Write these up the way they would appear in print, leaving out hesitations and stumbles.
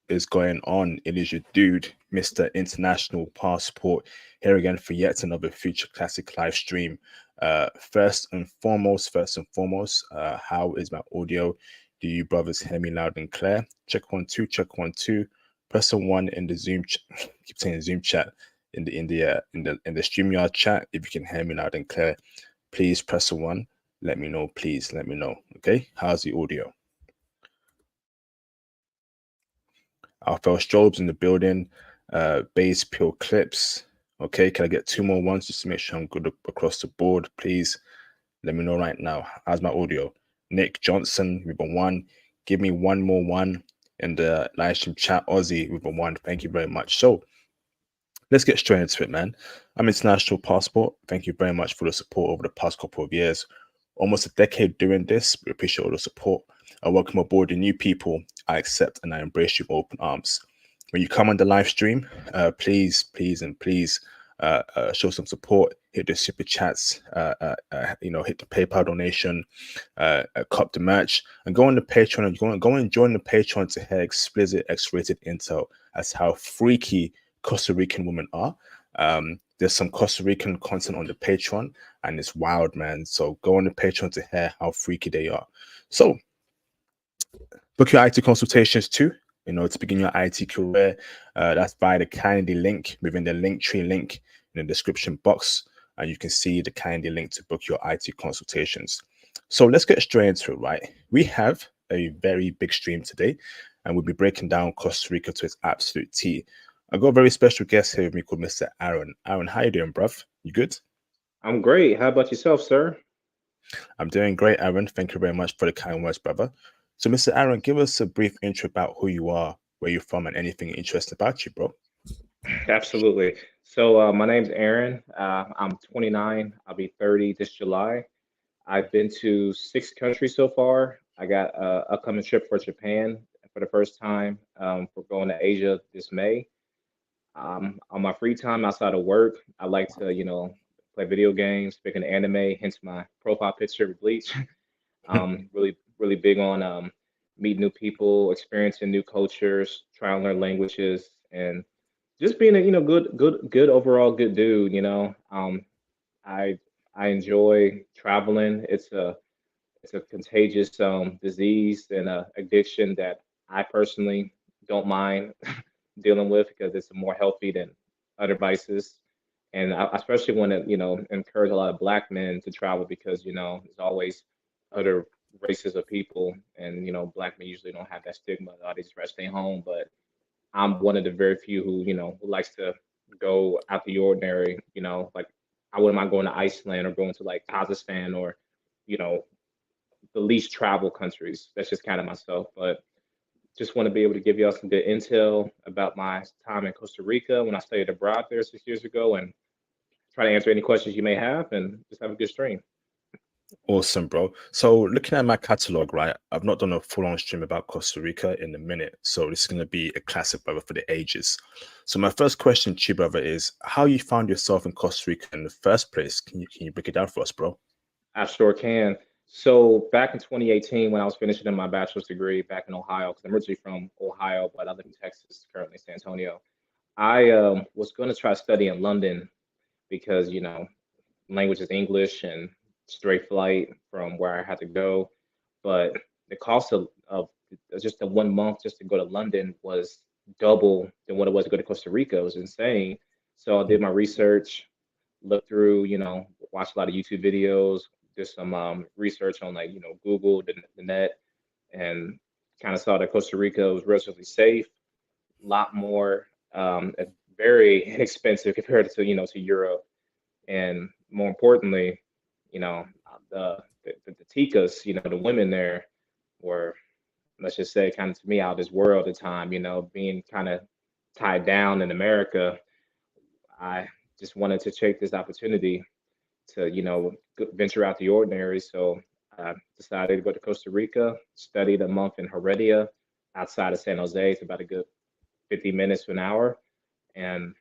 is going on? It is your dude, Mr. International Passport, here again for yet another Future Classic live stream. First and foremost, how is my audio? Do you brothers hear me loud and clear? Check 1 2, check 1 2. Press on one in the Zoom. Keep saying Zoom chat in the StreamYard chat. If you can hear me loud and clear, please press a 1. Let me know, please. Let me know. Okay, how's the audio? Alpha Strobes in the building. Base Peel Clips. Okay, can I get 2 more ones just to make sure I'm good across the board, please? Let me know right now. How's my audio? Nick Johnson with a 1. Give me 1 more 1 in the live stream chat. Aussie with a 1. Thank you very much. So let's get straight into it, man. I'm International Passport. Thank you very much for the support over the past couple of years. Almost a decade doing this. We appreciate all the support. I welcome aboard the new people. I accept and I embrace you with open arms. When you come on the live stream, please show some support. Hit the super chats, hit the PayPal donation, cop the merch, and go on the Patreon. And go and join the Patreon to hear explicit, X-rated intel as how freaky Costa Rican women are. There's some Costa Rican content on the Patreon, and it's wild, man. So go on the Patreon to hear how freaky they are. So book your IT consultations too. To begin your IT career. That's via the Calendly link within the Linktree link in the description box, and you can see the Calendly link to book your IT consultations. So let's get straight into it, right? We have a very big stream today, and we'll be breaking down Costa Rica to its absolute T. I've got a very special guest here with me called Mr. Aaron. Aaron, how you doing, bruv? You good? I'm great. How about yourself, sir? I'm doing great, Aaron. Thank you very much for the kind words, brother. So, Mr. Aaron, give us a brief intro about who you are, where you're from, and anything interesting about you, bro. Absolutely. So, my name's Aaron. I'm 29. I'll be 30 this July. I've been to 6 countries so far. I got a upcoming trip for Japan for the first time. For going to Asia this May. On my free time outside of work, I like to, play video games, speaking of anime, hence my profile picture with Bleach. Really big on meeting new people, experiencing new cultures, trying to learn languages, and just being a good overall good dude. I I enjoy traveling. It's a contagious disease and a addiction that I personally don't mind dealing with because it's more healthy than other vices. And I especially want to, encourage a lot of black men to travel because, there's always other races of people, and black men usually don't have that stigma. Oh, they just rather stay home. But I'm one of the very few who, who likes to go out the ordinary. Like I wouldn't mind going to Iceland or going to like Kazakhstan or, you know, the least travel countries. That's just kind of myself. But just want to be able to give y'all some good intel about my time in Costa Rica when I studied abroad there 6 years ago, and try to answer any questions you may have, and just have a good stream. Awesome, bro. So looking at my catalog, right, I've not done a full-on stream about Costa Rica in a minute. So this is going to be a classic, brother, for the ages. So my first question to you, brother, is how you found yourself in Costa Rica in the first place. Can you break it down for us, bro? I sure can. So back in 2018, when I was finishing in my bachelor's degree back in Ohio, because I'm originally from Ohio, but I live in Texas, currently San Antonio. I was going to try to study in London because, language is English and straight flight from where I had to go. But the cost of just the 1 month just to go to London was double than what it was to go to Costa Rica. It was insane. So I did my research, looked through, watched a lot of YouTube videos, did some research on like, Google, the net, and kind of saw that Costa Rica was relatively safe, a lot more, very inexpensive compared to, to Europe. And more importantly, you know, the Ticas, the women there were, let's just say, kind of to me out of this world at the time, being kind of tied down in America. I just wanted to take this opportunity to, venture out the ordinary. So I decided to go to Costa Rica, studied a month in Heredia outside of San Jose. It's about a good 50 minutes to an hour. And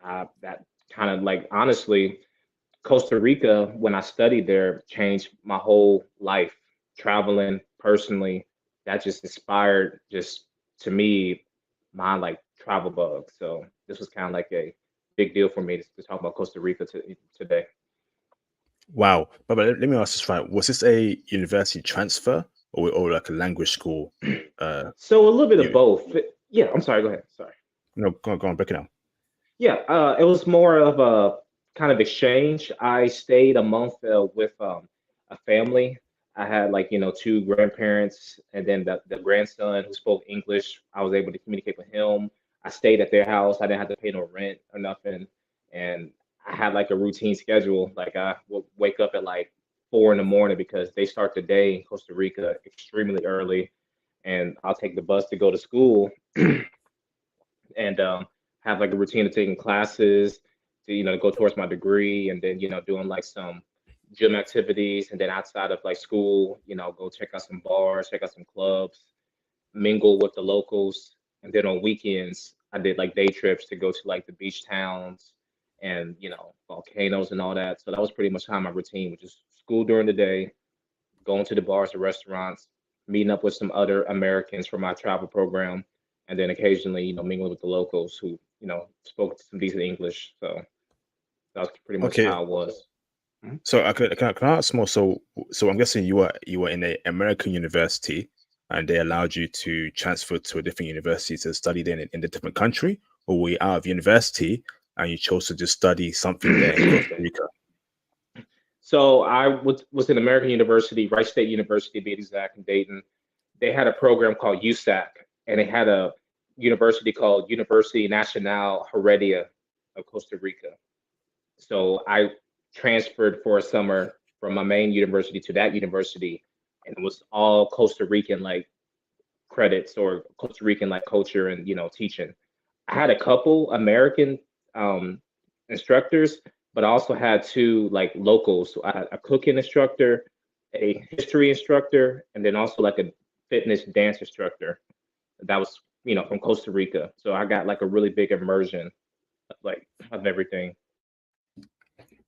that kind of like, honestly, Costa Rica, when I studied there, changed my whole life. Traveling personally, that just inspired just to me my like travel bug. So this was kind of like a big deal for me to talk about Costa Rica today. Wow. But let me ask this right. Was this a university transfer or like a language school? So a little bit of You both. Yeah, I'm sorry. Go ahead. Sorry. no, go on, break it down. Yeah, it was more of a kind of exchange. I stayed a month with a family. I had like, two grandparents and then the grandson who spoke English. I was able to communicate with him. I stayed at their house. I didn't have to pay no rent or nothing. And I had like a routine schedule. Like I would wake up at like 4 in the morning because they start the day in Costa Rica extremely early. And I'll take the bus to go to school. And have like a routine of taking classes to go towards my degree, and then doing like some gym activities, and then outside of like school, go check out some bars, check out some clubs, mingle with the locals, and then on weekends I did like day trips to go to like the beach towns and volcanoes and all that. So that was pretty much how my routine was: just school during the day, going to the bars and restaurants, meeting up with some other Americans from my travel program, and then occasionally, mingling with the locals who, spoke some decent English. So that was pretty much Okay. how it was. Mhm. So can I ask more? So I'm guessing you were in a American university, and they allowed you to transfer to a different university to study there in a different country, or were you out of university and you chose to just study something there in Costa Rica? So I was in American University, Wright State University, to be exact, in Dayton. They had a program called USAC, and they had a university called University Nacional Heredia of Costa Rica. So I transferred for a summer from my main university to that university, and it was all Costa Rican like credits or Costa Rican like culture and teaching. I had a couple American um, instructors, but I also had two like locals. So I had a cooking instructor, a history instructor, and then also like a fitness dance instructor. That was from Costa Rica. So I got like a really big immersion of everything.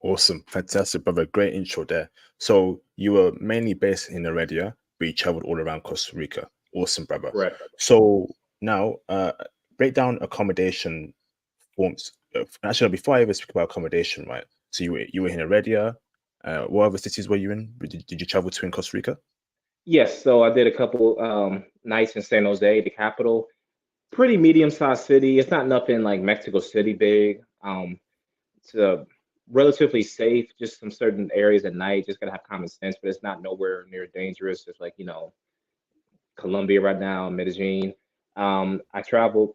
Awesome, fantastic, brother. Great intro there. So you were mainly based in Heredia, but you traveled all around Costa Rica. Awesome, brother. Correct. So now, break down accommodation forms. Actually, before I even speak about accommodation, right? So you were in Heredia. What other cities were you in? Did you travel to in Costa Rica? Yes, so I did a couple nights in San Jose, the capital. Pretty medium-sized city. It's not nothing like Mexico City big. It's relatively safe. Just some certain areas at night. Just gotta have common sense, but it's not nowhere near dangerous. It's like Colombia right now, Medellin. I traveled,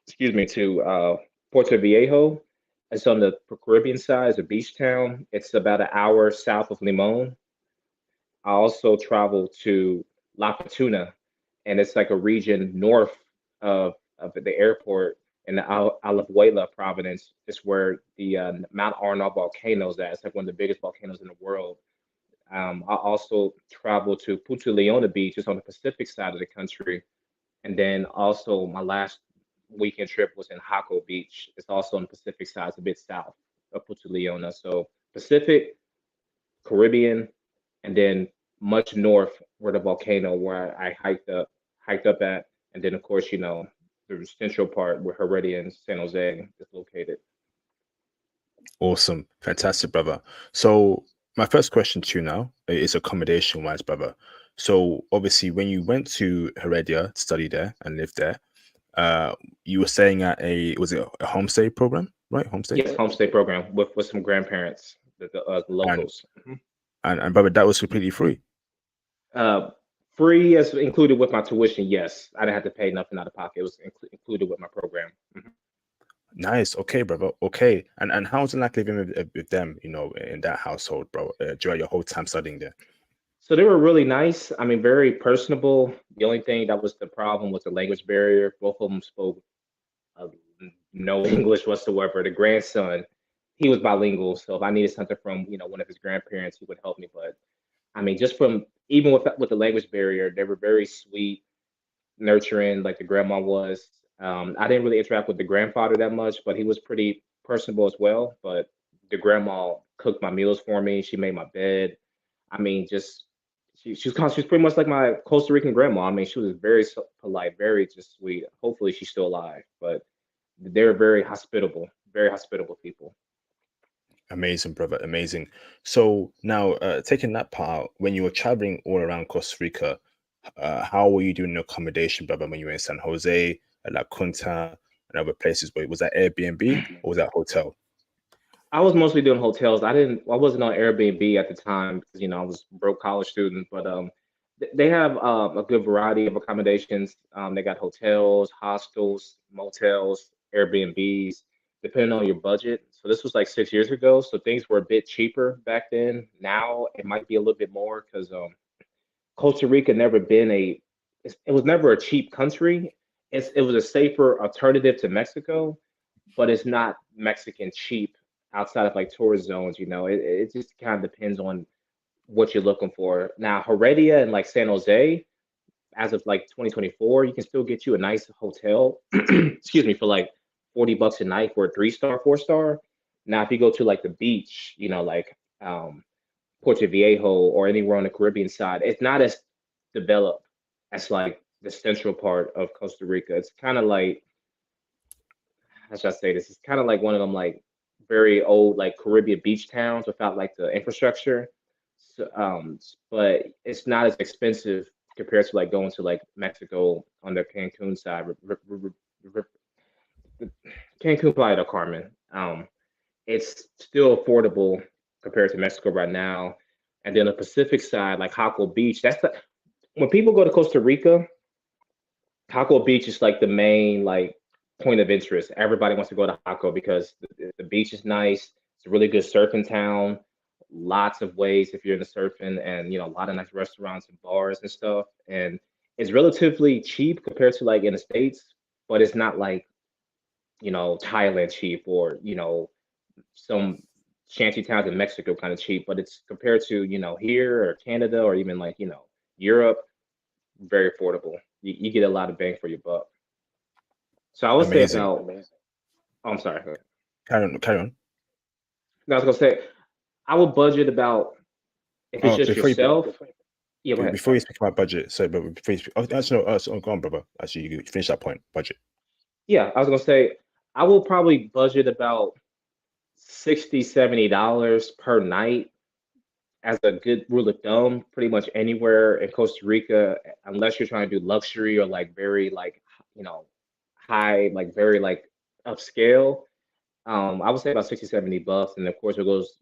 excuse me, to Puerto Viejo. It's on the Caribbean side. It's a beach town. It's about an hour south of Limon. I also traveled to La Fortuna, and it's like a region north of the airport in the Alajuela province. Is where the Mount Arnaud volcano is at. It's like one of the biggest volcanoes in the world. I also traveled to Punta Leona Beach, it's on the Pacific side of the country. And then also my last weekend trip was in Jaco Beach. It's also on the Pacific side, it's a bit south of Punta Leona. So Pacific, Caribbean, and then much north where the volcano where I hiked up at, and then of course the central part where Heredia and San Jose is located. Awesome, fantastic, brother. So my first question to you now is accommodation wise, brother. So obviously, when you went to Heredia to study there and live there, uh, you were staying at was it a homestay program, right? Homestay, Yes, homestay program with some grandparents, the and locals. Mhm. and brother, that was completely free. Uh, Free as included with my tuition. Yes, I didn't have to pay nothing out of pocket. It was included with my program. Mhm. Nice, okay, brother, okay. And how was it like living with them, in that household, bro, during your whole time studying there? So they were really nice. I mean, very personable. The only thing that was the problem was the language barrier. Both of them spoke uh, no English whatsoever. The grandson, he was bilingual, so if I needed something from one of his grandparents, he would help me. But I mean, just from even with the language barrier, they were very sweet, nurturing, like the grandma was. I didn't really interact with the grandfather that much, but he was pretty personable as well. But the grandma cooked my meals for me. She made my bed. I mean, just she's pretty much like my Costa Rican grandma. I mean, she was very polite, very just sweet. Hopefully, she's still alive, but they're very hospitable people. Amazing, brother. Amazing. So now, taking that part out, when you were traveling all around Costa Rica, how were you doing accommodation, brother, when you were in San Jose, at La Punta, and other places? Was that Airbnb or was that hotel? I was mostly doing hotels. I wasn't on Airbnb at the time because I was a broke college student. But they have a good variety of accommodations. They got hotels, hostels, motels, Airbnbs, depending on your budget. So this was like 6 years ago, so things were a bit cheaper back then. Now it might be a little bit more because Costa Rica never been it was never a cheap country. It was a safer alternative to Mexico, but it's not Mexican cheap outside of like tourist zones. It just kind of depends on what you're looking for. Now, Heredia and like San Jose, as of like 2024, you can still get you a nice hotel, excuse me, for like $40 a night for a 3-star, 4-star. Now, if you go to like the beach, like Puerto Viejo or anywhere on the Caribbean side, it's not as developed as like the central part of Costa Rica. It's kind of like, how should I say this? It's kind of like one of them like very old like Caribbean beach towns without like the infrastructure. So, but it's not as expensive compared to like going to like Mexico on the Cancun side. Cancun, Playa del Carmen. It's still affordable compared to Mexico right now. And then the Pacific side, like Jaco Beach, when people go to Costa Rica, Jaco Beach is like the main like point of interest. Everybody wants to go to Jaco because the beach is nice. It's a really good surfing town. Lots of ways if you're into surfing, and a lot of nice restaurants and bars and stuff. And it's relatively cheap compared to like in the States, but it's not like Thailand cheap or some shanty towns in Mexico kind of cheap. But it's compared to here or Canada or even like Europe, very affordable. You get a lot of bang for your buck. So I would say Amazing. about, oh, I'm sorry. Carry on, carry on. I was gonna say I would budget about, if it's Oh, just yourself. Yeah, go ahead. before Sorry. you speak about budget, so but before you speak, oh, actually, no, so go on, brother. Actually, you finish that point. Budget. Yeah, I was gonna say I will probably budget about 60, $70 per night as a good rule of thumb. Pretty much anywhere in Costa Rica, unless you're trying to do luxury or like very like you know high, like very like upscale. I would say about 60, $70, and of course it goes,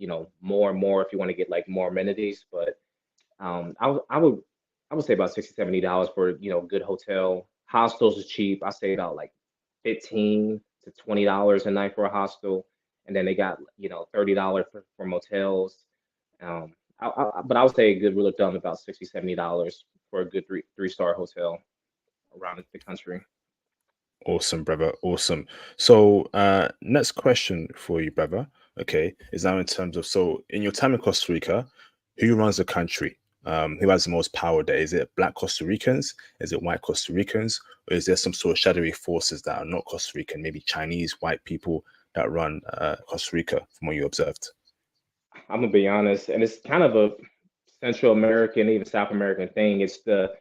more and more if you want to get like more amenities. But I would say about 60, $70 for good hotel. Hostels is cheap. I say about like 15 to $20 a night for a hostel, and then they got $30 for motels. But I would say a good rule of thumb about 60, $70 for a good three-star hotel around the country. Awesome, brother. Awesome. So, next question for you, brother. Okay, is now in terms of, so in your time in Costa Rica, who runs the country? Who has the most power there? Is it Black Costa Ricans? Is it white Costa Ricans? Or is there some sort of shadowy forces that are not Costa Rican, maybe Chinese, white people that run Costa Rica, from what you observed? I'm gonna be honest, and it's kind of a Central American, even South American thing. It's the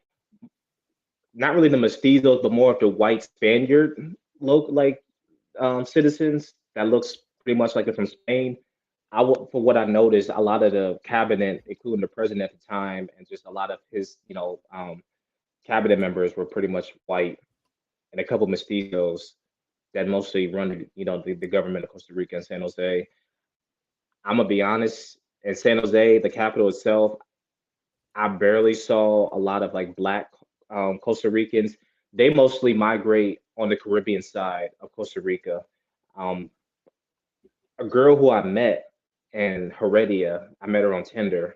not really the mestizos, but more of the white Spaniard local like citizens that looks pretty much like they're from Spain. For what I noticed, a lot of the cabinet, including the president at the time, and just a lot of his, cabinet members were pretty much white, and a couple mestizos that mostly run, the government of Costa Rica and San Jose. I'm gonna be honest, in San Jose, the capital itself, I barely saw a lot of like black Costa Ricans. They mostly migrate on the Caribbean side of Costa Rica. Um, a girl who I met in Heredia, I met her on Tinder.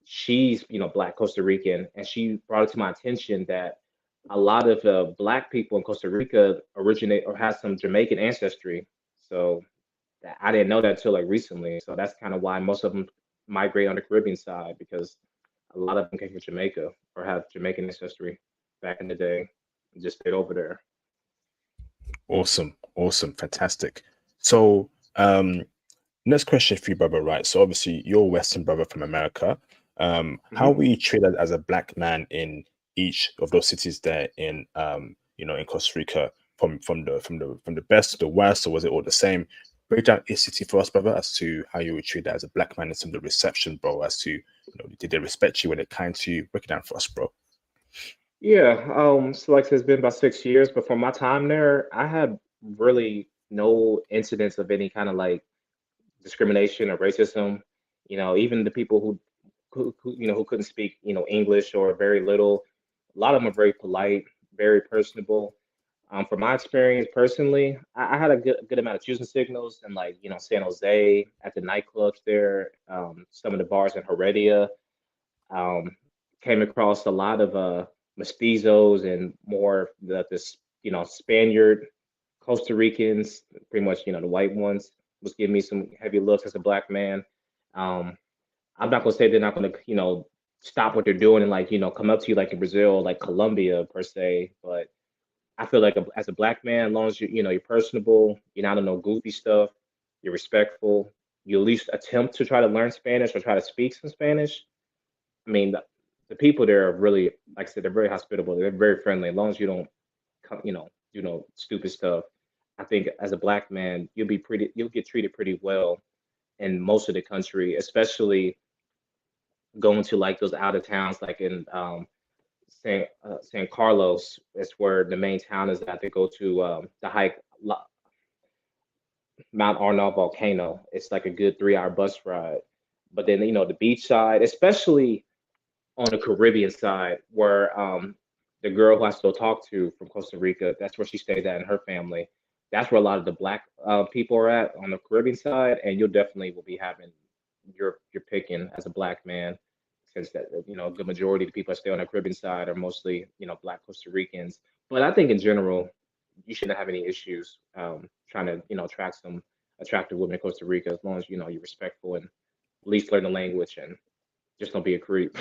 She's, black Costa Rican, and she brought it to my attention that a lot of black people in Costa Rica originate or have some Jamaican ancestry. So I didn't know that until like recently. So that's kind of why most of them migrate on the Caribbean side, because a lot of them came from Jamaica or have Jamaican ancestry back in the day and just stayed over there. Awesome, awesome, fantastic. So, next question for you, brother. Right. So obviously you're a Western brother from America. How Hmm. were you treated as a black man in each of those cities there in in Costa Rica, from the best to the worst, or was it all the same? Break down each city for us, brother, as to how you were treated as a black man in some of the reception, bro. As to, did they respect you? Were they kind to you? Break it down for us, bro. Yeah, so like I said, it's been about 6 years, but from my time there, I had really no incidents of any kind of like discrimination or racism. Even the people who couldn't speak English or very little, a lot of them are very polite, very personable. From my experience personally, I had a good amount of choosing signals in like San Jose at the nightclubs there, some of the bars in Heredia. Um, Came across a lot of mestizos and more this Spaniard, Costa Ricans, pretty much the white ones was giving me some heavy looks as a black man. Um, I'm not gonna say they're not gonna stop what they're doing and like come up to you like in Brazil, like Colombia per se, but I feel like as a black man, as long as you're personable, you're not on no goofy stuff, you're respectful, you at least attempt to try to learn Spanish or try to speak some Spanish. I mean, the people there are really, like I said, they're very hospitable. They're very friendly. As long as you don't, do no stupid stuff. I think as a black man, you'll get treated pretty well in most of the country, especially going to like those out of towns, like in San Carlos. That's where the main town is at. They go to the hike Mount Arnaud volcano. It's like a good 3 hour bus ride. But then the beach side, especially on the Caribbean side, where the girl who I still talk to from Costa Rica, that's where she stays at and her family. That's where a lot of the black people are at on the Caribbean side, and you'll definitely will be having your picking as a black man, since that a good majority of the people that stay on the Caribbean side are mostly black Costa Ricans. But I think in general, you shouldn't have any issues trying to attract some attractive women in Costa Rica as long as you're respectful and at least learn the language and just don't be a creep.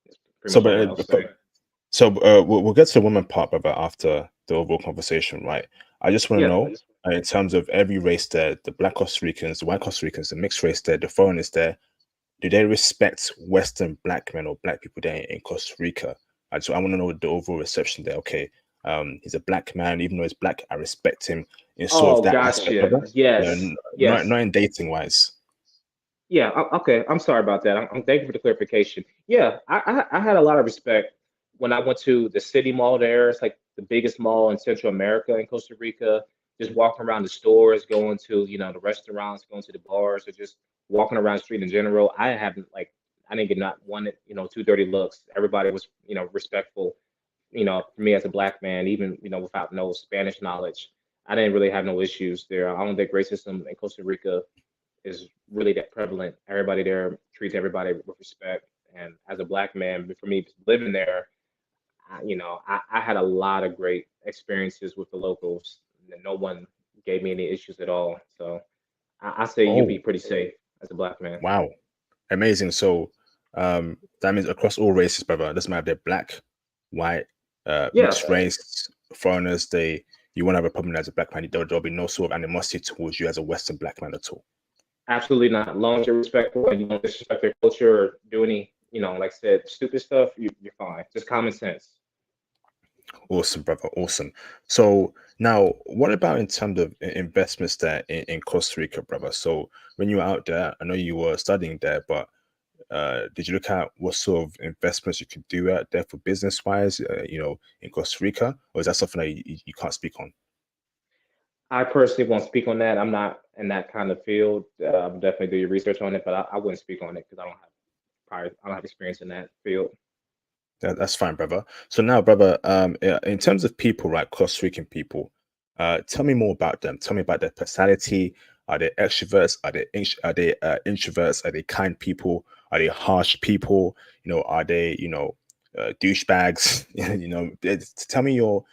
That's pretty So, much but all I'll say. we'll get to the women part, brother, after the overall conversation, right? I just want to Yeah, know, in terms of every race there, the black Costa Ricans, the white Costa Ricans, the mixed race there, the foreigners there, do they respect Western black men or black people there in Costa Rica? I want to know the overall reception there. Okay, he's a black man, even though he's black, I respect him in sort of oh, that aspect of gotcha. it. Yes, Not yes. in dating wise. Yeah, okay. I'm sorry about that. I'm thank you for the clarification. Yeah, I had a lot of respect when I went to the city mall there. It's like the biggest mall in Central America in Costa Rica. Just walking around the stores, going to the restaurants, going to the bars, or just walking around the street in general. I didn't get not one two dirty looks. Everybody was respectful. For me as a black man, even without no Spanish knowledge, I didn't really have no issues there. I don't think racism in Costa Rica is really that prevalent. Everybody there treats everybody with respect. And as a black man, for me living there, I had a lot of great experiences with the locals. No one gave me any issues at all. So I say you'll be Oh, pretty safe as a black man. wow. Amazing. So that means across all races, brother, it doesn't matter if they're black, white, Yeah, mixed race, foreigners, you won't have a problem as a black man. There'll be no sort of animosity towards you as a Western black man at all. absolutely not. As long as you're respectful and you don't disrespect their culture or do any, like I said, stupid stuff, you're fine. Just common sense. Awesome, brother. Awesome. So now, what about in terms of investments there in Costa Rica, brother? So when you were out there, I know you were studying there, but did you look at what sort of investments you could do out there for business wise, in Costa Rica, or is that something that you can't speak on? I personally won't speak on that. I'm not in that kind of field. Definitely do your research on it, but I wouldn't speak on it because I don't have experience in that field. That's fine, brother. So now, brother, yeah, in terms of people, right, Costa Rican people, tell me more about them. Tell me about their personality. Are they extroverts? Are they introverts? Are they kind people? Are they harsh people? Are they douchebags? Tell me your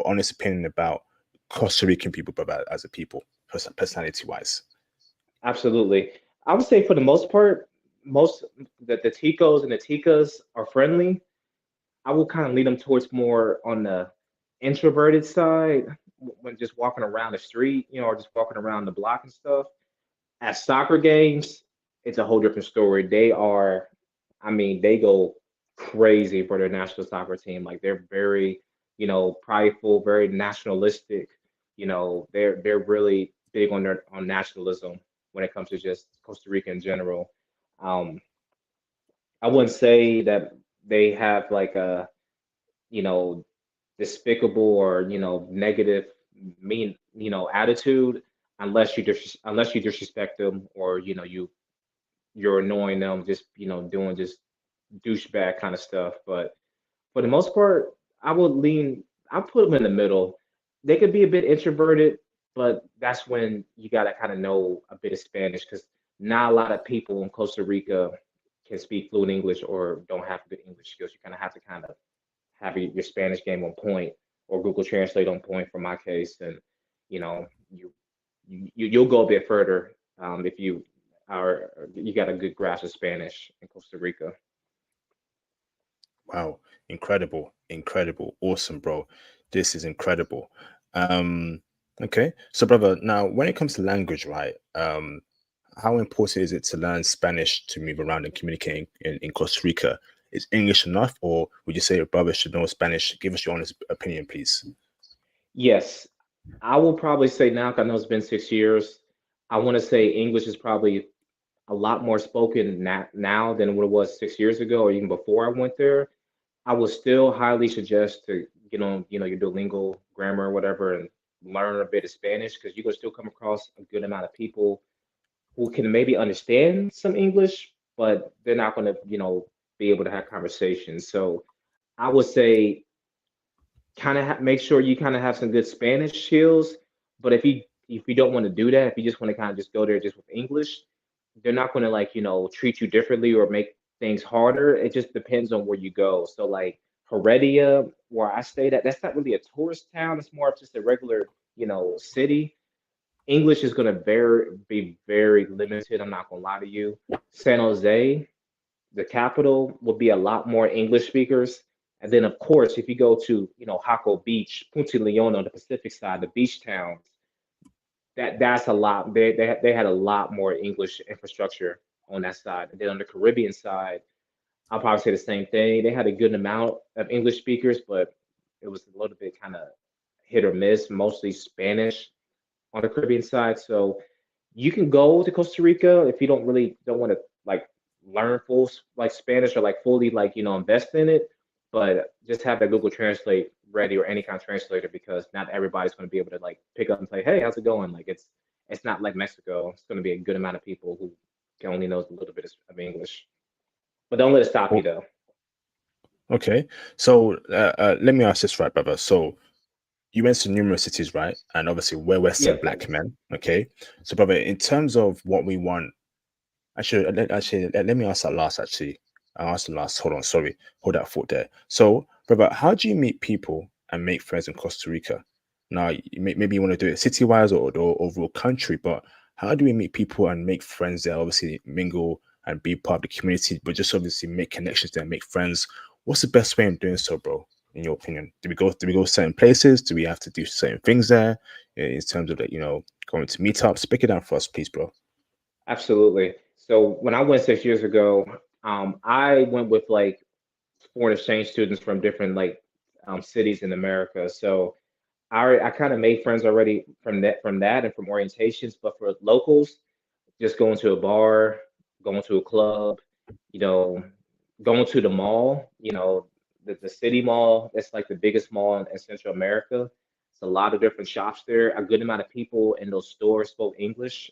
honest opinion about Costa Rican people, brother, as a people, personality wise. Absolutely. I would say for the most part, most the Ticos and the Ticas are friendly. I will kind of lead them towards more on the introverted side when just walking around the street, or just walking around the block and stuff. At soccer games, it's a whole different story. They are I mean, they go crazy for their national soccer team. Like they're very, prideful, very nationalistic. They're really big on their on nationalism when it comes to just Costa Rica in general. Um, I wouldn't say that they have like a, you know, despicable or, negative mean, attitude unless you disrespect them or, you're annoying them, just, doing just douchebag kind of stuff. But for the most part, I would lean, I put them in the middle. They could be a bit introverted, but that's when you got to kind of know a bit of Spanish because not a lot of people in Costa Rica can speak fluent English or don't have good English skills. You kind of have to kind of have your Spanish game on point or Google Translate on point for my case, and you know you you'll go a bit further if you got a good grasp of Spanish in Costa Rica. Wow, incredible, incredible, awesome, bro. This is incredible. Um, okay, so brother, now when it comes to language, right? How important is it to learn Spanish to move around and communicate in Costa Rica? Is English enough, or would you say your brother should know Spanish? Give us your honest opinion, please. Yes, I will probably say now, 'cause I know it's been 6 years. I want to say English is probably a lot more spoken now than what it was 6 years ago or even before I went there. I would still highly suggest to get on, your Duolingo grammar or whatever and learn a bit of Spanish because you can still come across a good amount of people who can maybe understand some English, but they're not going to, be able to have conversations. So I would say kind of make sure you kind of have some good Spanish skills. But if you don't want to do that, if you just want to kind of just go there just with English, they're not going to like treat you differently or make things harder. It just depends on where you go. So like Heredia, where I stayed at, that's not really a tourist town. It's more of just a regular city. English is going to be very limited. I'm not going to lie to you. San Jose, the capital, will be a lot more English speakers. And then, of course, if you go to, Jaco Beach, Punta Leon on the Pacific side, the beach towns, that's a lot. They had a lot more English infrastructure on that side. And then on the Caribbean side, I'll probably say the same thing. They had a good amount of English speakers, but it was a little bit kind of hit or miss, mostly Spanish on the Caribbean side. So you can go to Costa Rica if you don't want to like learn full like Spanish or like fully like invest in it, but just have that Google Translate ready or any kind of translator because not everybody's going to be able to like pick up and say, "Hey, how's it going?" Like it's not like Mexico. It's going to be a good amount of people who can only knows a little bit of English, but don't let it stop you Oh, though. okay, so let me ask this right, brother. So you went to numerous cities, right? And obviously, we're Western Yep. black men. Okay, so brother, in terms of what we want. Let me ask that last. Actually, I asked the last. Hold on, sorry, hold that thought there. So, brother, how do you meet people and make friends in Costa Rica? Now, maybe you want to do it city-wise or the overall country, but how do we meet people and make friends there? Obviously, mingle and be part of the community, but just obviously make connections there, and make friends. What's the best way of doing so, bro? In your opinion, do we go certain places? Do we have to do certain things there in terms of that? Going to meetups. Pick it down for us, please, bro. Absolutely. So when I went 6 years ago, I went with like foreign exchange students from different like cities in America. So I kind of made friends already from that and from orientations. But for locals, just going to a bar, going to a club, you know, going to the mall, the city mall. That's like the biggest mall in Central America. It's a lot of different shops there. A good amount of people in those stores spoke English.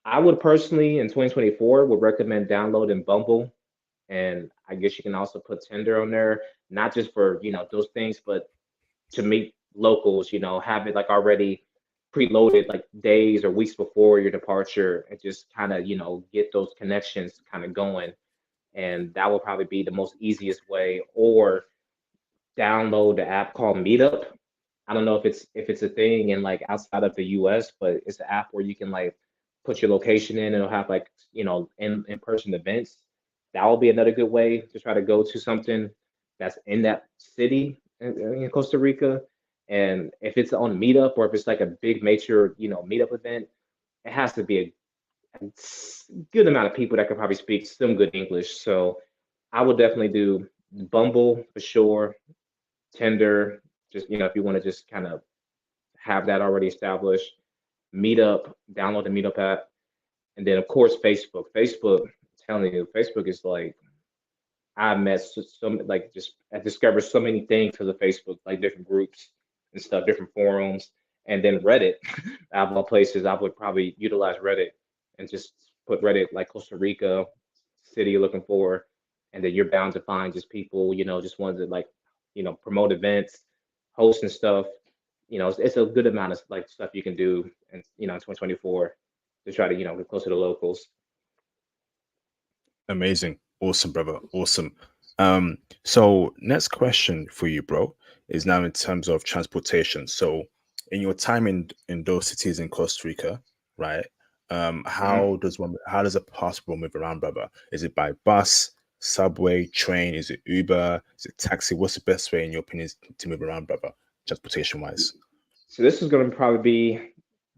I would personally, in 2024, would recommend downloading Bumble, and I guess you can also put Tinder on there, not just for those things, but to meet locals. Have it like already preloaded, like days or weeks before your departure, and just kind of get those connections kind of going. And that will probably be the most easiest way. Or download the app called Meetup. I don't know if it's a thing in like outside of the US, but it's an app where you can like put your location in and it'll have like, in-person events. That will be another good way to try to go to something that's in that city in Costa Rica. And if it's on Meetup or if it's like a big major, meetup event, it has to be good amount of people that could probably speak some good English. So I would definitely do Bumble for sure, Tinder, just if you want to just kind of have that already established. Meetup, download the Meetup app, and then of course Facebook. Facebook, I'm telling you, Facebook is like I met some like just I discovered so many things because of Facebook, like different groups and stuff, different forums, and then Reddit. Out of all places, I would probably utilize Reddit and just put Reddit like Costa Rica city you're looking for, and then you're bound to find just people, just ones that like, promote events, host and stuff. It's a good amount of like stuff you can do, and 2024 to try to get closer to locals. Amazing. Awesome, brother. Awesome. So next question for you, bro, is now in terms of transportation. So in your time in those cities in Costa Rica, right? Mhm. How does a passport move around, brother? Is it by bus, subway, train? Is it Uber? Is it taxi? What's the best way in your opinion to move around, brother, transportation wise? So this is going to probably be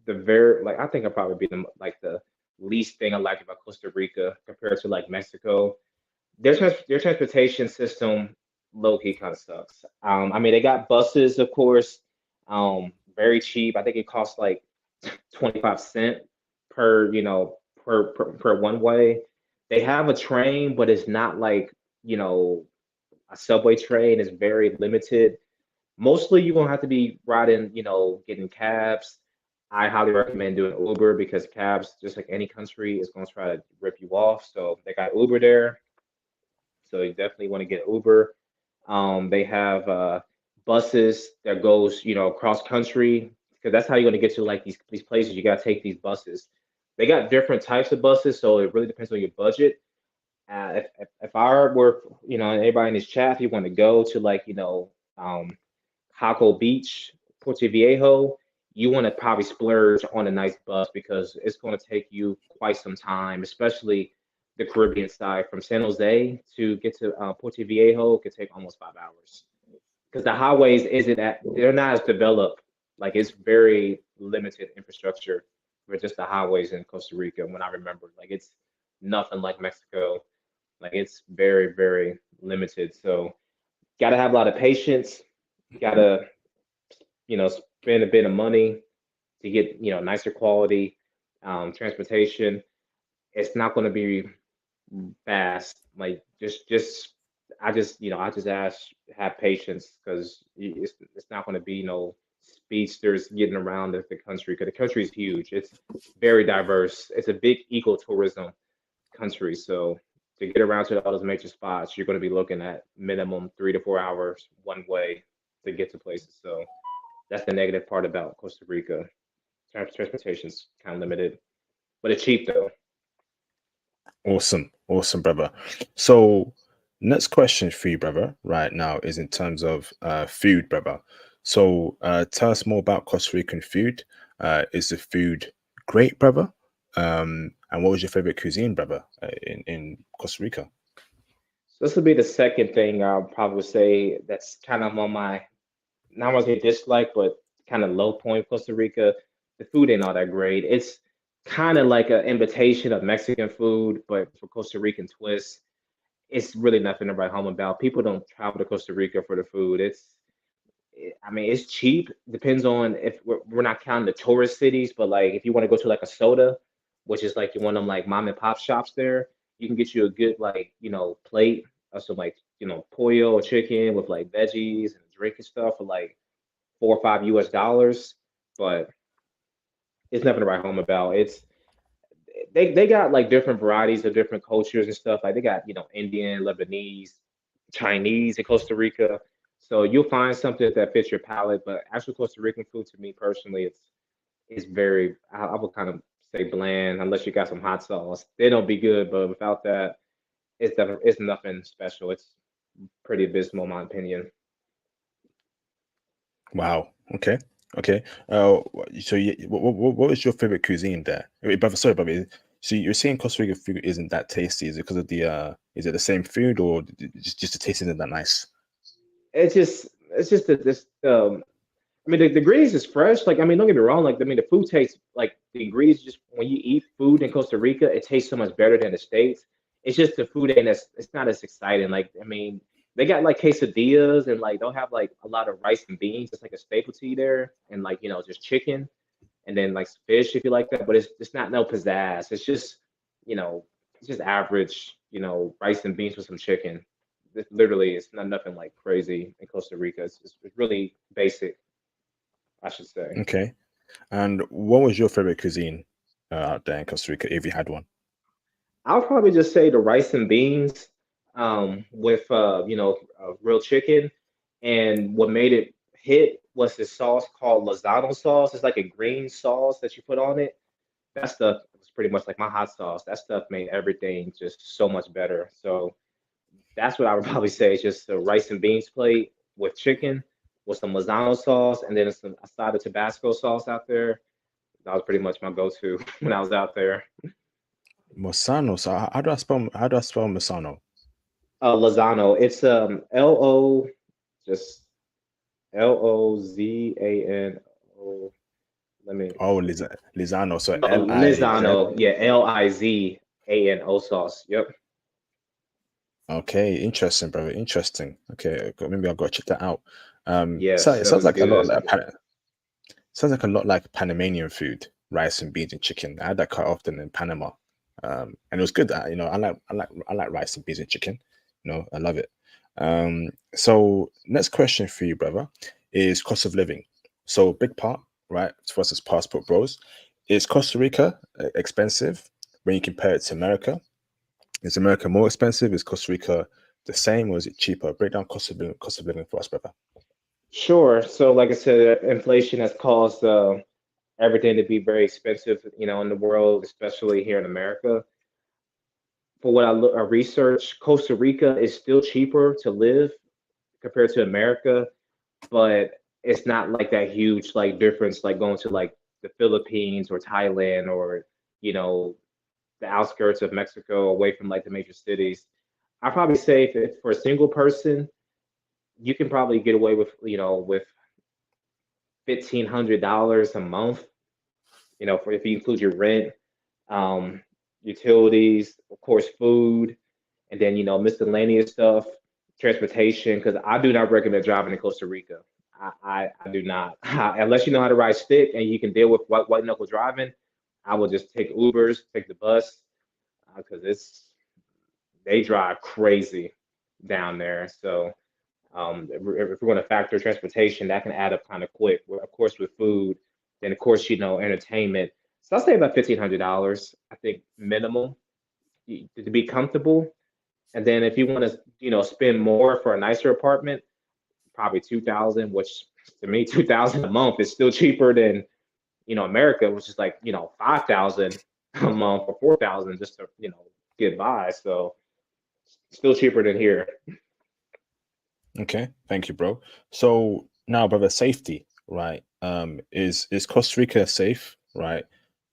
the very like I think I'll probably be the least thing I like about Costa Rica compared to like Mexico. Their transportation system low key kind of sucks. I mean they got buses of course, very cheap. I think it costs like 25 cent per per one way. They have a train, but it's not like you know a subway train. It's very limited. Mostly you're gonna have to be riding, getting cabs. I highly recommend doing Uber because cabs, just like any country, is gonna try to rip you off. So they got Uber there. So you definitely want to get Uber. They have buses that goes, across country because that's how you're gonna get to like these places. You gotta take these buses. They got different types of buses, so it really depends on your budget. If I were, anybody in this chat, if you want to go to like, Jaco Beach, Puerto Viejo, you want to probably splurge on a nice bus because it's going to take you quite some time, especially the Caribbean side from San Jose to get to Puerto Viejo could take almost 5 hours because the highways isn't at they're not as developed. Like it's very limited infrastructure for just the highways in Costa Rica. When I remember, like it's nothing like Mexico. Like it's very, very limited. So got to have a lot of patience. Got to spend a bit of money to get nicer quality transportation. It's not going to be fast. Like I just ask have patience because it's not going to be no speedsters getting around the country because the country is huge. It's very diverse. It's a big ecotourism country. So to get around to all those major spots, you're going to be looking at minimum 3 to 4 hours one way to get to places. So that's the negative part about Costa Rica. Transportation's kind of limited, but it's cheap though. Awesome, awesome, brother. So, next question for you, brother, right now is in terms of food, brother. So, tell us more about Costa Rican food. Is the food great, brother? And what was your favorite cuisine, brother, in Costa Rica? So this will be the second thing I'll probably say that's kind of on my not want to say dislike, but kind of low point. Costa Rica, the food ain't all that great. It's kind of like an imitation of Mexican food, but for Costa Rican twist. It's really nothing to write home about. People don't travel to Costa Rica for the food. I mean, it's cheap. Depends on if we're not counting the tourist cities, but like if you want to go to like a soda, which is like one of them like mom and pop shops there, you can get you a good like plate of some like pollo or chicken with like veggies and drink and stuff for like $4 or $5. But it's nothing to write home about. They got like different varieties of different cultures and stuff. Like they got Indian, Lebanese, Chinese in Costa Rica. So you'll find something that fits your palate. But actual Costa Rican food, to me personally, it's very I would kind of say bland unless you got some hot sauce. They don't be good, but without that, it's nothing special. It's pretty abysmal, in my opinion. Wow. Okay. Okay. So what was your favorite cuisine there? Wait, brother, sorry, brother. So you're saying Costa Rica food isn't that tasty? Is it because of is it the same food or just the taste isn't that nice? It's just this. I mean, the ingredients is fresh. Like, I mean, don't get me wrong. Like, I mean, the food tastes like the ingredients. Just when you eat food in Costa Rica, it tastes so much better than the States. It's just the food ain't as it's not as exciting. Like, I mean, they got like quesadillas and like they'll have like a lot of rice and beans. It's like a staple there, and like just chicken and then like fish if you like that. But it's not no pizzazz. It's just you know it's just average. Rice and beans with some chicken. Literally, it's not nothing like crazy in Costa Rica. It's really basic, I should say. Okay. And what was your favorite cuisine out there in Costa Rica, if you had one? I'll probably just say the rice and beans with real chicken. And what made it hit was this sauce called Lozano sauce. It's like a green sauce that you put on it. That stuff was pretty much like my hot sauce. That stuff made everything just so much better. So that's what I would probably say. It's just a rice and beans plate with chicken with some Lozano sauce and then a side of Tabasco sauce out there. That was pretty much my go-to when I was out there. Mosano. So how do I spell Mosano? Lozano. It's L-O just Lozano. Let me Oh, Lizano. So no Liz. Lizano. Yeah, Lizano sauce. Yep. Okay, interesting, brother. Interesting. Okay, maybe I've got to check that out. So Yes, it that sounds was like a lot good. like Panamanian food, rice and beans and chicken. I had that quite often in Panama, and it was good. I like rice and beans and chicken. I love it. So next question for you, brother, is cost of living. So big part, right, for us as passport bros, is Costa Rica expensive when you compare it to America? Is America more expensive? Is Costa Rica the same, or is it cheaper? Break down cost of living for us, brother. Sure. So, like I said, inflation has caused everything to be very expensive, in the world, especially here in America. For what I researched, Costa Rica is still cheaper to live compared to America, but it's not like that huge like difference like going to like the Philippines or Thailand or you know the outskirts of Mexico away from like the major cities. I probably say if for a single person, you can probably get away with with $1,500 a month. For if you include your rent, um, utilities, of course, food, and then miscellaneous stuff, transportation. Because I do not recommend driving in Costa Rica. I do not unless you know how to ride stick and you can deal with white knuckle driving. I will just take Ubers, take the bus because they drive crazy down there. So if we're going to factor transportation, that can add up kind of quick. Of course, with food, then of course entertainment. So I'll say about $1,500. I think minimum to be comfortable. And then if you want to spend more for a nicer apartment, probably 2,000, which to me 2,000 a month is still cheaper than America, which is like 5,000 a month or 4,000 just to get by. So still cheaper than here. Okay, thank you, bro. So now, brother, safety, right? Is Costa Rica safe, right?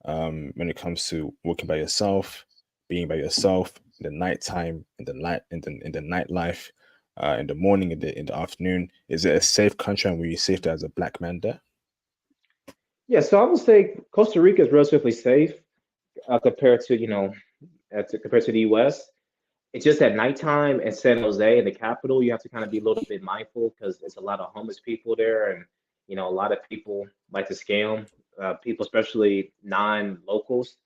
When it comes to walking by yourself, being by yourself in the nighttime, in the nightlife, in the morning, in the afternoon, is it a safe country, and were you safe there as a black man there? Yeah, so I would say Costa Rica is relatively safe compared to compared to the U.S. It's just at nighttime in San Jose, in the capital, you have to kind of be a little bit mindful because it's a lot of homeless people there, and a lot of people like to scam people, especially non-locals.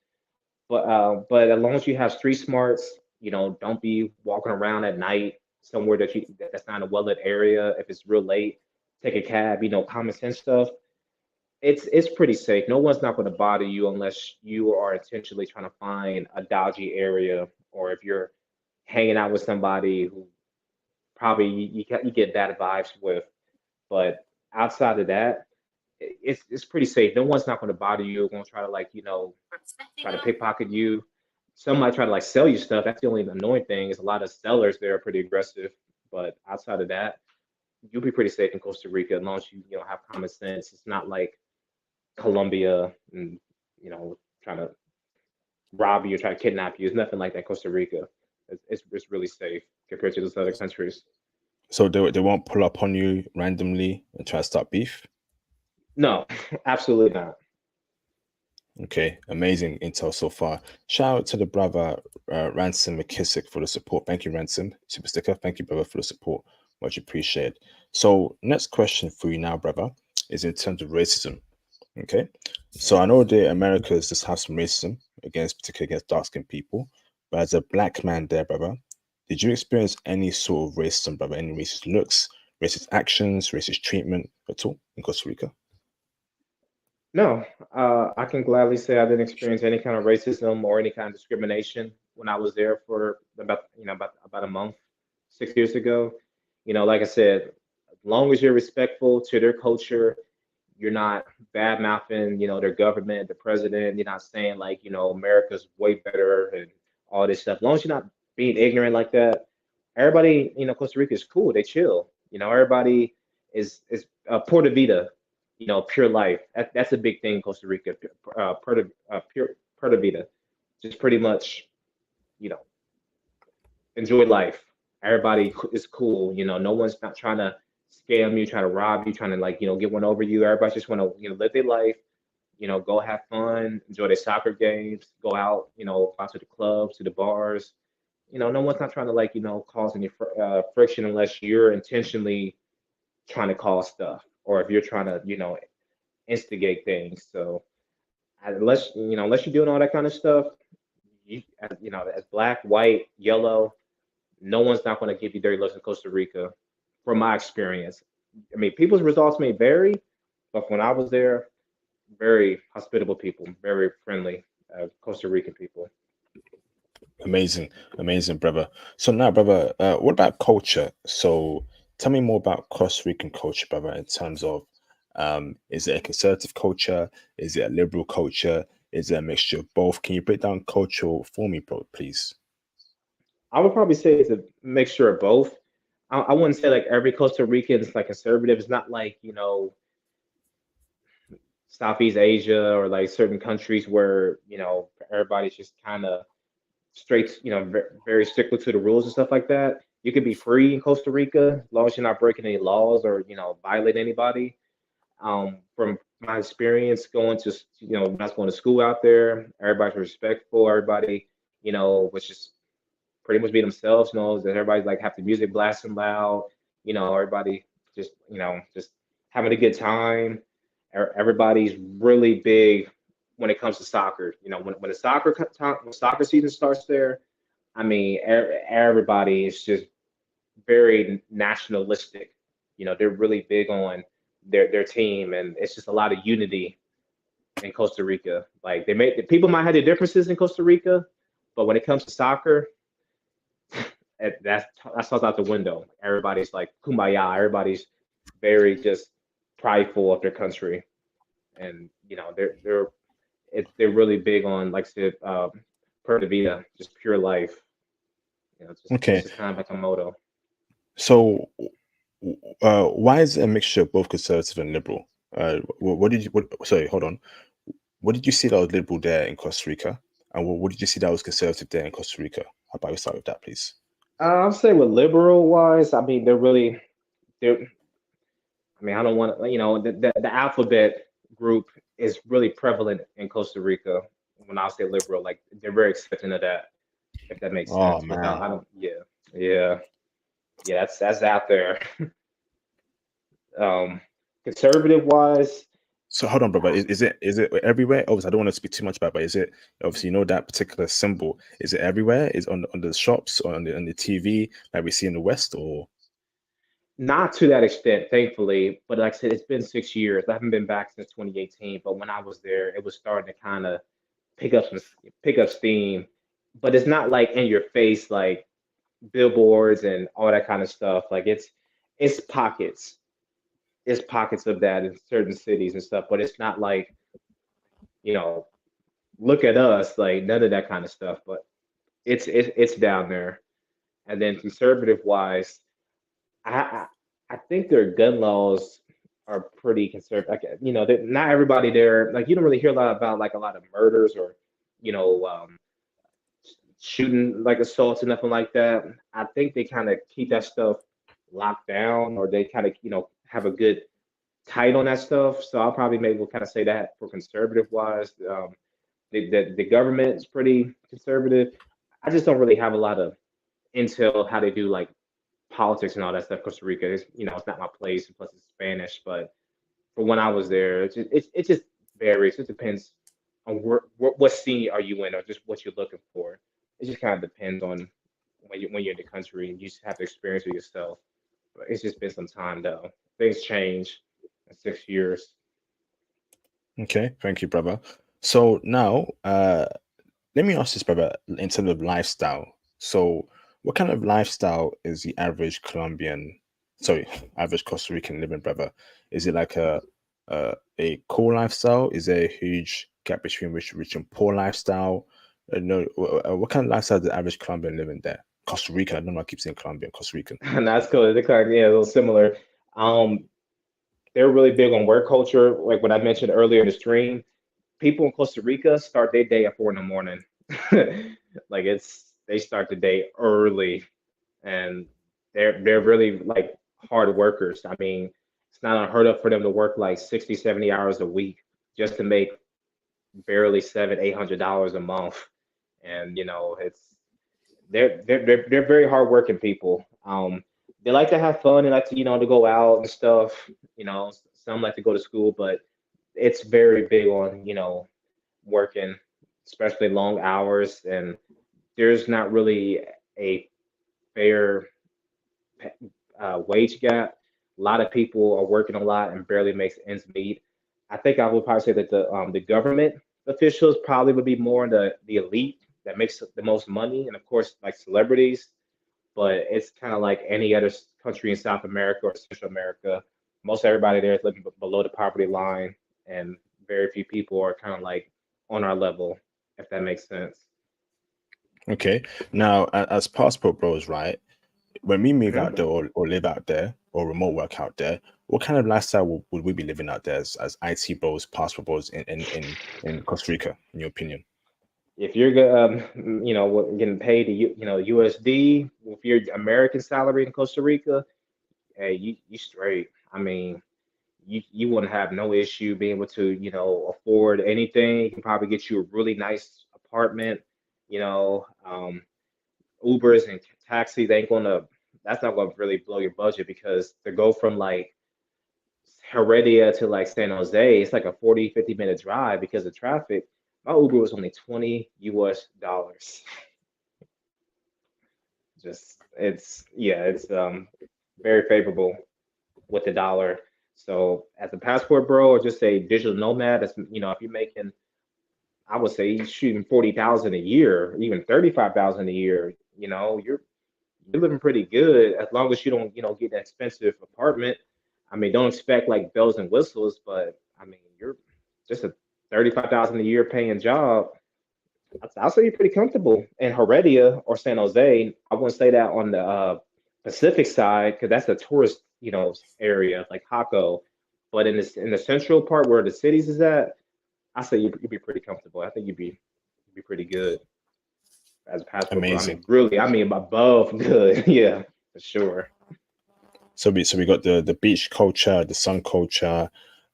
But as long as you have street smarts, don't be walking around at night somewhere that's not a well-lit area. If it's real late, take a cab. Common sense stuff. It's pretty safe. No one's not going to bother you unless you are intentionally trying to find a dodgy area, or if you're hanging out with somebody who probably you get bad vibes with. But outside of that, it's pretty safe. No one's not going to bother you. Going to try to like try to pickpocket you. Some might try to like sell you stuff. That's the only annoying thing is a lot of sellers there are pretty aggressive. But outside of that, you'll be pretty safe in Costa Rica as long as you have common sense. It's not like Colombia and trying to rob you, try to kidnap you. It's nothing like that. In Costa Rica, it's really safe compared to those other countries. So they won't pull up on you randomly and try to start beef. No, absolutely not. Okay, amazing intel so far. Shout out to the brother Ransom McKissick for the support. Thank you, Ransom. Super sticker. Thank you, brother, for the support. Much appreciated. So, next question for you now, brother, is in terms of racism. Okay, so I know the Americas just have some racism against, particularly against dark skinned people, but as a black man there, brother, did you experience any sort of racism, brother? Any racist looks, racist actions, racist treatment at all in Costa Rica? No, I can gladly say I didn't experience any kind of racism or any kind of discrimination when I was there for about a month, 6 years ago. Like I said, as long as you're respectful to their culture, you're not bad mouthing, their government, the president. You're not saying like, America's way better and all this stuff. As long as you're not being ignorant like that, everybody, Costa Rica is cool. They chill. Everybody is Porta Vida, pure life. That's a big thing in Costa Rica. Pura Vida, just pretty much, you know, enjoy life. Everybody is cool. No one's not trying to scam you, trying to rob you, trying to like, get one over you. Everybody just want to, live their life. Go have fun, enjoy their soccer games, go out, out to the clubs, to the bars. No one's not trying to like, cause any friction unless you're intentionally trying to cause stuff or if you're trying to, instigate things. So unless you're doing all that kind of stuff, as black, white, yellow, no one's not going to give you dirty looks in Costa Rica, from my experience. I mean, people's results may vary, but when I was there, very hospitable people, very friendly Costa Rican people. Amazing, amazing, brother. So now, brother, what about culture? So tell me more about Costa Rican culture, brother, in terms of is it a conservative culture? Is it a liberal culture? Is it a mixture of both? Can you break down culture for me, bro, please? I would probably say it's a mixture of both. I wouldn't say like every Costa Rican is like conservative. It's not like, Southeast Asia or like certain countries where, everybody's just kind of straight, very strictly to the rules and stuff like that. You can be free in Costa Rica as long as you're not breaking any laws or, violate anybody. From my experience going to, when I was going to school out there, everybody's respectful. Everybody, was just pretty much be themselves. That everybody's like have the music blasting loud. Everybody just having a good time. Everybody's really big when it comes to soccer. When the when soccer season starts there, I mean, everybody is just very nationalistic. They're really big on their team, and it's just a lot of unity in Costa Rica. Like the people might have their differences in Costa Rica, but when it comes to soccer, that's all out the window. Everybody's like kumbaya. Everybody's very just prideful of their country, and they're really big on like I said, pura vida, just pure life. It's Okay, just kind of like a motto. so why is it a mixture of both conservative and liberal? What did you? Sorry, hold on. What did you see that was liberal there in Costa Rica, and what did you see that was conservative there in Costa Rica? How about we start with that, please? I'll say with liberal wise, I mean they're I mean I don't want to the alphabet group is really prevalent in Costa Rica. When I say liberal, like they're very accepting of that, if that makes Oh sense. Without man. I don't yeah yeah that's out there. Um, conservative wise, So hold on, brother. Is it everywhere? Obviously, I don't want to speak too much about, it, but is it obviously that particular symbol? Is it everywhere? Is it on the shops or on the TV like we see in the West, or not to that extent, thankfully. But like I said, it's been 6 years. I haven't been back since 2018. But when I was there, it was starting to kind of pick up some pick up steam. But it's not like in your face like billboards and all that kind of stuff. Like it's pockets. It's pockets of that in certain cities and stuff. But it's not like you know, look at us, like none of that kind of stuff. But it's down there. And then conservative wise, I, I I think their gun laws are pretty conservative. Like not everybody there. Like you don't really hear a lot about like a lot of murders or you know um, shooting like assaults and nothing like that. I think they kind of keep that stuff locked down, or they kind of have a good tight on that stuff. So I'll probably maybe we'll kind of say that for conservative wise. The government is pretty conservative. I just don't really have a lot of intel how they do like politics and all that stuff. Costa Rica is, it's not my place, and plus it's Spanish. But for when I was there, it just varies. It depends on what scene are you in, or just what you're looking for. It just kind of depends on when you're in the country, and you just have to experience it yourself. But it's just been some time though. Things change in 6 years. Okay, thank you, brother. So now, let me ask this, brother, in terms of lifestyle. So, what kind of lifestyle is the average Colombian, sorry, average Costa Rican living, brother? Is it like a cool lifestyle? Is there a huge gap between rich and poor lifestyle? No, what kind of lifestyle is the average Colombian living there? Costa Rica. I don't know. I keep saying Colombian, Costa Rican. And that's cool. They're kind of, yeah, a little similar. Um, they're really big on work culture. Like what I mentioned earlier in the stream, people in Costa Rica start their day at 4 in the morning. Like they start the day early, and they're really like hard workers. I mean, it's not unheard of for them to work like 60, 70 hours a week just to make barely $700, $800 a month. And it's they're very hardworking people. They like to have fun. They like to to go out and stuff. Some like to go to school, but it's very big on working, especially long hours. And there's not really a fair wage gap. A lot of people are working a lot and barely makes ends meet. I think I would probably say that the government officials probably would be more the elite that makes the most money, and of course like celebrities. But it's kind of like any other country in South America or Central America. Most everybody there is living below the poverty line, and very few people are kind of like on our level, if that makes sense. Okay. Now, as passport bros, right? When we move out Mhm. there or live out there or remote work out there, what kind of lifestyle would we be living out there as IT bros, passport bros in Costa Rica, in your opinion? If you're getting paid USD with your American salary in Costa Rica, hey, you straight. I mean, you wouldn't have no issue being able to afford anything. You can probably get you a really nice apartment. Ubers and taxis ain't gonna. That's not gonna really blow your budget because to go from like Heredia to like San Jose, it's like a 40, 50 minute drive because of traffic. My Uber was only 20 US dollars. Just it's very favorable with the dollar. So as a passport bro or just a digital nomad, that's if you're making, I would say you're shooting 40,000 a year, even 35,000 a year, you're living pretty good as long as you don't, get an expensive apartment. I mean, don't expect like bells and whistles, but I mean, you're just a 35,000 a year paying job. I'll say you're pretty comfortable in Heredia or San Jose. I wouldn't say that on the Pacific side because that's a tourist, area like Jaco. But in the central part where the cities is at, I say you'd be pretty comfortable. I think you'd be pretty good as a passport bro. I Amazing. mean, really, I mean above good. Yeah, for sure. So we got the beach culture, the sun culture.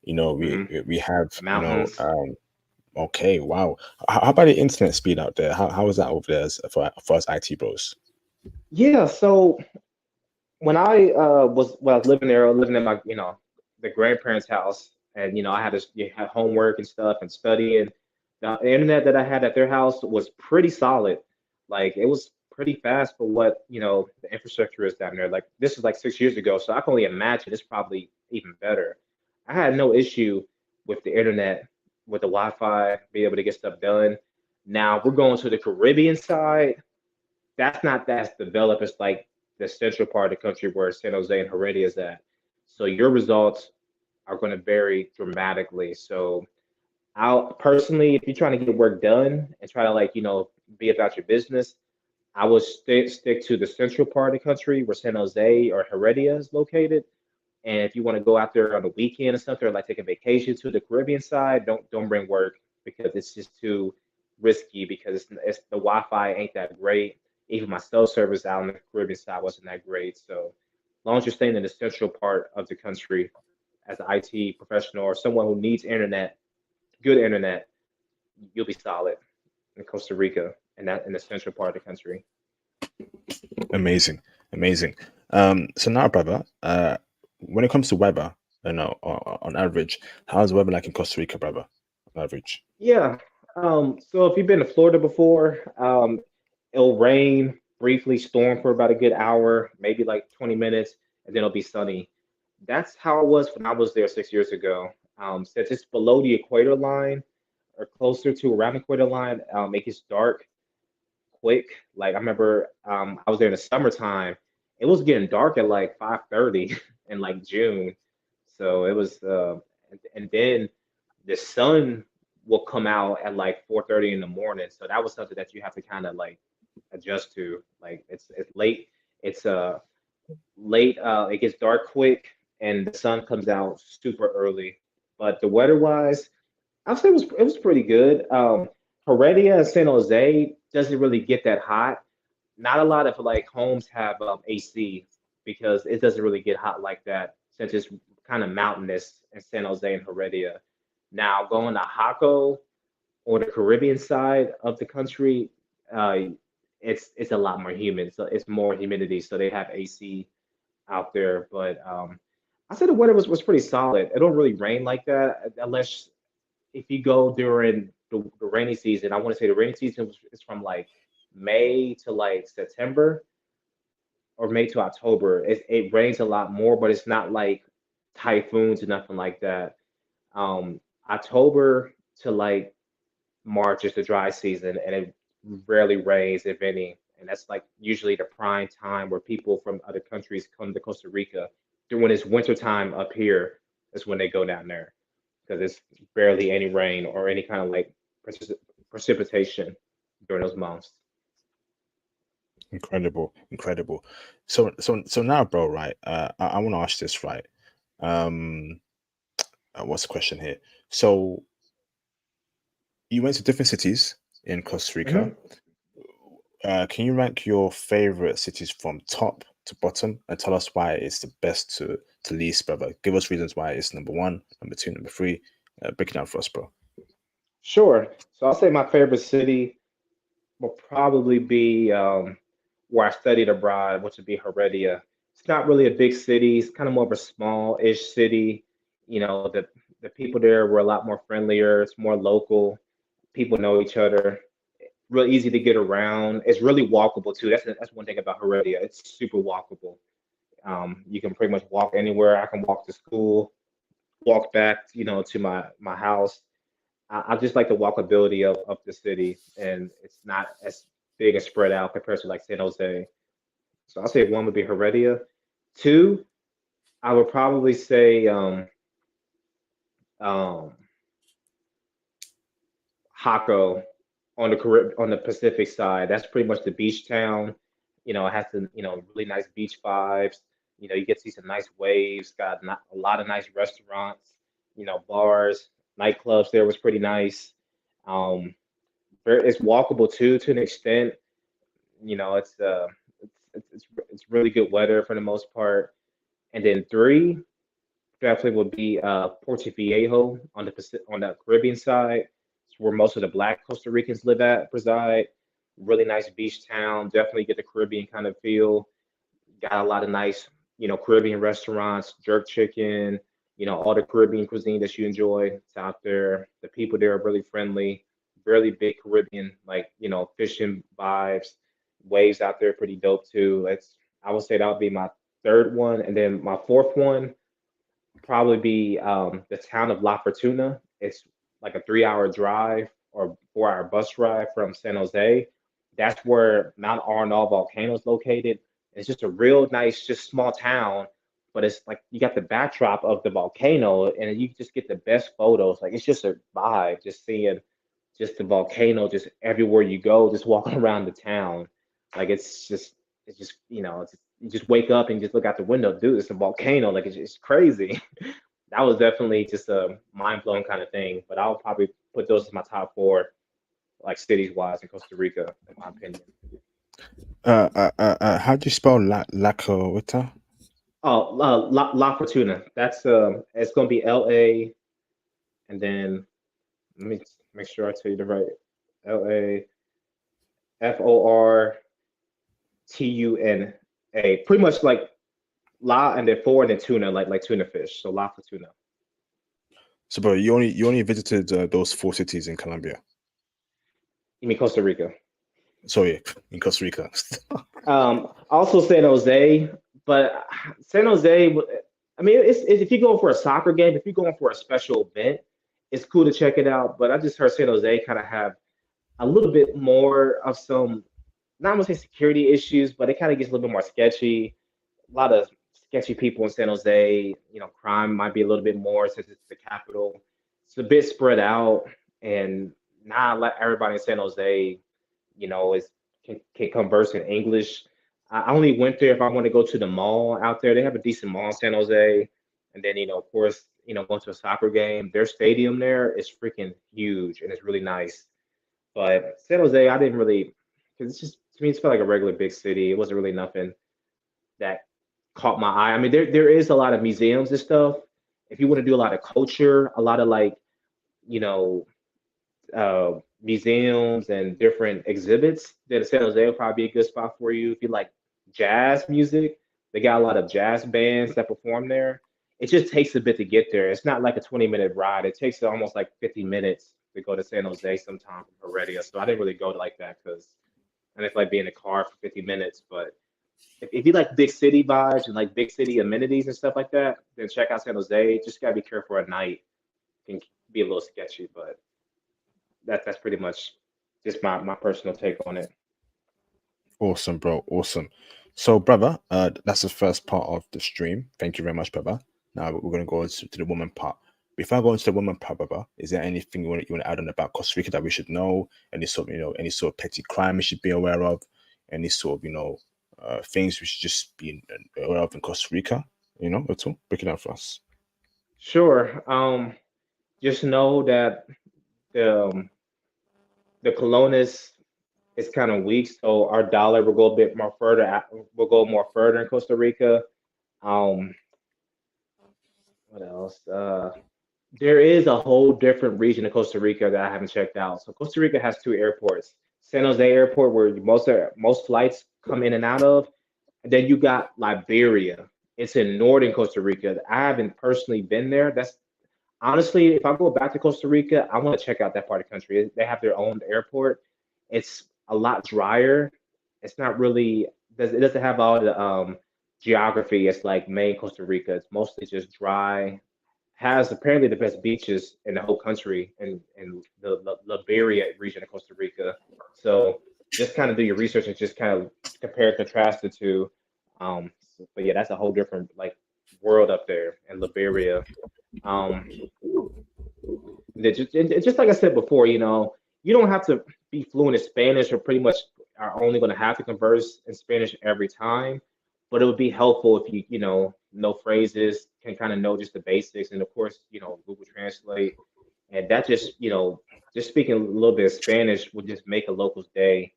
We Hmm. we have Mountains. okay, wow. How about the internet speed out there? How is that over there for us IT bros? Yeah. So when I was living there, I was living in my the grandparents' house, and I had to have homework and stuff and study, and the internet that I had at their house was pretty solid. Like it was pretty fast for what the infrastructure is down there. Like this is like 6 years ago, so I can only imagine it's probably even better. I had no issue with the internet, with the Wi-Fi, be able to get stuff done. Now we're going to the Caribbean side. That's not that developed. It's like the central part of the country where San Jose and Heredia is at. So your results are going to vary dramatically. So I'll personally, if you're trying to get work done and try to like, be about your business, I would stick to the central part of the country where San Jose or Heredia is located. And if you want to go out there on the weekend or something, or like take a vacation to the Caribbean side, don't bring work because it's just too risky because it's the Wi-Fi ain't that great. Even my cell service out on the Caribbean side wasn't that great. So as long as you're staying in the central part of the country, as an IT professional or someone who needs internet, good internet, you'll be solid in Costa Rica and that in the central part of the country. Amazing, amazing. So now, brother, when it comes to weather, on average, how's the weather like in Costa Rica, brother? On average. Yeah. So if you've been to Florida before, it'll rain briefly, storm for about a good hour, maybe like 20 minutes, and then it'll be sunny. That's how it was when I was there 6 years ago. Since it's below the equator line or closer to around the equator line, it gets dark quick. Like I remember, I was there in the summertime. It was getting dark at like 5:30 in like June. So it was, and then the sun will come out at like 4:30 in the morning. So that was something that you have to kind of like adjust to. Like it's late. It's late. It gets dark quick, and the sun comes out super early. But the weather wise, I'd say it was pretty good. Heredia and San Jose doesn't really get that hot. Not a lot of like homes have AC because it doesn't really get hot like that since it's kind of mountainous in San Jose and Heredia. Now going to Jaco or the Caribbean side of the country, uh, it's a lot more humid. So it's more humidity. So they have AC out there. But I said the weather was pretty solid. It don't really rain like that unless if you go during the rainy season. I want to say the rainy season is from like May to like September or May to October. It rains a lot more, but it's not like typhoons or nothing like that. October to like March is the dry season, and it rarely rains, if any. And that's like usually the prime time where people from other countries come to Costa Rica. When it's winter time up here, is when they go down there because it's barely any rain or any kind of like precipitation during those months. Incredible, incredible. So now, bro, right? I want to ask this, right? Um, what's the question here? So you went to different cities in Costa Rica. Hmm. Can you rank your favorite cities from top to bottom and tell us why it's the best to least, brother? Give us reasons why it's number one, number two, number three. Break it down for us, bro. Sure. So I'll say my favorite city will probably be where I studied abroad, which would be Heredia. It's not really a big city. It's kind of more of a small-ish city. The people there were a lot more friendlier. It's more local. People know each other. Real easy to get around. It's really walkable too. That's one thing about Heredia. It's super walkable. You can pretty much walk anywhere. I can walk to school, walk back, to my house. I just like the walkability of the city, and it's not as big and spread out compared to like San Jose. So I'll say one would be Heredia. Two, I would probably say um, Jaco on the Pacific side. That's pretty much the beach town. It has the really nice beach vibes. You get to see some nice waves. Got a lot of nice restaurants. Bars, nightclubs. There was pretty nice. Um, it's walkable too to an extent. It's really good weather for the most part. And then three definitely would be Puerto Viejo on on the Caribbean side. It's where most of the Black Costa Ricans reside. Really nice beach town. Definitely get the Caribbean kind of feel. Got a lot of nice, Caribbean restaurants, jerk chicken, all the Caribbean cuisine that you enjoy. It's out there. The people there are really friendly, really big Caribbean, like, fishing vibes. Waves out there pretty dope too. I would say that would be my third one. And then my fourth one probably be the town of La Fortuna. It's like a 3 hour drive or 4 hour bus ride from San Jose. That's where Mount Arenal volcano is located. It's just a real nice, just small town, but it's like you got the backdrop of the volcano and you just get the best photos. Like it's just a vibe, just seeing just the volcano just everywhere you go, just walking around the town. Like it's just you just wake up and just look out the window, dude. It's a volcano. Like it's crazy. That was definitely just a mind blowing kind of thing. But I'll probably put those as my top four, like cities wise in Costa Rica, in my opinion. How do you spell La Corita? Oh, La Fortuna. That's it's gonna be LA, and then let me make sure I tell you the right LAFortuna. Pretty much like La and then four and then tuna, like tuna fish. So La Fortuna. So, bro, you only visited those four cities in Colombia. You mean Costa Rica? Sorry, in Costa Rica. Also San Jose, but San Jose. I mean, it's if you're going for a soccer game, if you're going for a special event, it's cool to check it out. But I just heard San Jose kind of have a little bit more of some, not gonna say security issues, but it kind of gets a little bit more sketchy. A lot of sketchy people in San Jose. Crime might be a little bit more since it's the capital. It's a bit spread out, and not like everybody in San Jose, is can converse in English. I only went there if I want to go to the mall out there. They have a decent mall in San Jose, and then of course, going to a soccer game. Their stadium there is freaking huge, and it's really nice. But San Jose, I didn't really, because it's just to me, it felt like a regular big city. It wasn't really nothing that caught my eye. I mean, there is a lot of museums and stuff. If you want to do a lot of culture, a lot of like, you know, museums and different exhibits, then San Jose will probably be a good spot for you. If you like jazz music, they got a lot of jazz bands that perform there. It just takes a bit to get there. It's not like a 20-minute ride. It takes almost like 50 minutes to go to San Jose sometime from Heredia. So I didn't really go like that because and it's like being in a car for 50 minutes. But if you like big city vibes and like big city amenities and stuff like that, then check out San Jose. Just gotta be careful at night. It can be a little sketchy, but that's pretty much just my personal take on it. Awesome, bro. Awesome. So, brother, that's the first part of the stream. Thank you very much, brother. Now we're gonna go to the woman part. Before I go into the woman part, brother, is there anything you want to add on about Costa Rica that we should know? Any sort of petty crime we should be aware of? Any sort of things we should just be aware of in Costa Rica? At all? Break it down for us. Sure. Just know that the um, the colones is kind of weak, so our dollar will go a bit more further. Will go more further in Costa Rica. Um, what else? There is a whole different region of Costa Rica that I haven't checked out. So Costa Rica has two airports: San Jose Airport, where most flights come in and out of, and then you got Liberia. It's in northern Costa Rica. I haven't personally been there. That's honestly, if I go back to Costa Rica, I want to check out that part of the country. They have their own airport. It's a lot drier. It's not really. It doesn't have all the geography. It's like main Costa Rica. It's mostly just dry. Has apparently the best beaches in the whole country in the Liberia region of Costa Rica. So just kind of do your research and just kind of compare and contrast the two. But yeah, that's a whole different like world up there in Liberia. Um, it's just like I said before, you don't have to be fluent in Spanish or pretty much are only going to have to converse in Spanish every time. But it would be helpful if you know phrases, can kind of know just the basics, and of course, Google Translate, and that just speaking a little bit of Spanish would just make a local's day.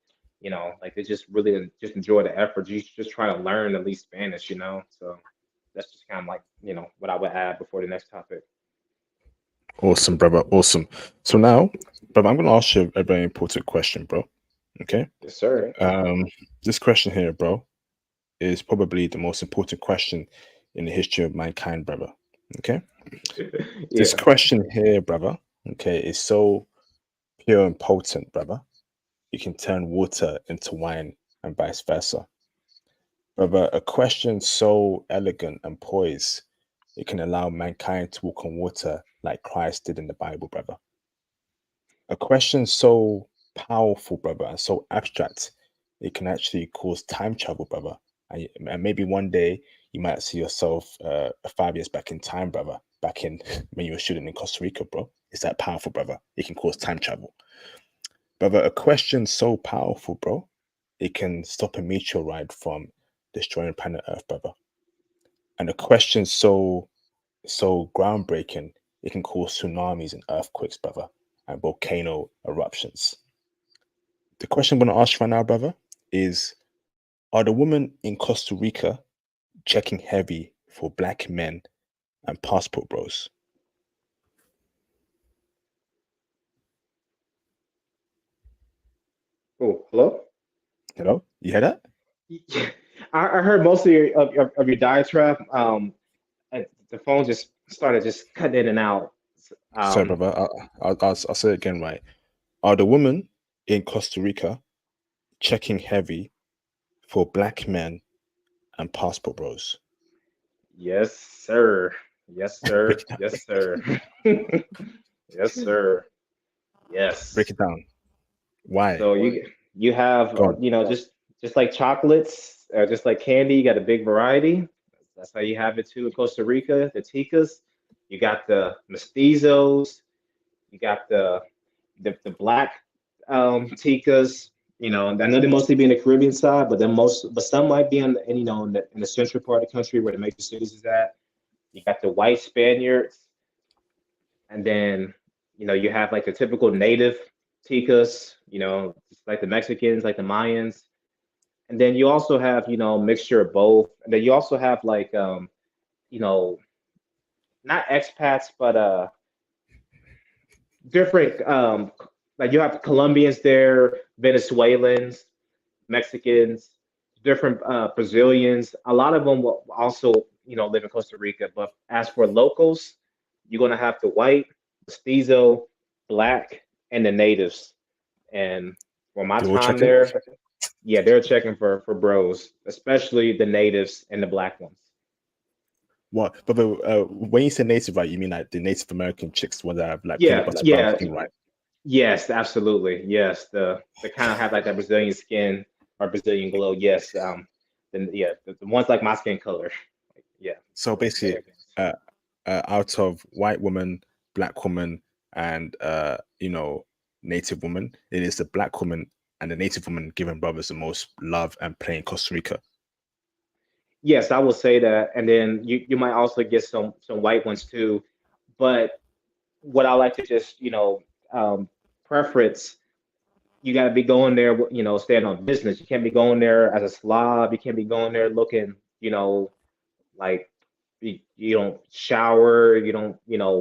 Like they just really just enjoy the effort. You just try to learn at least Spanish. So that's just kind of like what I would add before the next topic. Awesome, brother. Awesome. So now, brother, I'm gonna ask you a very important question, bro. Okay. Yes, sir. Um, this question here, bro, is probably the most important question in the history of mankind, brother. Okay. This Yeah. question here, brother, okay, is so pure and potent, brother. You can turn water into wine and vice versa. Brother, a question so elegant and poised, it can allow mankind to walk on water like Christ did in the Bible, brother. A question so powerful, brother, and so abstract, it can actually cause time travel, brother. And maybe one day you might see yourself 5 years back in time, brother, back in when you were shooting in Costa Rica, bro. It's that powerful, brother. It can cause time travel. Brother, a question so powerful, bro, it can stop a meteorite from destroying planet Earth, brother. And a question so groundbreaking, it can cause tsunamis and earthquakes, brother, and volcano eruptions. The question I'm going to ask you right now, brother, is: are the women in Costa Rica checking heavy for black men and passport bros. Oh, hello. Hello, you hear that? I heard most of your diatribe. The phone just started just cutting in and out. Sorry, Um, brother. I'll say it again, right? Are the women in Costa Rica checking heavy for black men and passport bros? yes, sir. Yes, Break sir. it down. Yes, sir. Yes, sir. Break Yes. it down. Why? So you have Go on. just like chocolates, just like candy, you got a big variety. That's how you have it too in Costa Rica. The ticas, you got the mestizos, you got the black ticas. You know, I know they mostly be in the Caribbean side, but some might be in the central part of the country where the major cities is at. You got the white Spaniards, and then you have like the typical native ticas, just like the Mexicans, like the Mayans, and then you also have mixture of both, and then you also have like you know not expats but different like you have Colombians there, Venezuelans, Mexicans, different Brazilians. A lot of them will also live in Costa Rica, but as for locals, you're gonna have the white, mestizo, black, and the natives. And for my They all time checking? there, yeah, they're checking for bros, especially the natives and the black ones. What? But when you say native, right, you mean like the Native American chicks, ones that have like peanut Yeah, butter brown yeah, skin, right? yes, absolutely, yes. The kind of have like that Brazilian skin or Brazilian glow. Yes, then yeah, the ones like my skin color. Like, yeah, So those basically, are the ones. uh, out of white woman, black woman, and native woman, it is the black woman and the native woman giving brothers the most love and play in Costa Rica. Yes, I will say that, and then you might also get some white ones too. But what I like to just preference, you got to be going there, staying on business. You can't be going there as a slob. You can't be going there looking, like you don't shower, you don't,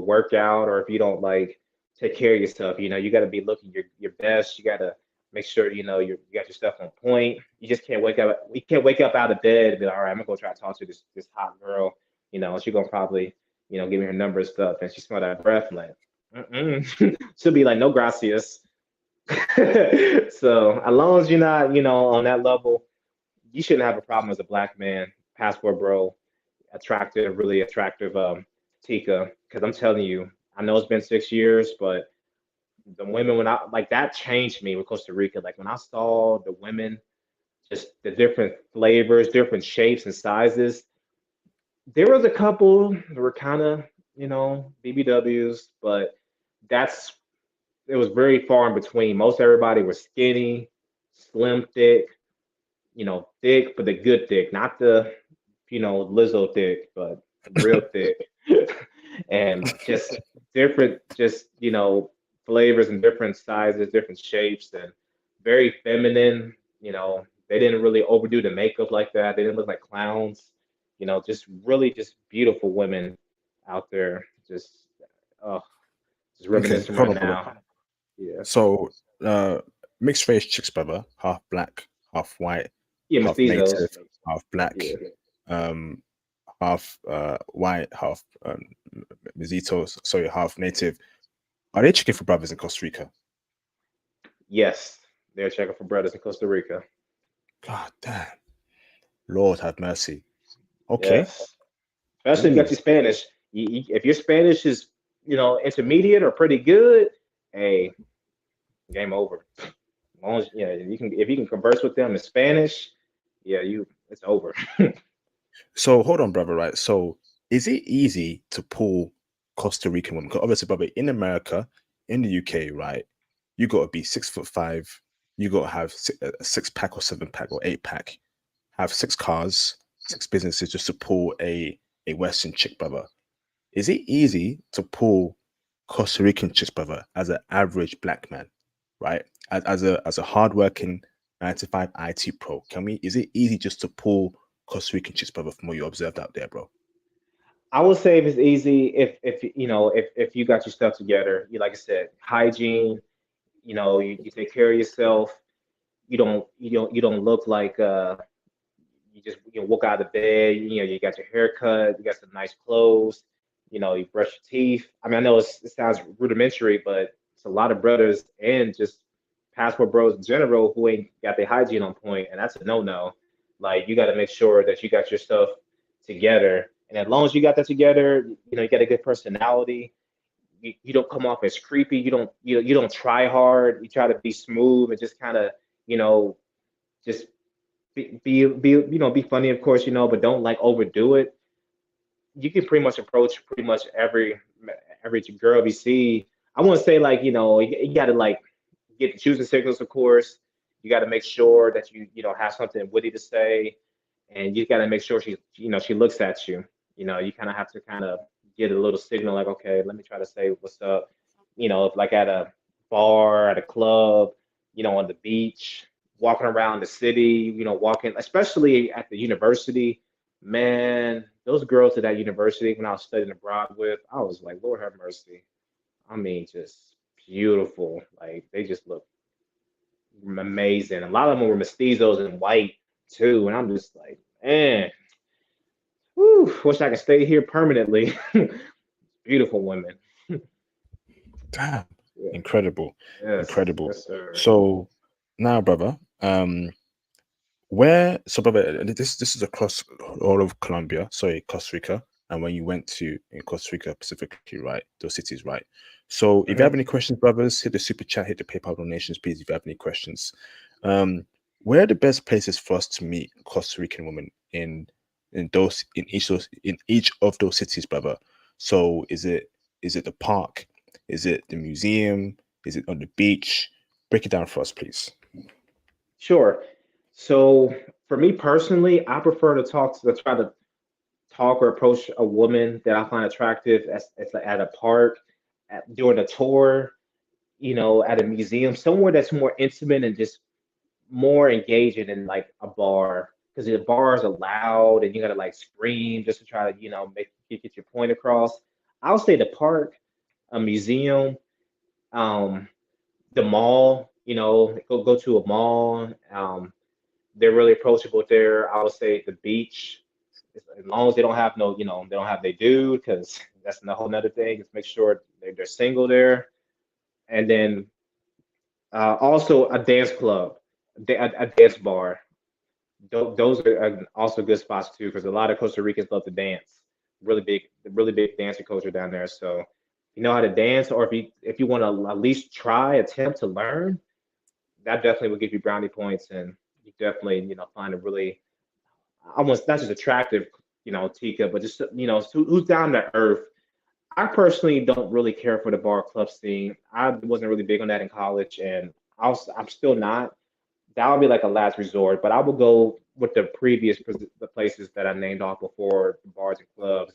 work out, or if you don't like take care of yourself, you got to be looking your best. You got to make sure you got your stuff on point. You just can't wake up. We can't wake up out of bed and be like, all right, I'm gonna go try to talk to this hot girl. She's gonna probably give me her number and stuff, and she smell that breath, like, she'll be like, no gracias. So as long as you're not, on that level, you shouldn't have a problem as a black man, passport bro, attractive, really attractive Tika. Because I'm telling you, I know it's been 6 years, but the women when I like that changed me with Costa Rica. Like when I saw the women, just the different flavors, different shapes and sizes. There was a couple that were kind of, BBWs, but that's it was very far in between. Most everybody was skinny, slim, thick, thick, but the good thick, not the, Lizzo thick, but real thick. And just different, just, flavors and different sizes, different shapes, and very feminine. They didn't really overdo the makeup like that. They didn't look like clowns. Just really just beautiful women out there. Oh, just Okay, reminiscing hold right on, brother. now. Yeah. So, mixed race chicks, brother, half black, half white, Yeah, half native, mestizos. half black, Yeah. um, half white, half mezzitos, sorry, half native. Are they checking for brothers in Costa Rica? Yes, they're checking for brothers in Costa Rica. God damn. Lord have mercy. Okay. Yes, especially if you got Ooh. your Spanish. If your Spanish is, intermediate or pretty good, hey, game over. As long as you can, if you can converse with them in Spanish, yeah, it's over. So hold on, brother, right? So is it easy to pull Costa Rican women? Because obviously, brother, in America, in the UK, right, you got to be 6'5". You got to have a six pack or seven pack or eight pack. Have six cars, six businesses just to pull a Western chick, brother. Is it easy to pull Costa Rican chicks, brother, as an average black man, right? As a hardworking 9 to 5 IT pro, can we? Is it easy just to pull Costa Rican chicks, brother, from what you observed out there, bro? I would say if it's easy, if you know, if you got your stuff together, you like I said, hygiene, you take care of yourself. You don't look like you just walk out of bed, you got your hair cut, you got some nice clothes, you brush your teeth. I mean, I know it sounds rudimentary, but it's a lot of brothers and just passport bros in general who ain't got their hygiene on point, and that's a no-no. Like you got to make sure that you got your stuff together, and as long as you got that together, you got a good personality. You don't come off as creepy. You don't try hard. You try to be smooth and just kind of you know just be funny, of course, but don't like overdo it. You can pretty much approach pretty much every girl you see. I want to say like you got to like get the choosing signals, of course. You got to make sure that you have something witty to say, and you got to make sure she looks at you. You kind of have to kind of get a little signal like, okay, let me try to say what's up. If like at a bar, at a club, on the beach, walking around the city, walking, especially at the university. Man, those girls at that university when I was studying abroad with, I was like, Lord have mercy. I mean, just beautiful. Like they just look amazing. A lot of them were mestizos and white too, and I'm just like, man, whew, wish I could stay here permanently. Beautiful women. Damn, Yeah. incredible, Yes. incredible. Yes, sir. So now, brother, where so brother, this is across all of Colombia, sorry, Costa Rica, and when you went to in Costa Rica specifically, right, those cities, right? So if you have Mhm. any questions, brothers, hit the super chat, hit the PayPal donations, please. If you have any questions, um, where are the best places for us to meet Costa Rican women in each of those cities, brother? So is it the park? Is it the museum? Is it on the beach? Break it down for us, please. Sure. So for me personally, I prefer to try to talk or approach a woman that I find attractive as like at a park, during a tour, at a museum, somewhere that's more intimate and just more engaging than like a bar. Because the bars are loud and you gotta like scream just to try to, get your point across. I'll say the park, a museum, um, the mall, go to a mall. They're really approachable there. I would say the beach, as long as they don't have no, they don't have they dude, because that's a whole nother thing. Just make sure they're single there. And then also a dance club, a dance bar. Those are also good spots too, because a lot of Costa Ricans love to dance. Really big dancing culture down there. So if you know how to dance, or if you want to at least try, attempt to learn, that definitely will give you brownie points, and you definitely find a really almost not just attractive Tika, but just who's down to earth. I personally don't really care for the bar club scene. I wasn't really big on that in college, and I'm still not. That would be like a last resort, but I would go with the places that I named off before, the bars and clubs.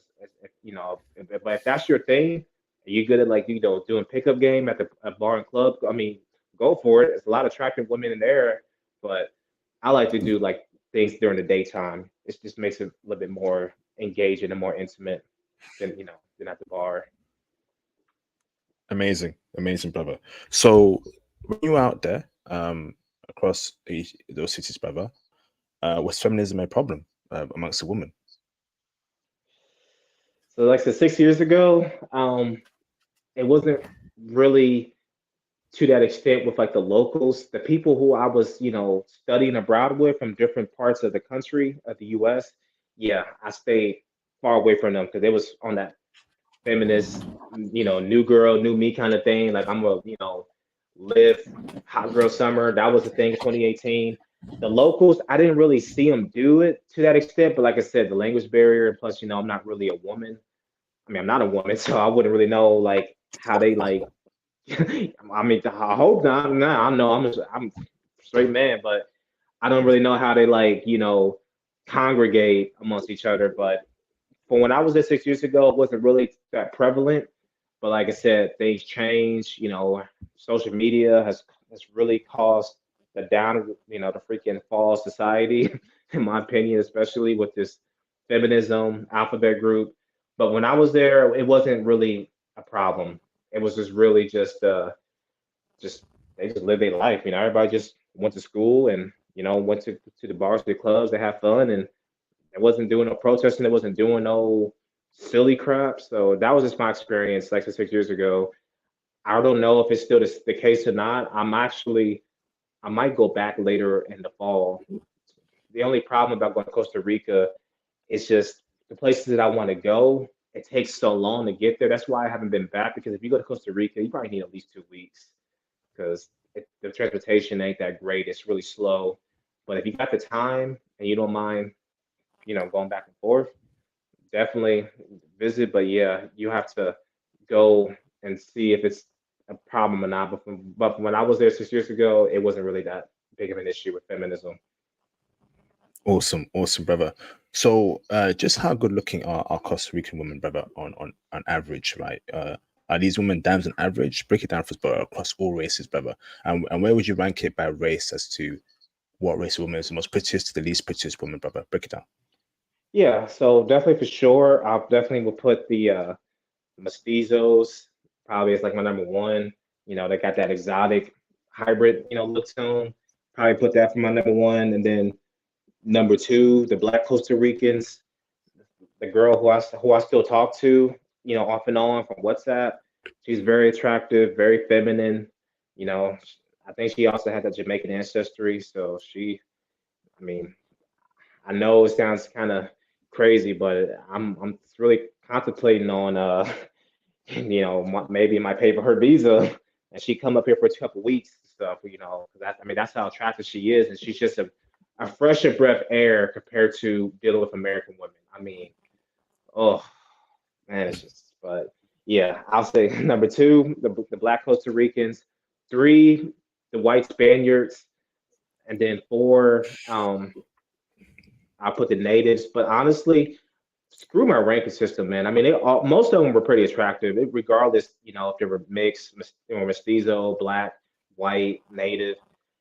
But if that's your thing, and you're good at like doing pickup game at the bar and club. I mean, go for it. There's a lot of attractive women in there, but I like to do like things during the daytime. It just makes it a little bit more engaging and more intimate than at the bar. Amazing, amazing, brother. So when you were out there, across those cities, brother, was feminism a problem amongst the women? So like I said, 6 years ago, it wasn't really to that extent with like the locals, the people who I was, studying abroad with from different parts of the country, of the US. Yeah, I stayed far away from them because it was on that feminist, new girl, new me kind of thing. Like I'm a, live hot girl summer. That was the thing in 2018. The locals, I didn't really see them do it to that extent, but like I said, the language barrier, and plus, I'm not really a woman. I mean, I'm not a woman, so I wouldn't really know like how they like. I mean, I hope not. No, I know I'm a straight man, but I don't really know how they like, congregate amongst each other. But from when I was there 6 years ago, it wasn't really that prevalent. But like I said, things change. Social media has really caused the down, the freaking fall society, in my opinion, especially with this feminism alphabet group. But when I was there, it wasn't really a problem. It was just really just they just lived their life. Everybody just went to school and went to the bars, to the clubs, they have fun, and it wasn't doing no protesting. It wasn't doing no silly crap. So that was just my experience, like 6 years ago. I don't know if it's still the case or not. I might go back later in the fall. The only problem about going to Costa Rica is just the places that I want to go. It takes so long to get there. That's why I haven't been back, because if you go to Costa Rica, you probably need at least 2 weeks, because the transportation ain't that great. It's really slow. But if you got the time and you don't mind, going back and forth, definitely visit. But yeah, you have to go and see if it's a problem or not. But when I was there 6 years ago, it wasn't really that big of an issue with feminism. Awesome, awesome, brother. So, just how good looking are Costa Rican women, brother, on average, right? Are these women dams on average? Break it down for us, brother, across all races, brother. And where would you rank it by race as to what race of woman is the most prettiest to the least prettiest woman, brother? Break it down. Yeah, so definitely for sure, I definitely would put the mestizos probably as like my number one. They got that exotic hybrid, look to them. Probably put that for my number one, and then number two, the Black Costa Ricans. The girl who I still talk to, off and on from WhatsApp. She's very attractive, very feminine. You know, I think she also had that Jamaican ancestry, so I mean, I know it sounds kind of crazy, but I'm really contemplating on maybe might pay for her visa and she come up here for a couple weeks and stuff, because that's how attractive she is, and she's just a fresher breath air compared to dealing with American women. I mean, oh man, it's just, but yeah, I'll say number two, the Black Costa Ricans, three, the white Spaniards, and then four, I'll put the natives. But honestly, screw my ranking system, man. I mean, most of them were pretty attractive, regardless, if they were mixed, mestizo, black, white, native.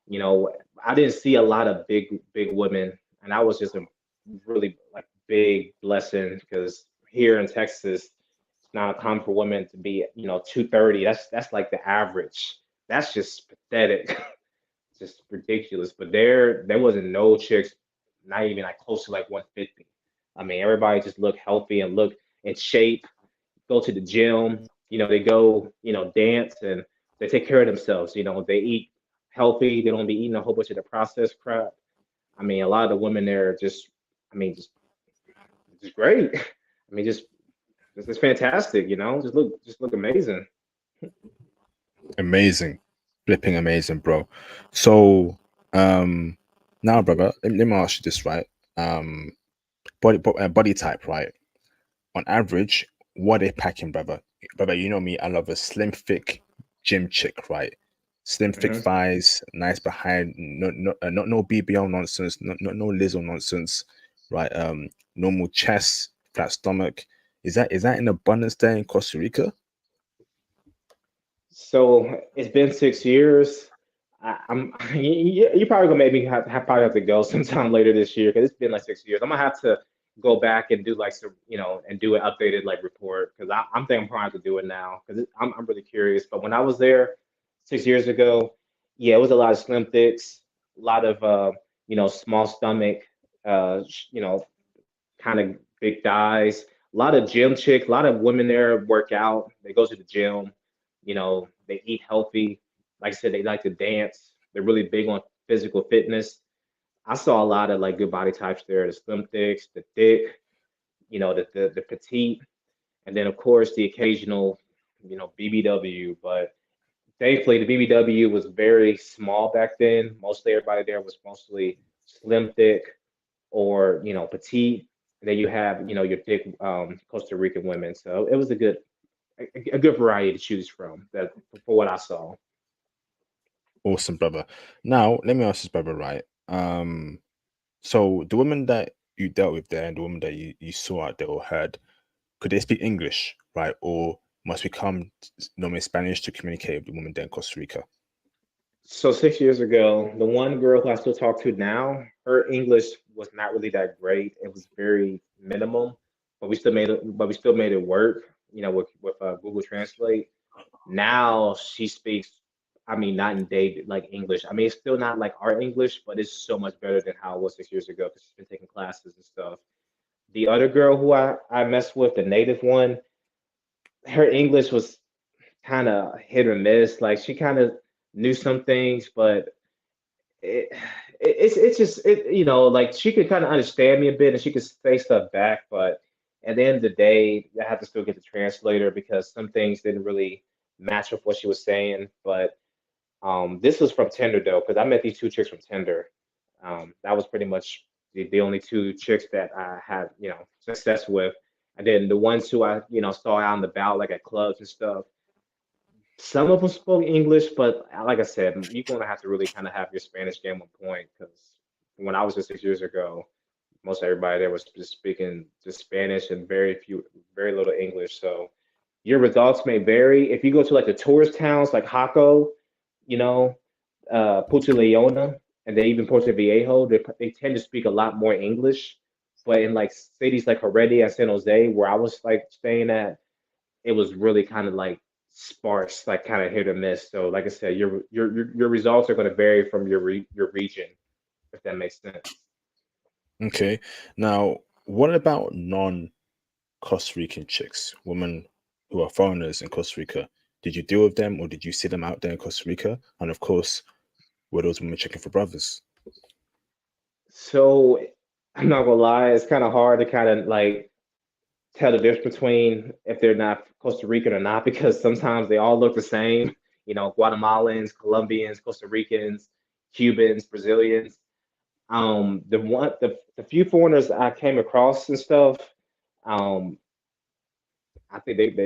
You know, I didn't see a lot of big women, and that was just a really like big blessing, because here in Texas, it's not common for women to be, 230. That's like the average. That's just pathetic, just ridiculous. But there wasn't no chicks, not even like close to like 150. I mean, everybody just look healthy and look in shape, go to the gym, they go, dance, and they take care of themselves. They eat healthy, they don't be eating a whole bunch of the processed crap. I mean, a lot of the women there are just, I mean, just great. I mean, just fantastic, just look amazing. Amazing, flipping amazing, bro. So, now, brother, let me ask you this, right? Um, body type, right? On average, what they packing, brother? Brother, you know me, I love a slim, thick gym chick, right? Slim, thick Hmm. thighs, nice behind, no BBL nonsense, no Lizzo nonsense, right? Normal chest, flat stomach. Is that in abundance there in Costa Rica? So it's been 6 years. You probably gonna make me probably have to go sometime later this year, because it's been like 6 years. I'm gonna have to go back and do like some, and do an updated like report, because I'm thinking I'm probably have to do it now, because I'm really curious. But when I was there 6 years ago, yeah, it was a lot of slim thicks, a lot of small stomach, kind of big thighs, a lot of gym chicks, a lot of women there work out. They go to the gym, they eat healthy. Like I said, they like to dance. They're really big on physical fitness. I saw a lot of like good body types there: the slim thicks, the thick, the petite, and then of course the occasional, BBW. But thankfully, the BBW was very small back then. Mostly everybody there was mostly slim, thick, or petite. And then you have your thick Costa Rican women. So it was a good variety to choose from, that for what I saw. Awesome, brother. Now, let me ask this, brother, right? So the women that you dealt with there and the women that you saw out there or heard, could they speak English, right? Or must we come normally Spanish to communicate with the women there in Costa Rica? So 6 years ago, the one girl who I still talk to now, her English was not really that great. It was very minimum, but we still made it work, with Google Translate. Now she speaks, I mean, not in day like English. I mean, it's still not like our English, but it's so much better than how it was 6 years ago because she's been taking classes and stuff. The other girl who I messed with, the native one, her English was kind of hit or miss. Like she kind of knew some things, but it, it's just like she could kind of understand me a bit and she could say stuff back, but at the end of the day, I have to still get the translator because some things didn't really match with what she was saying. But this was from Tinder though, because I met these two chicks from Tinder. That was pretty much the only two chicks that I had, success with. And then the ones who I, saw out and about, like at clubs and stuff, some of them spoke English, but like I said, you're gonna have to really kind of have your Spanish game on point because when I was just 6 years ago, most everybody there was just speaking just Spanish and very little English. So your results may vary. If you go to like the tourist towns like Jaco, you know, Puerto Leona, and they even Puerto Viejo, they tend to speak a lot more English. But in like cities like Heredia and San Jose, where I was like staying at, it was really kind of like sparse, like kind of hit or miss. So, like I said, your results are going to vary from your region, if that makes sense. Okay. Now, what about non-Costa Rican chicks, women who are foreigners in Costa Rica? Did you deal with them or did you see them out there in Costa Rica? And of course, were those women checking for brothers? So, I'm not gonna lie, it's kind of hard to kind of like tell the difference between if they're not Costa Rican or not because sometimes they all look the same. Guatemalans, Colombians, Costa Ricans, Cubans, Brazilians. The few foreigners I came across and stuff, um, I think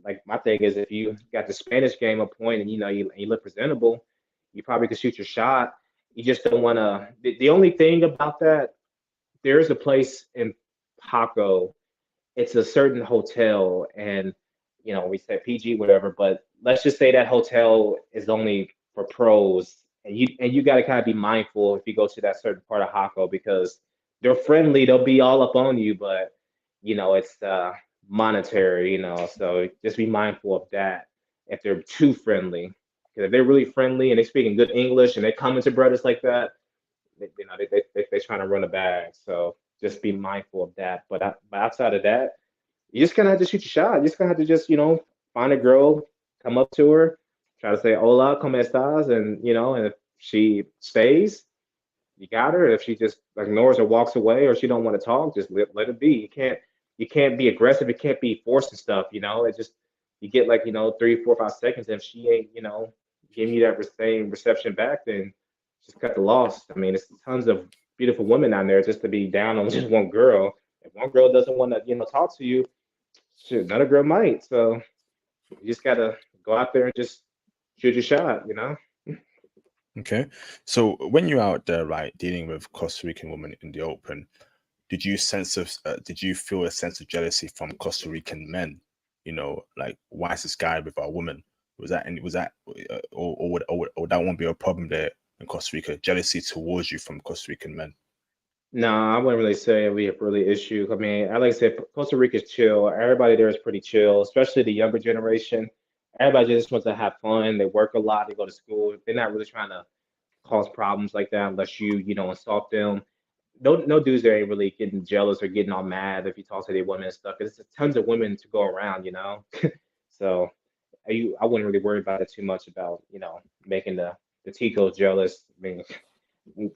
like my thing is if you got the Spanish game a point and you look presentable, you probably could shoot your shot. You just don't want to. The only thing about that, there is a place in Paco. It's a certain hotel, and we said PG whatever, but let's just say that hotel is only for pros, and you got to kind of be mindful if you go to that certain part of Hako because they're friendly, they'll be all up on you, but it's monetary, so just be mindful of that if they're too friendly. Because if they're really friendly and they speaking good English and they come into brothers like that, they're trying to run a bag. So just be mindful of that. But outside of that, you just kind of have to shoot your shot. You just kind of have to just, find a girl, come up to her, try to say, hola, ¿cómo estás? And if she stays, you got her. If she just ignores or walks away or she don't want to talk, just let it be. You can't be aggressive. It can't be forcing stuff, It just, you get like, 3, 4, 5 seconds. If she ain't, giving you that same reception back, then just cut the loss. I mean, it's tons of beautiful women out there just to be down on just one girl. If one girl doesn't want to, talk to you, shit, another girl might. So you just gotta go out there and just shoot your shot. Okay. So when you're out there, right, dealing with Costa Rican women in the open, did you feel a sense of jealousy from Costa Rican men? Like why is this guy with our woman? Or that won't be a problem there in Costa Rica? Jealousy towards you from Costa Rican men. No, I wouldn't really say we have really issue. I mean, I like I said, Costa Rica's chill. Everybody there is pretty chill, especially the younger generation. Everybody just wants to have fun. They work a lot. They go to school. They're not really trying to cause problems like that unless you insult them. No dudes there ain't really getting jealous or getting all mad if you talk to their women and stuff. 'Cause there's tons of women to go around. So I wouldn't really worry about it too much about making the Ticos jealous. I mean,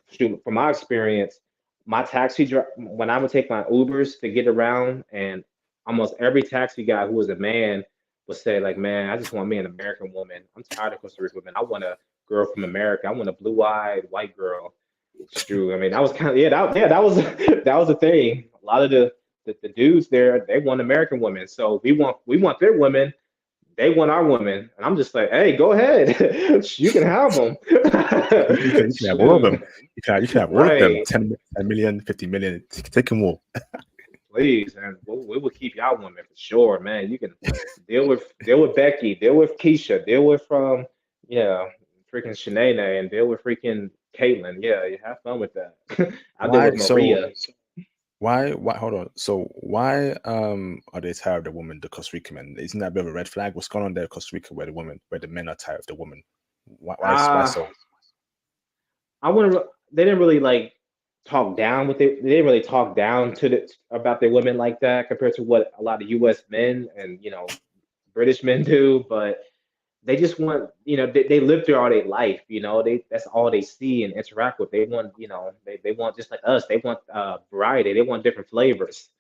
shoot, from my experience, my taxi driver when I would take my Ubers to get around, and almost every taxi guy who was a man would say like, "Man, I just want me an American woman. I'm tired of Costa Rican women. I want a girl from America. I want a blue-eyed white girl." True. I mean, that was kind of that was that was the thing. A lot of the dudes there, they want American women, so we want their women. They want our women, and I'm just like, hey, go ahead, you can have them. You can have all of them. You can have all of them. Right? 10 million, 50 million. Take them all. Please, and we will keep y'all women for sure, man. You can deal with Becky, deal with Keisha, deal with yeah, freaking Shanae and deal with freaking Caitlyn. Yeah, you have fun with that. I'll deal Why? with So Maria. why? Hold on. So why are they tired of the woman, the Costa Rican men? Isn't that a bit of a red flag? What's going on there, in Costa Rica, where the men are tired of the woman? Why Ah, so? I want to. They didn't really like talk down with it. They didn't really talk down to the about their women like that compared to what a lot of U.S. men and British men do. But they just want, they live through all their life, that's all they see and interact with. They want, they want just like us. They want variety. They want different flavors.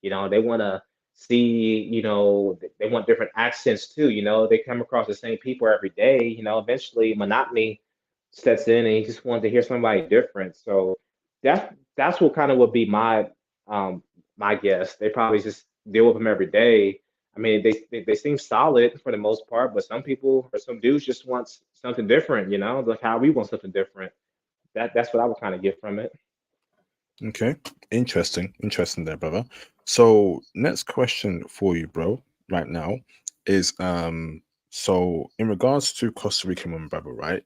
They want to see, they want different accents too. They come across the same people every day. Eventually monotony sets in, and you just want to hear somebody different. So that's what kind of would be um my guess. They probably just deal with them every day. I mean, they seem solid for the most part, but some people or some dudes just want something different, like how we want something different. That's what I would kind of get from it. Okay, interesting there, brother. So next question for you, bro, right now is so in regards to Costa Rican women, brother, right?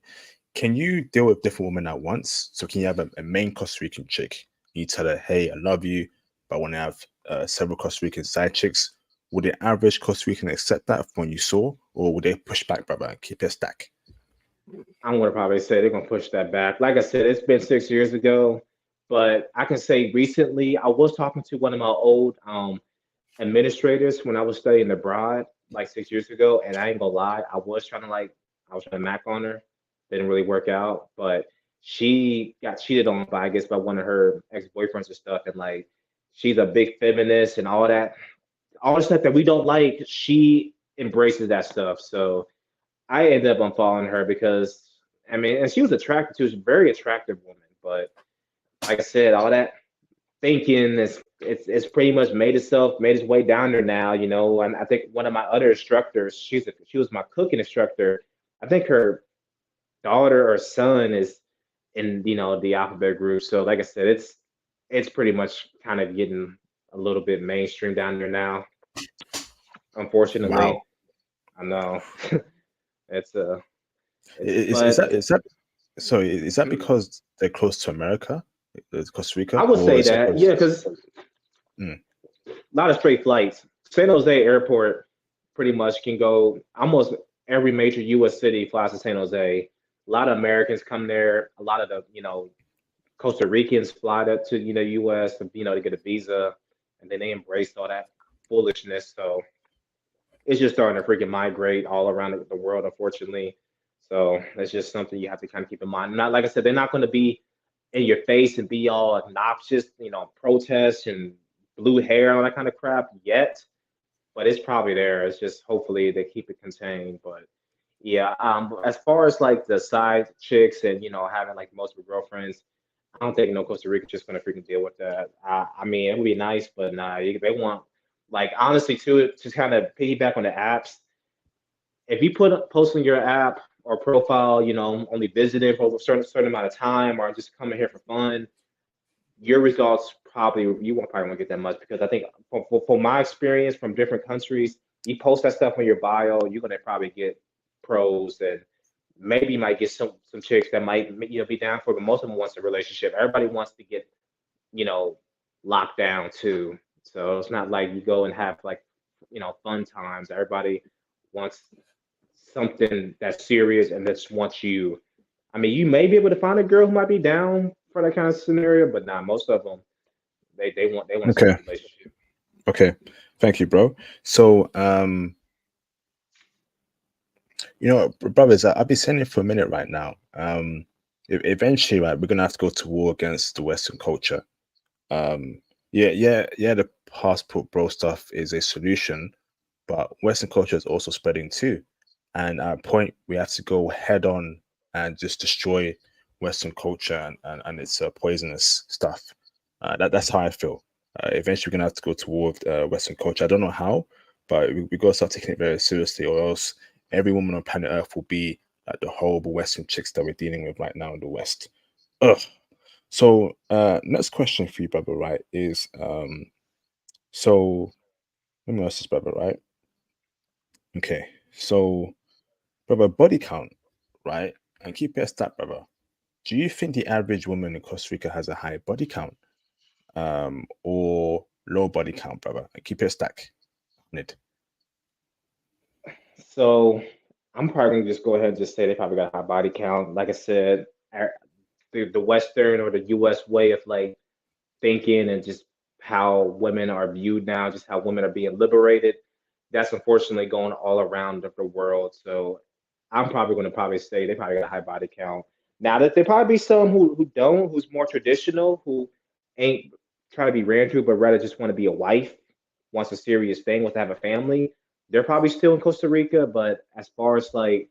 Can you deal with different women at once? So can you have a main Costa Rican chick? You tell her, hey, I love you, but I want to have several Costa Rican side chicks. Would the average Costa Rican accept that from what you saw, or would they push back, brother, and keep it stack? I'm gonna probably say they're gonna push that back. Like I said, it's been 6 years ago, but I can say recently I was talking to one of my old administrators when I was studying abroad like 6 years ago, and I ain't gonna lie, I was trying to mac on her. Didn't really work out, but she got cheated on by, I guess, by one of her ex-boyfriends and stuff, and like she's a big feminist and all the stuff that we don't like. She embraces that stuff. So I ended up unfollowing her because I mean, and she was attractive. She was a very attractive woman, but like I said, all that thinking is it's pretty much made its way down there now, And I think one of my other instructors, she was my cooking instructor. I think her daughter or son is in the alphabet group. So like I said, it's pretty much kind of getting a little bit mainstream down there now. Wow. Unfortunately, I know it's it's Is but that so? Is that mm, because they're close to America, Costa I Rica, would or say is it that, yeah, because? because Mm, a lot of straight flights. San Jose Airport pretty much can go almost every major U.S. city flies to San Jose. A lot of Americans come there. A lot of the Costa Ricans fly to U.S. to get a visa, and then they embrace all that foolishness. So it's just starting to freaking migrate all around the world, unfortunately. So that's just something you have to kind of keep in mind. Not like I said, they're not going to be in your face and be all obnoxious, protest and blue hair and all that kind of crap yet, but it's probably there. It's just hopefully they keep it contained. But yeah, as far as like the side chicks and having like multiple girlfriends, I don't think no Costa Rica just gonna freaking deal with that. I mean, it would be nice, but nah, they want like honestly too to kind of piggyback on the apps. If you put posting your app or profile, only visiting for a certain amount of time or just coming here for fun, your results probably you won't probably won't get that much because I think for my experience from different countries, you post that stuff on your bio, you're gonna probably get pros and maybe you might get some chicks that might be down for, it, but most of them wants a relationship. Everybody wants to get you know locked down too. So it's not like you go and have like fun times. Everybody wants something that's serious and that just wants you. I mean, you may be able to find a girl who might be down for that kind of scenario, but not most of them. They want a okay. serious relationship. Okay. Thank you, bro. So, brothers, I'll be saying it for a minute right now. Eventually, right, we're gonna have to go to war against the Western culture. Yeah. The passport bro stuff is a solution, but Western culture is also spreading too. And at a point, we have to go head on and just destroy Western culture and its poisonous stuff. That's how I feel. Eventually, we're gonna have to go to war with Western culture. I don't know how, but we gotta start taking it very seriously, or else every woman on planet Earth will be like the horrible Western chicks that we're dealing with right now in the West. Ugh. So, next question for you, brother, right, is so let me ask this, brother, right? Okay, so brother, body count, right? And keep it a stat, brother. Do you think the average woman in Costa Rica has a high body count, or low body count, brother? And keep it a stack on it. So I'm probably gonna just go ahead and just say they probably got a high body count. Like I said, the Western or the U.S. way of like thinking and just how women are viewed now, just how women are being liberated. That's unfortunately going all around the world. So I'm probably going to probably say they probably got a high body count. Now that there probably be some who don't, who's more traditional, who ain't trying to be ran through, but rather just want to be a wife, wants a serious thing, wants to have a family. They're probably still in Costa Rica, but as far as like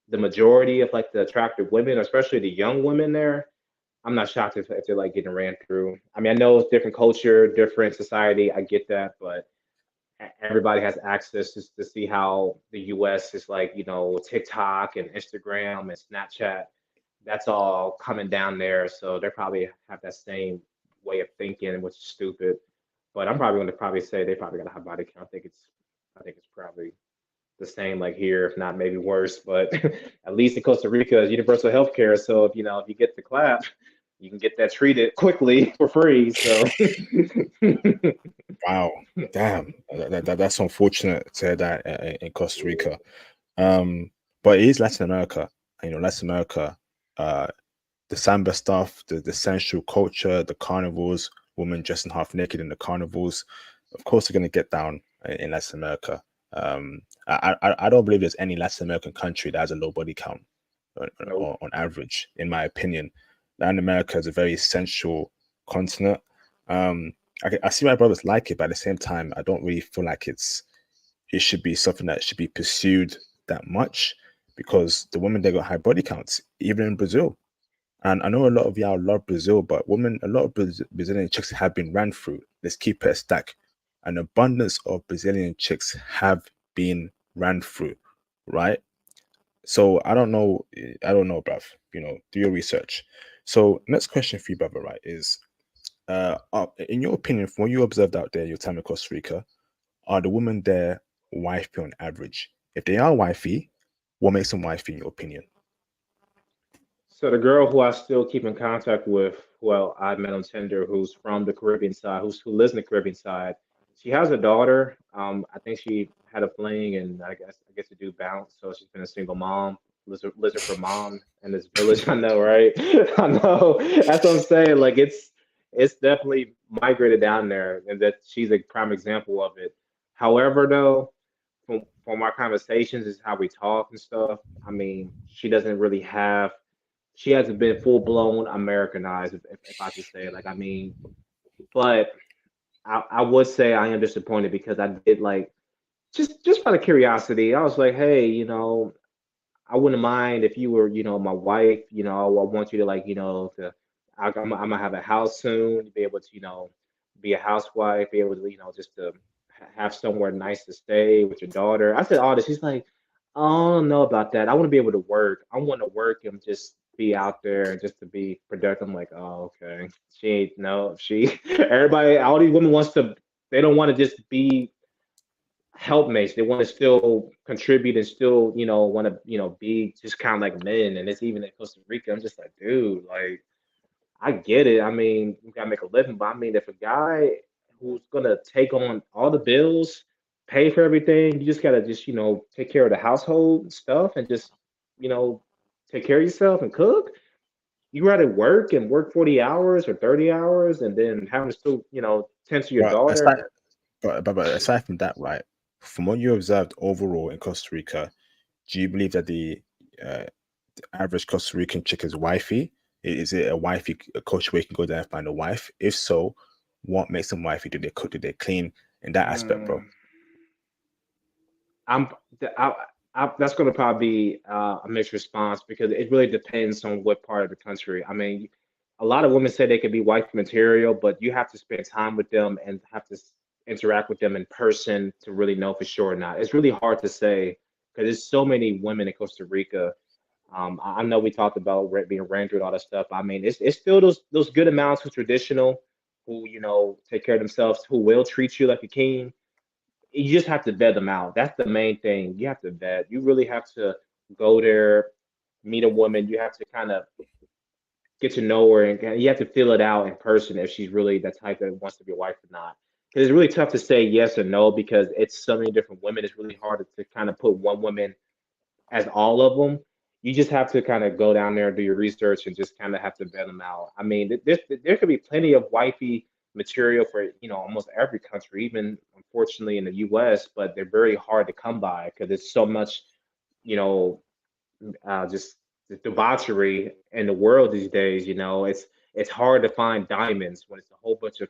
the majority of like the attractive women, especially the young women there, I'm not shocked if they're like getting ran through. I mean, I know it's different culture, different society. I get that, but everybody has access to see how the US is like, TikTok and Instagram and Snapchat. That's all coming down there. So they probably have that same way of thinking, which is stupid. But I'm probably going to probably say they probably got a high body count. I think it's probably the same like here, if not maybe worse. But at least in Costa Rica is universal healthcare. So if you get the clap, you can get that treated quickly for free. So Wow, damn, that's unfortunate to hear that in Costa Rica. But it is Latin America. Latin America, uh, the samba stuff, the sensual culture, the carnivals, women dressing half naked in the carnivals. Of course, they're going to get down in Latin America. I don't believe there's any Latin American country that has a low body count nope. on average, in my opinion. Latin America is a very sensual continent. Um, I see my brothers like it, but at the same time, I don't really feel like it should be something that should be pursued that much because the women they got high body counts, even in Brazil. And I know a lot of y'all love Brazil, but a lot of Brazilian chicks have been ran through. Let's keep it a stack. An abundance of Brazilian chicks have been ran through, right? So I don't know, bruv. Do your research. So next question for you, brother, right, is in your opinion, from what you observed out there, your time in Costa Rica, are the women there wifey on average? If they are wifey, what makes them wifey in your opinion? So the girl who I still keep in contact with, well, I met on Tinder, who's from the Caribbean side, who lives in the Caribbean side. She has a daughter. I think she had a fling, and I guess the dude bounced, so she's been a single mom, lizard for mom in this village. I know, right? I know. That's what I'm saying. Like it's definitely migrated down there, and that she's a prime example of it. However, though, from our conversations is how we talk and stuff. I mean, she hasn't been full blown Americanized, if I could say it. Like, I mean, but I would say I am disappointed because I did like just out of curiosity. I was like, hey, I wouldn't mind if you were, my wife. I want you to like, I'm gonna have a house soon. Be able to, be a housewife, be able to, just to have somewhere nice to stay with your daughter. I said all this. She's like, I don't know about that. I want to be able to work. I want to work and just be out there and just to be productive. I'm like, oh, okay. She ain't no. She everybody. All these women wants to. They don't want to just be helpmates. They want to still contribute and still, want to, be just kind of like men. And it's even in Costa Rica. I'm just like, dude, like, I get it. I mean, you gotta make a living, but I mean, if a guy who's gonna take on all the bills, pay for everything, you just gotta just, take care of the household stuff and just, you know, take care of yourself and cook. You rather work and work 40 hours or 30 hours and then having to still, tend to your But daughter. but aside from that, right? From what you observed overall in Costa Rica, do you believe that uh, the average Costa Rican chick is wifey? Is it a wifey a culture where you can go there and find a wife? If so, what makes them wifey? Do they cook? Do they clean? In that aspect, bro. Mm, I'm I, that's going to probably be a mixed response because it really depends on what part of the country. I mean, a lot of women say they could be wife material, but you have to spend time with them and have to interact with them in person to really know for sure or not. It's really hard to say because there's so many women in Costa Rica. I know we talked about being rendered, all that stuff. I mean, it's still those good amounts who traditional, who take care of themselves, who will treat you like a king. You just have to vet them out. That's the main thing. You have to vet. You really have to go there, meet a woman, you have to kind of get to know her, and you have to feel it out in person if she's really the type that wants to be a wife or not. Because it's really tough to say yes or no because it's so many different women. It's really hard to kind of put one woman as all of them. You just have to kind of go down there and do your research and just kind of have to vet them out. I mean, there could be plenty of wifey material for almost every country, even unfortunately in the U.S., but they're very hard to come by because there's so much you know just the debauchery in the world these days. It's hard to find diamonds when it's a whole bunch of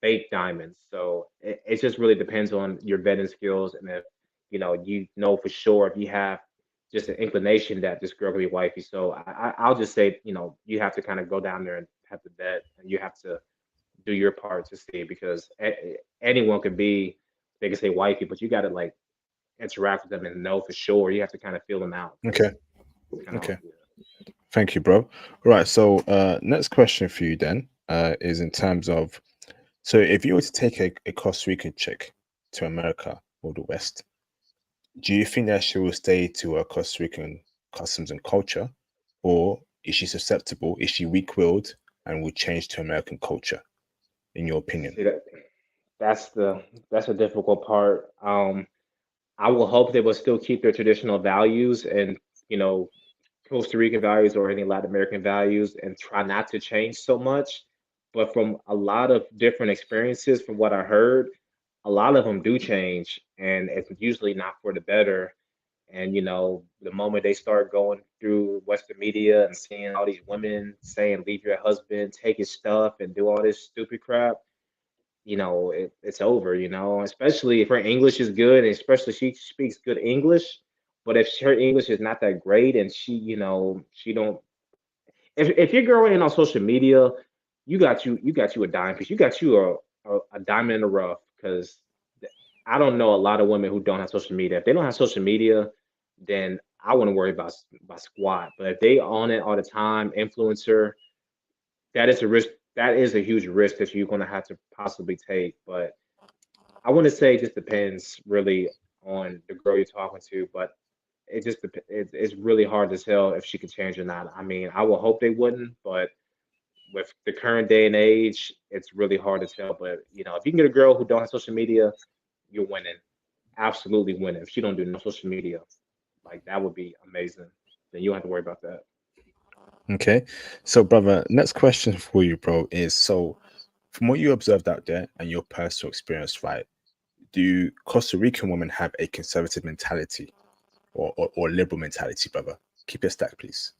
fake diamonds. So it just really depends on your vetting skills, and if you know for sure if you have just an inclination that this girl can be wifey. So I'll just say you have to kind of go down there and have to vet, and you have to do your part to see because anyone can be, they can say wifey, but you got to like interact with them and know for sure. You have to kind of feel them out Okay. because it's kind of Okay. yeah. Thank you, bro. Right. So, next question for you then, is in terms of, so if you were to take a Costa Rican chick to America or the West, do you think that she will stay to her Costa Rican customs and culture, or is she susceptible? Is she weak-willed and will change to American culture, in your opinion? See that's that's a difficult part. I will hope they will still keep their traditional values and you know Costa Rican values or any Latin American values and try not to change so much. But from a lot of different experiences, from what I heard, a lot of them do change, and it's usually not for the better. And the moment they start going through Western media and seeing all these women saying, "Leave your husband, take his stuff, and do all this stupid crap," it's over, especially if her English is good, and especially she speaks good English. But if her English is not that great and she don't, if your girl ain't on social media, you got you a dime piece. You got you a diamond in the rough because I don't know a lot of women who don't have social media. If they don't have social media, then I wouldn't worry about squat. But if they on it all the time, influencer, that is a risk. That is a huge risk that you're gonna have to possibly take. But I want to say it just depends really on the girl you're talking to, but it's really hard to tell if she could change or not. I mean, I would hope they wouldn't, but with the current day and age, it's really hard to tell. But if you can get a girl who don't have social media, you're winning, absolutely winning. If she don't do no social media, like that would be amazing. Then you don't have to worry about that. Okay. So, brother, next question for you, bro, is, so from what you observed out there and your personal experience, right? Do Costa Rican women have a conservative mentality, or liberal mentality, brother? Keep it stacked, please.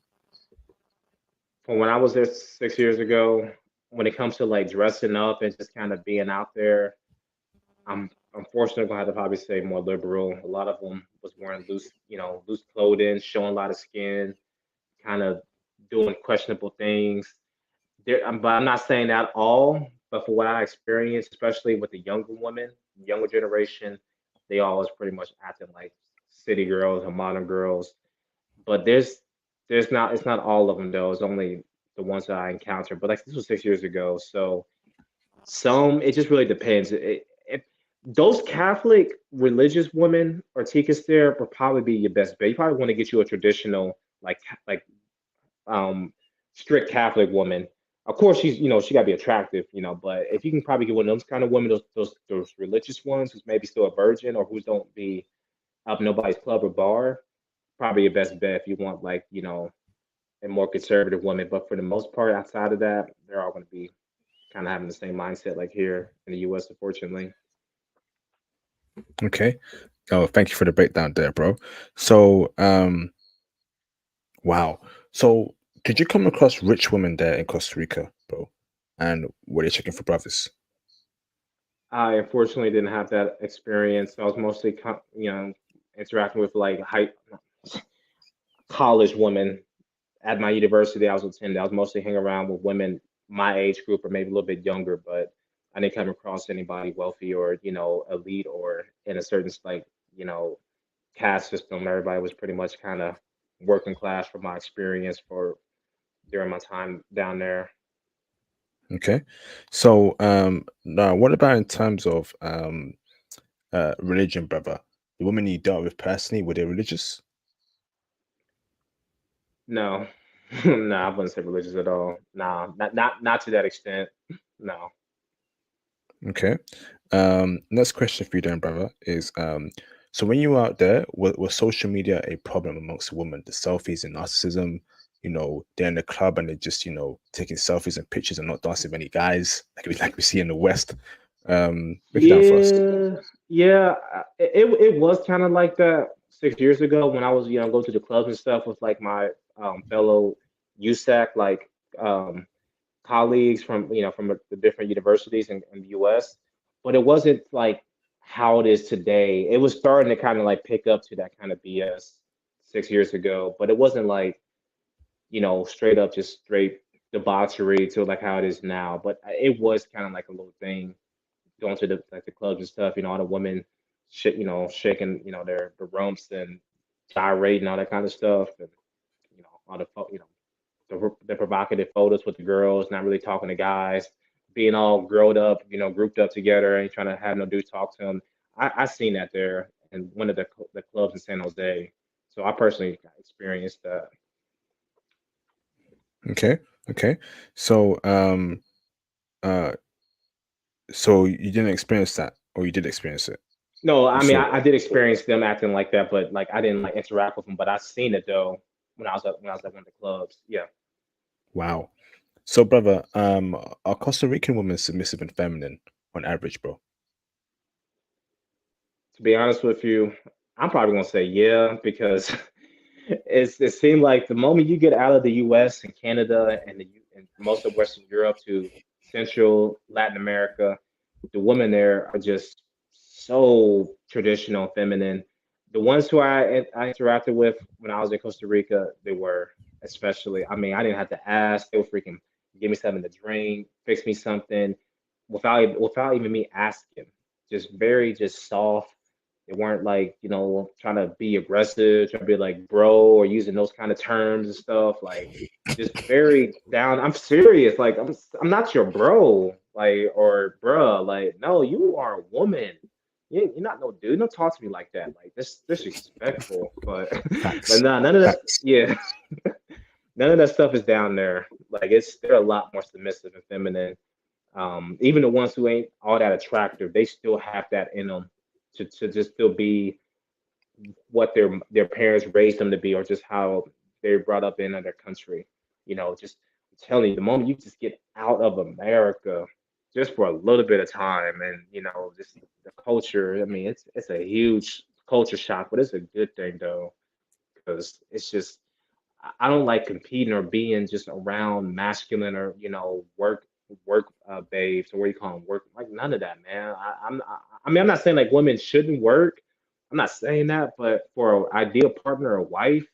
From when I was there 6 years ago, when it comes to like dressing up and just kind of being out there, I'm unfortunately gonna have to probably say more liberal. A lot of them was wearing loose clothing, showing a lot of skin, kind of doing questionable things. But I'm not saying that all. But for what I experienced, especially with the younger women, younger generation, they always pretty much acting like city girls or modern girls. But there's not it's not all of them though. It's only the ones that I encountered. But like this was 6 years ago, so some it just really depends. Those Catholic religious women or tikas there would probably be your best bet. You probably want to get you a traditional like um strict Catholic woman. Of course, she got to be attractive, But if you can probably get one of those kind of women, those religious ones who's maybe still a virgin or who don't be up nobody's club or bar, probably your best bet if you want like a more conservative woman. But for the most part, outside of that, they're all going to be kind of having the same mindset like here in the U.S. Unfortunately. Okay. Oh, thank you for the breakdown there, bro. So, wow. So, did you come across rich women there in Costa Rica, bro? And were they checking for brothers? I unfortunately didn't have that experience. I was mostly, interacting with like high college women at my university I was attending. I was mostly hanging around with women my age group or maybe a little bit younger, but I didn't come across anybody wealthy or elite or in a certain like caste system. Everybody was pretty much kind of working class from my experience for during my time down there. Okay. So, now what about in terms of religion, brother? The women you dealt with personally, were they religious? No, no, I wouldn't say religious at all. No, not to that extent. No. Okay. Next question for you then, brother, is so when you were out there, was social media a problem amongst women? The selfies and narcissism, they're in the club and they're just, taking selfies and pictures and not dancing with any guys, like we see in the West. Break it down for us. Yeah, yeah. It was kind of like that 6 years ago when I was, going to the clubs and stuff with like my fellow USAC um, colleagues from from the different universities in the U.S. But it wasn't like how it is today. It was starting to kind of like pick up to that kind of BS 6 years ago, but it wasn't like straight up just straight debauchery to like how it is now. But it was kind of like a little thing going to the clubs and stuff. All the women, shit, shaking, their rumps and gyrating, all that kind of stuff, and all the the provocative photos with the girls, not really talking to guys, being all growed up, grouped up together, and trying to have no dude talk to them. I seen that there in one of the clubs in San Jose. So I personally experienced that. Okay. Okay. So uh so you didn't experience that, or you did experience it. No, You I mean saw it. I did experience them acting like that, but like I didn't like interact with them. But I seen it though when I was at one of the clubs. Yeah. Wow. So, brother, are Costa Rican women submissive and feminine on average, bro? To be honest with you, I'm probably gonna say yeah because it seemed like the moment you get out of the U.S. and Canada and most of Western Europe to Central Latin America, the women there are just so traditional, feminine. The ones who I interacted with when I was in Costa Rica, they were especially. I mean, I didn't have to ask; they would freaking give me something to drink, fix me something, without even me asking. Just very just soft. They weren't like, trying to be aggressive, trying to be like bro or using those kind of terms and stuff. Like just very down. I'm serious. Like I'm not your bro, like or bruh. Like no, you are a woman. You're not no dude. Don't talk to me like that. Like this disrespectful. But but Facts. nah, none of that. Facts. Yeah, none of that stuff is down there. Like they're a lot more submissive and feminine. Even the ones who ain't all that attractive, they still have that in them to just still be what their parents raised them to be, or just how they're brought up in their country. Just I'm telling you, the moment you just get out of America, just for a little bit of time, and just the culture. I mean, it's a huge culture shock, but it's a good thing though, because it's just I don't like competing or being just around masculine or work babes or what you call them work like none of that, man. I mean I'm not saying like women shouldn't work. I'm not saying that, but for an ideal partner or wife,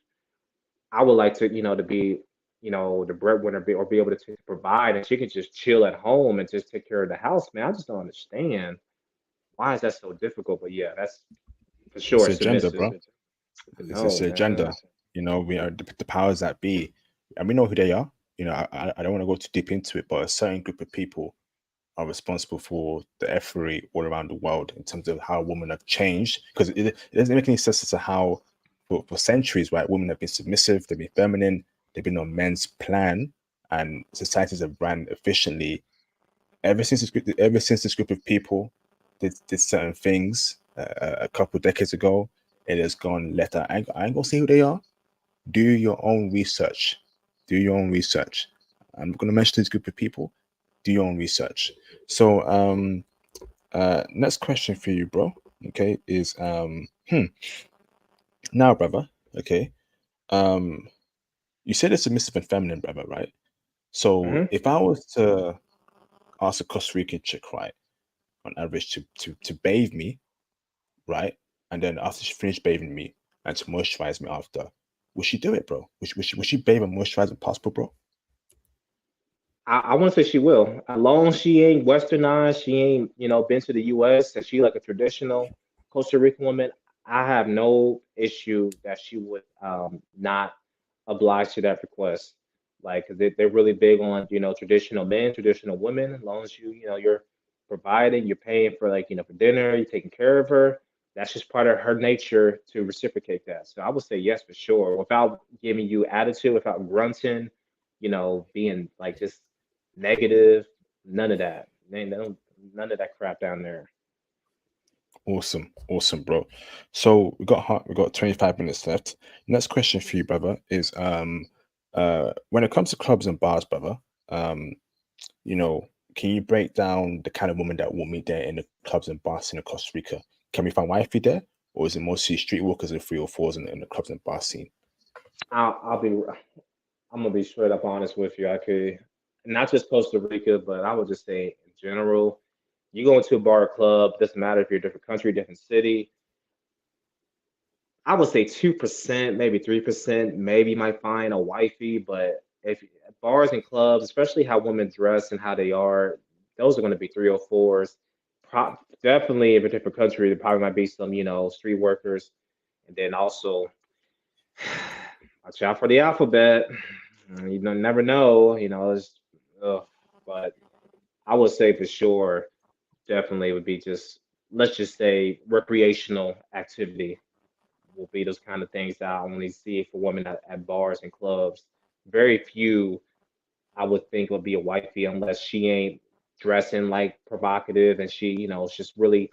I would like to to be the breadwinner or be able to provide, and she can just chill at home and just take care of the house, man. I just don't understand why is that so difficult. But yeah, that's for It's sure a gender, submissive. bro. It's No, a man. gender. We are the powers that be, and we know who they are. I don't want to go too deep into it, but a certain group of people are responsible for the effery all around the world in terms of how women have changed. Because it doesn't make any sense as to how, for centuries, right, women have been submissive, they've been feminine, they've been on men's plan, and societies have ran efficiently ever since this group of people did certain things a couple of decades ago. It has gone letter. I ain't gonna say who they are. Do your own research. Do your own research. I'm gonna mention this group of people. Do your own research. So next question for you, bro. Okay, is now, brother. Okay, um, you said it's submissive and feminine, brother, right? So Hmm. if I was to ask a Costa Rican chick, right, on average, to bathe me, right, and then after she finished bathing me and to moisturize me after, would she do it, bro? Would she bathe and moisturize with possible, bro? I want to say she will. As long as she ain't westernized, she ain't, been to the US and she like a traditional Costa Rican woman, I have no issue that she would not oblige to that request. Like, 'cause they're really big on, traditional men, traditional women. As long as you're providing, you're paying for like, for dinner, you're taking care of her. that's just part of her nature to reciprocate that. So I would say yes for sure, without giving you attitude, without grunting, being like just negative, none of that. None of that crap down there. Awesome, awesome, bro. So we got 25 minutes left. Next question for you, brother, is when it comes to clubs and bars, brother, um, you know, can you break down the kind of woman that will meet there in the clubs and bars scene in Costa Rica? Can we find wifey there, or is it mostly streetwalkers and 304s in the clubs and bar scene? I'll be I'm gonna be straight up honest with you. I could not just Costa Rica, but I would just say in general, you go into a bar or club, doesn't matter if you're a different country, different city. I would say 2%, maybe 3%, maybe might find a wifey, but if bars and clubs, especially how women dress and how they are, those are going to be 304s. Definitely, if a different country, there probably might be some, street workers, and then also watch out for the alphabet. You don't never know, ugh. But I would say for sure, definitely would be just let's just say recreational activity will be those kind of things that I only see for women at bars and clubs. Very few I would think would be a wifey unless she ain't dressing like provocative and she, is just really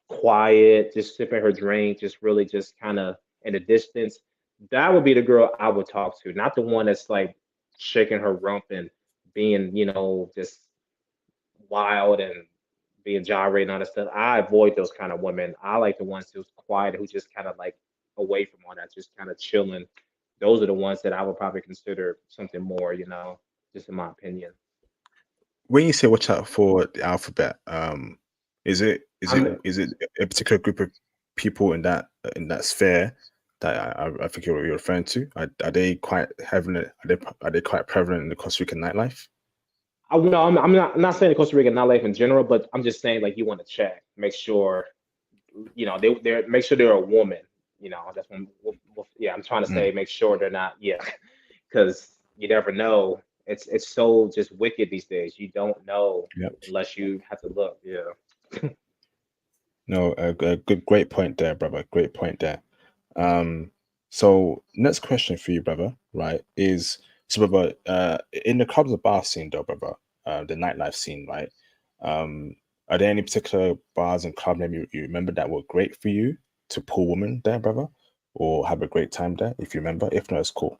quiet, just sipping her drink, just really just kind of in the distance. That would be the girl I would talk to, not the one that's like shaking her rump and being, just wild and being gyrating and all that stuff. I avoid those kind of women. I like the ones who's quiet, who just kind of like away from all that, just kind of chilling. Those are the ones that I would probably consider something more, just in my opinion. When you say watch out for the alphabet, I'm is it a particular group of people in that sphere that I think you're referring to? Are they quite having it? Are they quite prevalent in the Costa Rican nightlife? no, I'm not saying Costa Rica not life in general, but I'm just saying like you want to check, make sure, they're make sure they're a woman. That's when, yeah, I'm trying to Mm, say make sure they're not, yeah, because you never know. It's so just wicked these days. You don't know yeah. unless you have to look. Yeah. No, a good, great point there, brother. Great point there. Um, so next question for you, brother, right, is so brother, in the clubs and bar scene though, brother, the nightlife scene, right? Um, are there any particular bars and club name you remember that were great for you to pull women there, brother, or have a great time there, if you remember? If not, it's cool.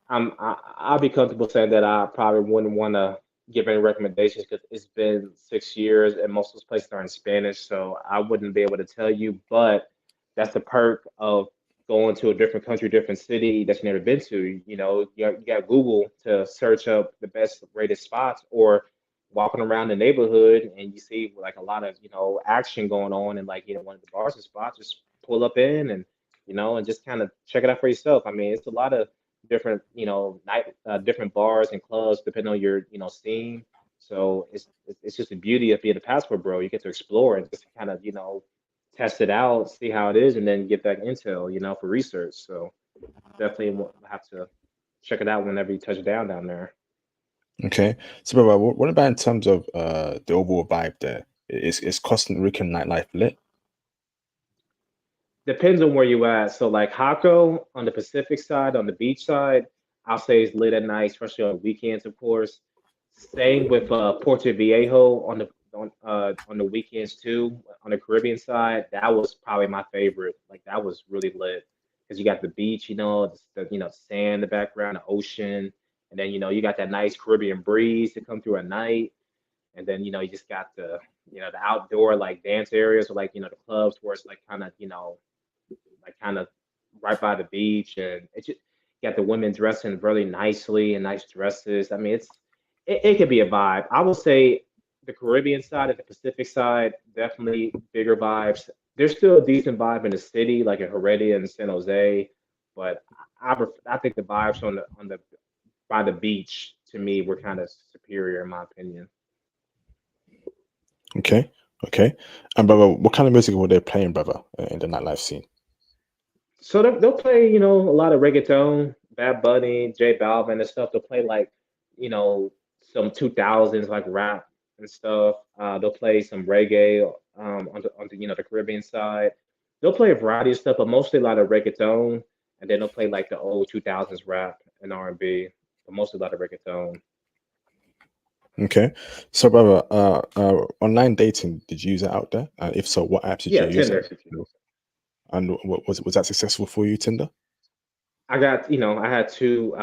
I'll be comfortable saying that I probably wouldn't want to give any recommendations because it's been 6 years and most of those places are in Spanish, so I wouldn't be able to tell you. But that's the perk of going to a different country, different city that you've never been to. You got Google to search up the best rated spots, or walking around the neighborhood and you see like a lot of action going on, and like one of the bars and spots, just pull up in and and just kind of check it out for yourself. I mean, it's a lot of different different bars and clubs depending on your scene. So it's just the beauty of being a passport bro. You get to explore and just kind of test it out, see how it is, and then get that intel for research. So definitely have to check it out whenever you touch down there. Okay. So, brother, what about in terms of the overall vibe there? Is Costa Rican nightlife lit? Depends on where you at. So like Hako on the Pacific side, on the beach side, I'll say it's lit at night, especially on weekends, of course. Same with Puerto Viejo on the weekends too. On the Caribbean side, that was probably my favorite. Like that was really lit because you got the beach, sand in the background, the ocean, and then you got that nice Caribbean breeze to come through at night, and then you just got the outdoor like dance areas or like the clubs where it's like kind of like kind of right by the beach, and it's just got the women dressing really nicely and nice dresses. I mean, it could be a vibe. I would say the Caribbean side and the Pacific side definitely bigger vibes. There's still a decent vibe in the city, like in Heredia and San Jose, but I think the vibes on the by the beach to me were kind of superior in my opinion. Okay. Okay. And brother, what kind of music were they playing, brother, in the nightlife scene? So they'll play, a lot of reggaeton, Bad Bunny, J Balvin and stuff. They'll play like, you know, some 2000s like rap and stuff. They'll play some reggae on the the Caribbean side. they'll play a variety of stuff, but mostly a lot of reggaeton, and then they'll play like the old 2000s rap and R&B, but mostly a lot of reggaeton. Okay. So, brother, online dating, did you use it out there? If so, what apps did you Yeah, use it? Tinder. And what was that successful for you, Tinder? I got, I had two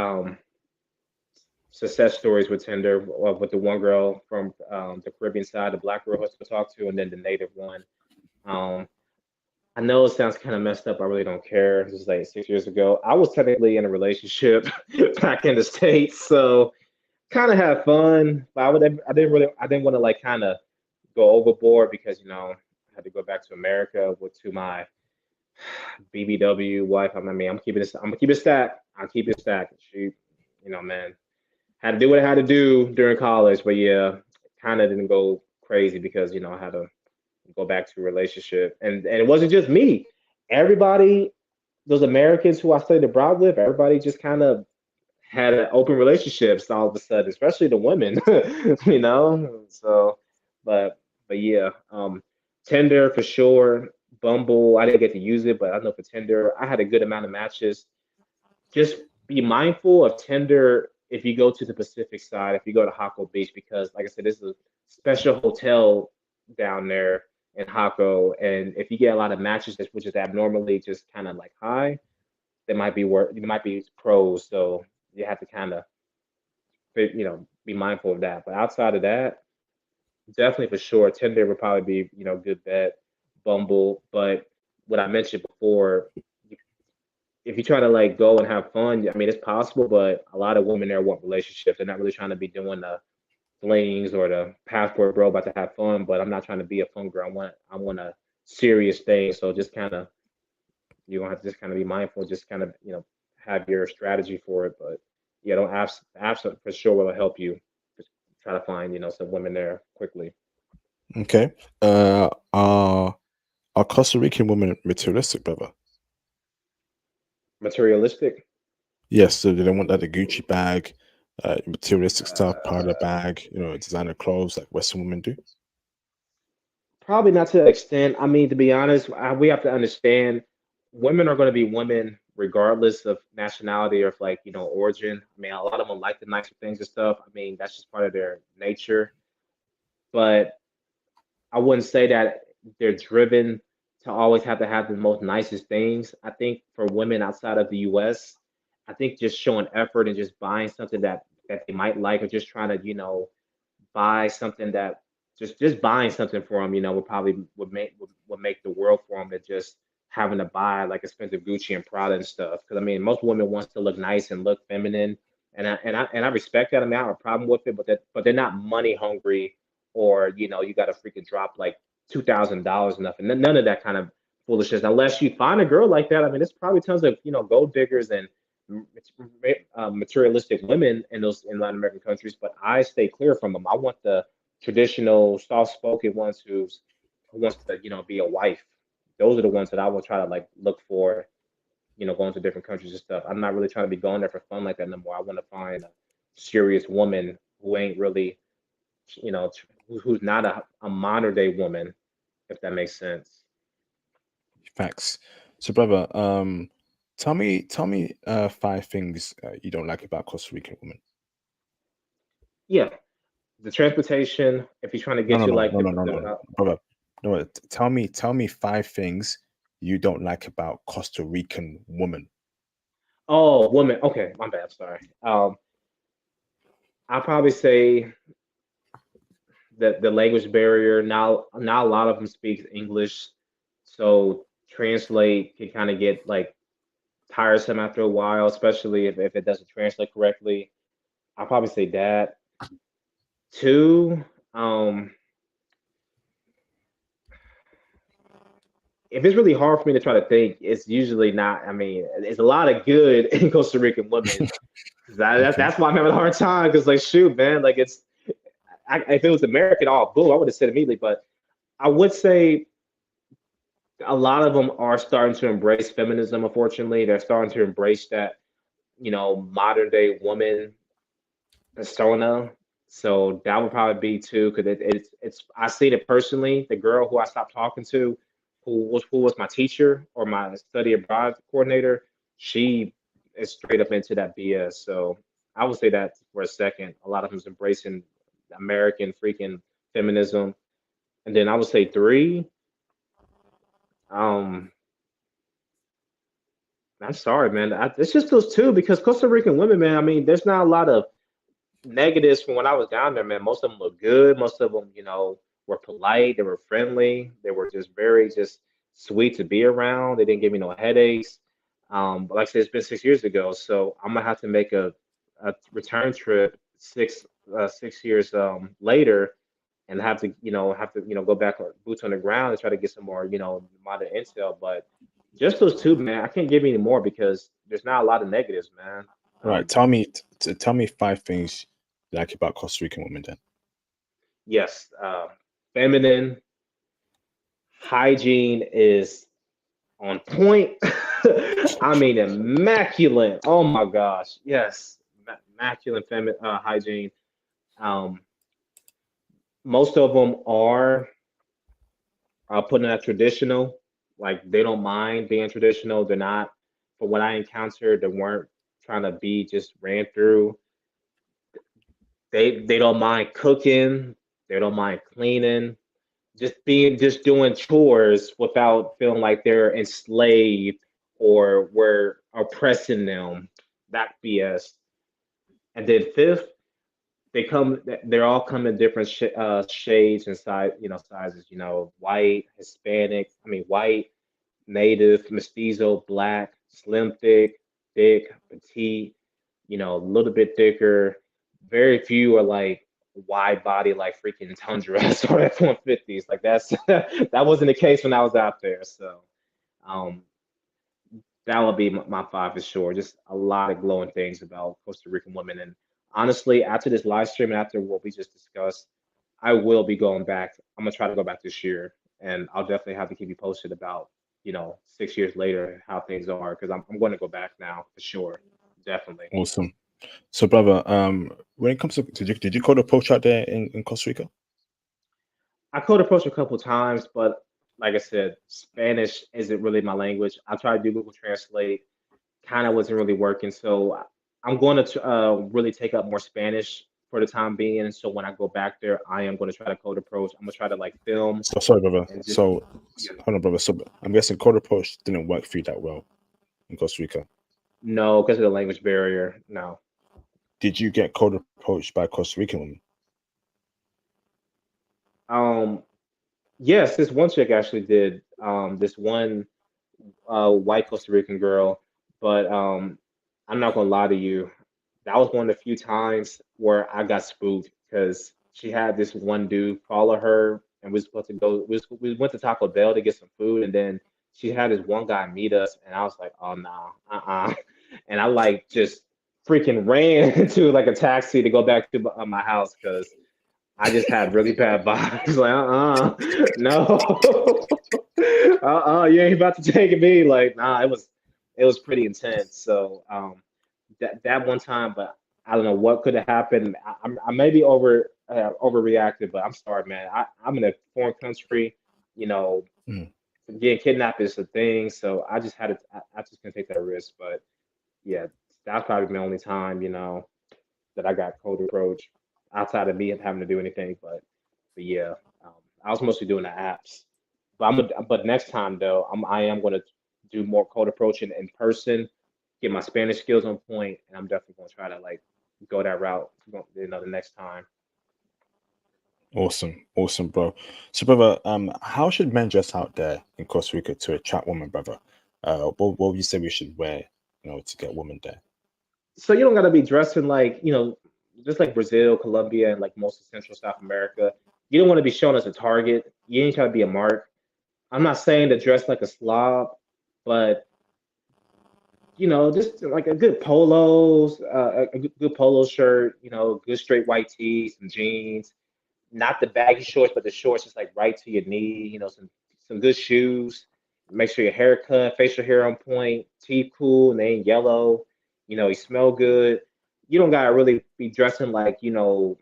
success stories with Tinder, with the one girl from the Caribbean side, the black girl who I still talk to, and then the native one. Um, I know it sounds kind of messed up. I really don't care. This is like 6 years ago. I was technically in a relationship back in the States, so kind of had fun. But I didn't want to like kind of go overboard because I had to go back to America with to my BBW wife. I mean, I'm gonna keep it stacked. I'll keep it stacked. She, man, had to do what I had to do during college, but yeah, kind of didn't go crazy because I had to go back to a relationship, and it wasn't just me. Everybody, those Americans who I studied abroad with, everybody just kind of had an open relationships all of a sudden, especially the women, So, but yeah, Tinder for sure. Bumble, I didn't get to use it, but I know for Tinder, I had a good amount of matches. Just be mindful of Tinder if you go to the Pacific side, if you go to Hako Beach, because like I said, this is a special hotel down there in Hako, and if you get a lot of matches, which is abnormally just kind of like high, there might be pros. So you have to kind of be mindful of that. But outside of that, definitely for sure, Tinder would probably be good bet. Bumble, but what I mentioned before, if you try to like go and have fun, I mean it's possible, but a lot of women there want relationships. They're not really trying to be doing the flings or the passport bro about to have fun. But I'm not trying to be a fun girl. I want a serious thing. So just kind of you're gonna have to just kind of be mindful, just kind of have your strategy for it. But yeah, don't apps for sure will help you. Just try to find some women there quickly. Okay. Are Costa Rican women materialistic, brother? Materialistic. Yes, so they don't want that the Gucci bag, materialistic stuff, Prada Uh, bag, designer clothes like Western women do. Probably not to that extent. I mean, to be honest, we have to understand women are going to be women regardless of nationality or of like, origin. I mean, a lot of them like the nicer things and stuff. I mean, that's just part of their nature. But I wouldn't say that they're driven to always have to have the most nicest things. I think for women outside of the US, I think just showing effort and just buying something that they might like or just trying to, buy something that just buying something for them, would probably would make the world for them than just having to buy like expensive Gucci and Prada and stuff. Because I mean, most women wants to look nice and look feminine, and I respect that. I mean, I don't have a problem with it, but they're not money hungry or you got to freaking drop like $2,000 or nothing. None of that kind of foolishness. Unless you find a girl like that, I mean, there's probably tons of gold diggers and materialistic women in Latin American countries, but I stay clear from them. I want the traditional, soft-spoken ones who wants to, be a wife. Those are the ones that I will try to like look for, going to different countries and stuff. I'm not really trying to be going there for fun like that no more. I want to find a serious woman who ain't really, who's not a modern day woman, if that makes sense. Facts. So, brother, tell me, five things you don't like about Costa Rican women. Yeah, the transportation. If you're trying to No, get no, to no, like no, no, no, no, the brother. No, tell me five things you don't like about Costa Rican women. oh woman. Okay, my bad. Sorry. I'll probably say the language barrier. Now, not a lot of them speak English, so translate can kind of get like tiresome after a while, especially if it doesn't translate correctly. I'll probably say that. Two, if it's really hard for me to try to think, it's usually not. I mean, it's a lot of good in Costa Rican women. 'Cause Okay. that's why I'm having a hard time. Because like, shoot, man, like if it was American, oh, boom, I would have said immediately. But I would say a lot of them are starting to embrace feminism. Unfortunately, they're starting to embrace that modern day woman persona. So that would probably be two because it's I seen it personally. The girl who I stopped talking to, who was my teacher or my study abroad coordinator, she is straight up into that BS. So I would say that for a second, a lot of them's embracing American freaking feminism. And then I would say three, um, I'm sorry, man. It's just those two because Costa Rican women, man. I mean, there's not a lot of negatives from when I was down there, man. Most of them look good. Most of them, were polite. They were friendly. They were just very just sweet to be around. They didn't give me no headaches. But like I said, it's been 6 years ago, so I'm gonna have to make a return trip 6 years later, and have to go back boots on the ground and try to get some more modern intel. But just those two, man. I can't give you any more because there's not a lot of negatives, man. All right, tell me 5 things you like about Costa Rican women then. Yes, feminine hygiene is on point. I mean, immaculate. Oh my gosh, yes, immaculate feminine hygiene. Um, Most of them are putting that traditional. Like they don't mind being traditional. They're not. From what I encountered, they weren't trying to be just ran through. They don't mind cooking. They don't mind cleaning. Just doing chores without feeling like they're enslaved or we're oppressing them. That BS. And then fifth, they're all come in different shades and sizes. White, Hispanic. I mean, white, native, mestizo, black, slim, thick, petite. A little bit thicker. Very few are like wide body, like freaking tundra sort of F-150s. Like that wasn't the case when I was out there. So um, that would be my five for sure. Just a lot of glowing things about Costa Rican women. And honestly, after this live stream and after what we just discussed, I will be going back. I'm gonna try to go back this year, and I'll definitely have to keep you posted about 6 years later how things are because I'm going to go back now for sure, definitely. Awesome. So, brother, when it comes to did you call the poach out there in Costa Rica? I code approach a couple times, but like I said, Spanish isn't really my language. I tried to do Google Translate, kind of wasn't really working. So I'm going to really take up more Spanish for the time being. And so when I go back there, I am going to try to code approach. I'm gonna try to like film So sorry, brother. and just So yeah. hold on, brother. So I'm guessing code approach didn't work for you that well in Costa Rica. No, because of the language barrier. No. Did you get code approached by Costa Rican women? Um. Yes, this one chick actually did. This one white Costa Rican girl, but I'm not gonna lie to you. That was one of the few times where I got spooked because she had this one dude follow her, and we were supposed to go. We went to Taco Bell to get some food, and then she had this one guy meet us, and I was like, oh no, and I like just freaking ran into like a taxi to go back to my house because I just had really bad vibes. Like, no, you ain't about to take me. Like, nah, it was pretty intense. So, that one time, but I don't know what could have happened. I may be overreacted, but I'm sorry, man. I'm in a foreign country, you know, Mm. getting kidnapped is a thing. So I just had to, I just couldn't take that risk. But yeah, that's probably my only time, that I got cold approach outside of me having to do anything. But yeah, um, I was mostly doing the apps. But next time though, I am going to do more cold approaching in person, get my Spanish skills on point, and I'm definitely going to try to like go that route, the next time. Awesome, bro. So, brother, how should men dress out there in Costa Rica to attract women, brother? What would you say we should wear, to get women there? So you don't got to be dressing like just like Brazil, Colombia, and like most of Central South America. You don't want to be shown as a target. You ain't trying to be a mark. I'm not saying to dress like a slob, but just like a good polos, a good polo shirt, good straight white tee, some jeans, not the baggy shorts, but the shorts just like right to your knee, some good shoes. Make sure your haircut, facial hair on point, teeth cool, and they ain't yellow. You smell good. You don't gotta really be dressing like, Versace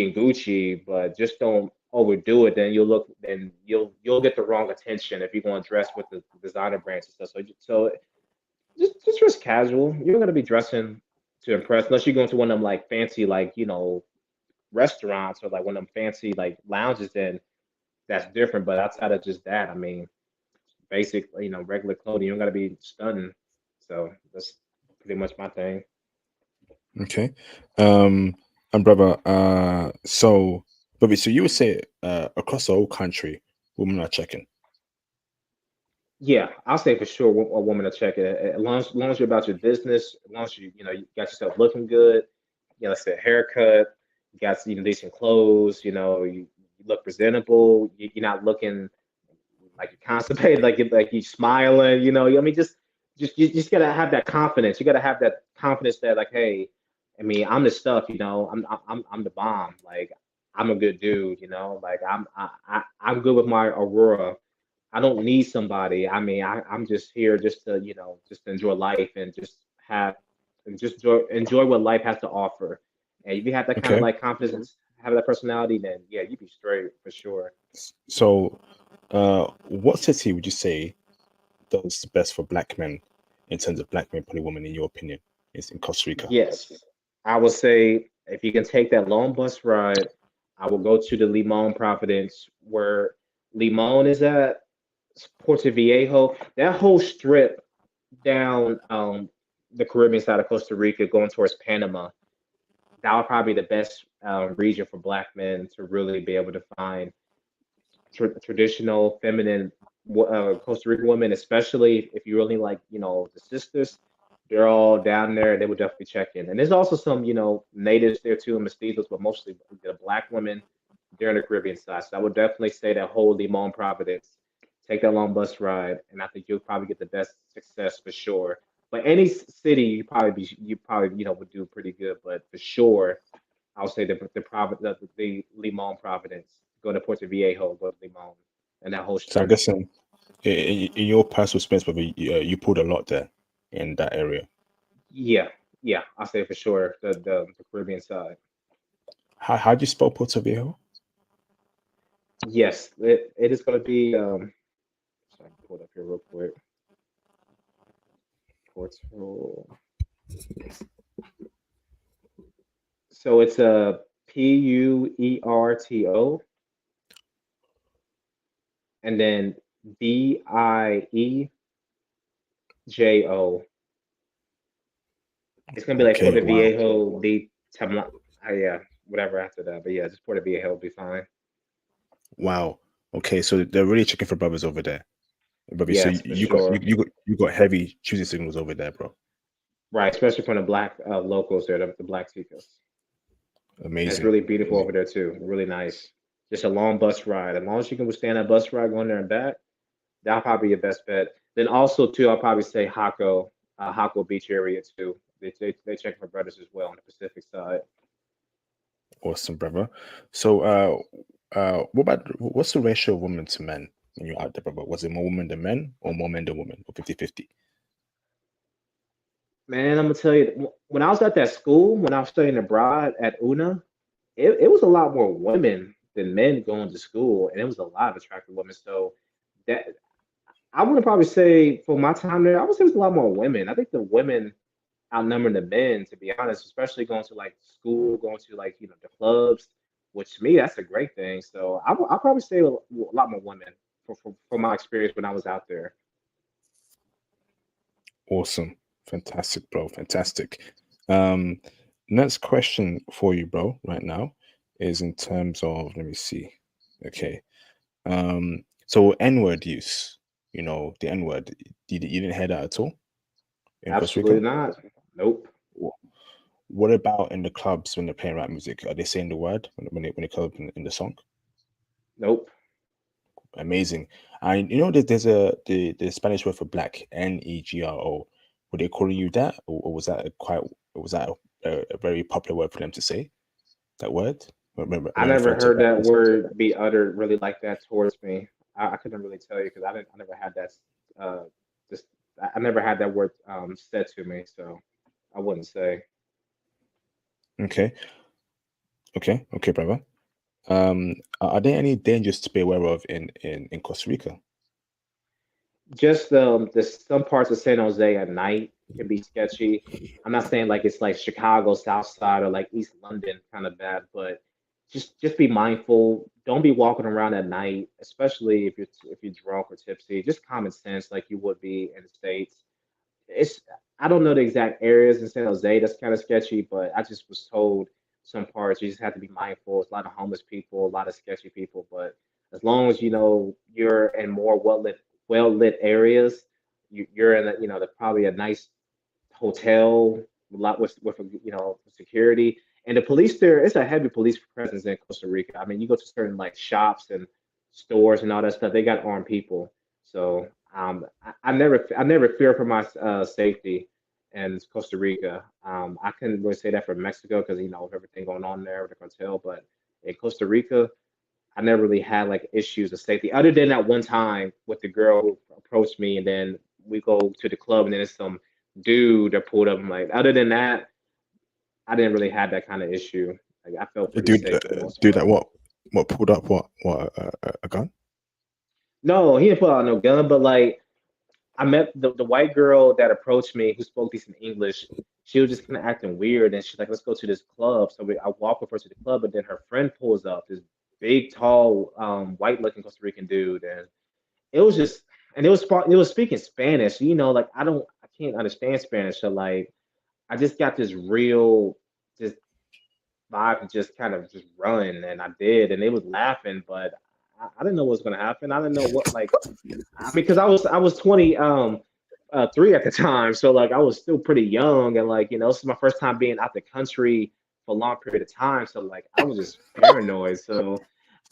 and Gucci, but just don't overdo it, then you'll get the wrong attention if you're going to dress with the designer brands and stuff. So just dress casual. You're not gonna be dressing to impress unless you're going to one of them like fancy like restaurants or like one of them fancy like lounges. Then that's different. But outside of just that, I mean, basic regular clothing. You don't gotta be stunning. So that's pretty much my thing. Okay. And brother, so you would say across the whole country, women are checking. Yeah, I'll say for sure a woman to check it. As long as you're about your business, as long as you got yourself looking good, let's say a haircut, you got decent clothes, you look presentable, you're not looking like you're constipated, like you smiling, I mean, just you just gotta have that confidence. You gotta have that confidence that like, hey, I mean, I'm the stuff, I'm the bomb. Like I'm a good dude, like I'm good with my aurora. I don't need somebody. I mean, I'm just here just to, just to enjoy life and just enjoy what life has to offer. And if you have that kind of Okay. like confidence, have that personality, then yeah, you'd be straight for sure. So, what city would you say does the best for black men in terms of black men putting women, in your opinion? Is in Costa Rica. Yes, I would say if you can take that long bus ride, I will go to the Limon Providence where Limon is at, Puerto Viejo, that whole strip down the Caribbean side of Costa Rica going towards Panama. That would probably be the best region for black men to really be able to find traditional feminine Costa Rican women, especially if you really like, the sisters. They're all down there. They would definitely check in. And there's also some, natives there too, and mestizos, but mostly the black women. They're in the Caribbean side. So I would definitely say that whole Limon Providence. Take that long bus ride, and I think you'll probably get the best success for sure. But any city, you probably would do pretty good. But for sure, I'll say the Limon Providence. Go to Puerto Viejo, go to Limon, and that whole So I'm strip. guessing, in your personal experience, brother, you pulled a lot there in that area. Yeah, yeah, I'll say for sure the Caribbean side. How do you spell Puerto Viejo? Yes, it is going to be. So I can pull it up here real quick. Porto. So it's a Puerto, and then Viejo. It's gonna be like Okay, Puerto wow, Viejo de Tamla. Yeah, whatever after that. But yeah, just Puerto Viejo will be fine. wow. Okay, so they're really checking for brothers over there, brother. So Yes, for sure. you got heavy choosing signals over there, bro. Right, especially from the black locals there, the black Ticos. And it's Amazing, really beautiful amazing. over there too. Really nice. Just a long bus ride. As long as you can withstand that bus ride going there and back, that'll probably be your best bet. Then also too, I'll probably say Hako Beach area too. They check for brothers as well on the Pacific side. Awesome, brother. So, what's the ratio of women to men when you're out there, brother? Was it more women than men or more men than women, or 50-50? Man, I'm gonna tell you, when I was at that school, when I was studying abroad at UNA, it was a lot more women than men going to school, and it was a lot of attractive women. So that I would probably say for my time there, I would say it was a lot more women. I think the women outnumbering the men, to be honest, especially going to like school, going to like the clubs, which to me that's a great thing. So I'll probably say a lot more women for my experience when I was out there. Awesome, fantastic, bro, fantastic. Um, Next question for you, bro, right now is in terms of, let me see. Okay. So N-word use, the N-word. You didn't hear that at all in Costa Absolutely Rica? not. Nope. Wh- What about in the clubs when they're playing rap music? Are they saying the word when they come up in the song? Nope. Amazing. And you know that there's the Spanish word for black, negro. Were they calling you that, or was that a very popular word for them to say? That word? Am I I never referring to heard that that person? word be uttered really like that towards me. I couldn't really tell you because I never had that uh just I never had that word said to me, so I wouldn't say. Okay, okay, brother. Are there any dangers to be aware of in Costa Rica? Just the some parts of San Jose at night can be sketchy. I'm not saying like it's like Chicago South Side or like East London kind of bad, but just be mindful. Don't be walking around at night, especially if you're drunk or tipsy. Just common sense, like you would be in the States. It's I don't know the exact areas in San Jose that's kind of sketchy, but I just was told some parts you just have to be mindful. It's a lot of homeless people, a lot of sketchy people, but as long as you know you're in more well lit areas, you're in a, probably a nice hotel, a lot with security. And the police there, it's a heavy police presence in Costa Rica. I mean, you go to certain like shops and stores and all that stuff, they got armed people. So I never fear for my safety in Costa Rica. I couldn't really say that for Mexico because of everything going on there with the cartel, but in Costa Rica, I never really had like issues of safety other than that one time with the girl who approached me, and then we go to the club, and then it's some dude that pulled up. I'm like, other than that, I didn't really have that kind of issue. Like I felt pretty Dude, safe for the most dude, part. that what pulled up what a gun? No, he didn't pull out no gun, but like I met the white girl that approached me who spoke decent English. She was just kind of acting weird, and she's like, "Let's go to this club." So I walk with her to the club, but then her friend pulls up, this big, tall, white-looking Costa Rican dude, and it was just, and it was speaking Spanish. Like I can't understand Spanish, so like I just got this real, just vibe to just kind of just run, and I did, and they was laughing, but I didn't know what was gonna happen. I didn't know what like I mean, because I was 20 three at the time, so like I was still pretty young, and like this is my first time being out the country for a long period of time, so like I was just paranoid. So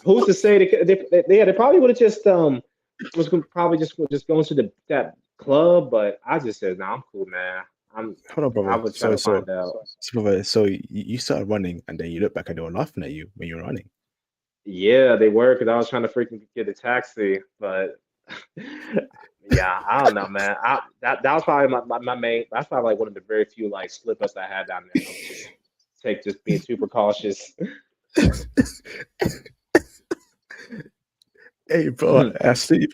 who's to say they probably would have just probably just going to that club, but I just said, "Nah, I'm cool, man. I'm Hold on, I brother. was trying So to so find out." so brother, so you started running and then you look back and they were laughing at you when you were running. Yeah, they were because I was trying to freaking get a taxi, but yeah, I don't know, man. That was probably my main. That's probably like one of the very few like slip ups I had down there. I was just being too precautious. Hey, bro, I sleep.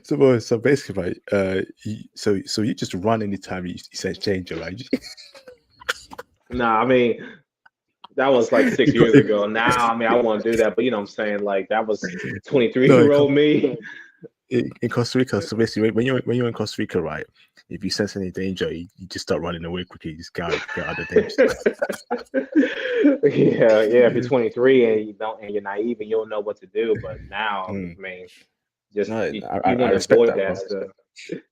So, bro, so basically, right, so you just run anytime you sense danger, right? Nah, I mean that was like You six got years ago. Now, I mean, I want to do that, but you know what I'm saying? Like that was 23 no, year old me. in Costa Rica. So basically, when you're in Costa Rica, right, if you sense any danger, you just start running away quickly. You just get out of the danger. Yeah, yeah. If you're 23 and you don't and you're naive and you don't know what to do, but now, Mm. I mean, just No, you I want to respect avoid that, that bro. stuff.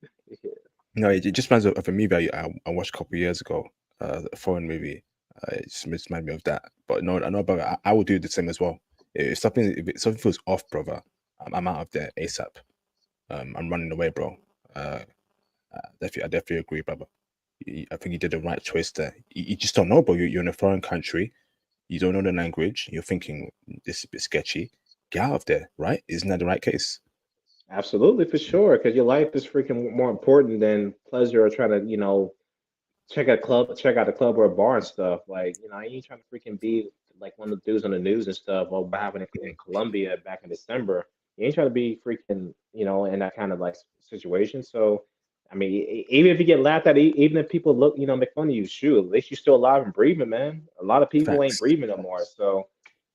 No, it just reminds me of a movie I watched a couple of years ago, a foreign movie. It just reminded me of that. But no, I know, brother, I would do the same as well. If something feels off, brother, I'm out of there ASAP. I'm running away, bro. Uh, I definitely agree, brother. I think you did the right choice there. You just don't know, bro. You're in a foreign country. You don't know the language. You're thinking this is a bit sketchy. Get out of there, right? Isn't that the right case? Absolutely, for sure, because your life is freaking more important than pleasure or trying to, check out a club or a bar and stuff. Like, I ain't trying to freaking be like one of the dudes on the news and stuff. Or what happened in Colombia back in December. You ain't trying to be freaking, in that kind of like situation. So, I mean, even if you get laughed at, even if people look, make fun of you, shoot, at least you're still alive and breathing, man. A lot of people ain't Facts. breathing no more. So,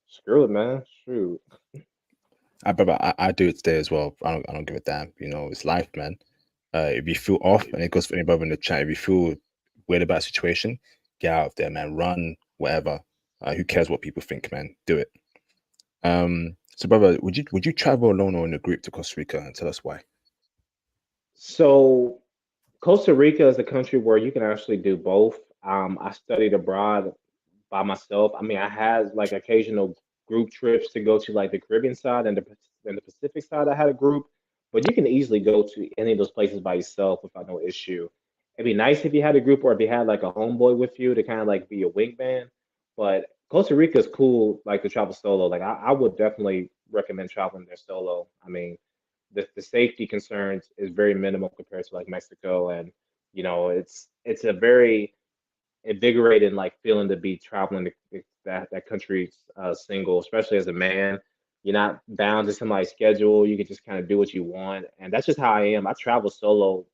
screw it, man. Shoot. Brother, I do it today as well. I don't give a damn. It's life, man. If you feel off, and it goes for any brother in the chat, if you feel weird about a situation, get out of there, man. Run, whatever. Who cares what people think, man? Do it. So, brother, would you travel alone or in a group to Costa Rica, and tell us why? So, Costa Rica is a country where you can actually do both. I studied abroad by myself. I mean, I had like occasional group trips to go to like the Caribbean side and the Pacific side. I had a group, but you can easily go to any of those places by yourself without no issue. It'd be nice if you had a group or if you had like a homeboy with you to kind of like be a wingman. But Costa Rica is cool, like to travel solo. Like I would definitely recommend traveling there solo. I mean, the safety concerns is very minimal compared to like Mexico, and it's a very invigorating like feeling to be traveling that country single, especially as a man. You're not bound to somebody's schedule. You can just kind of do what you want, and that's just how I am. I travel solo,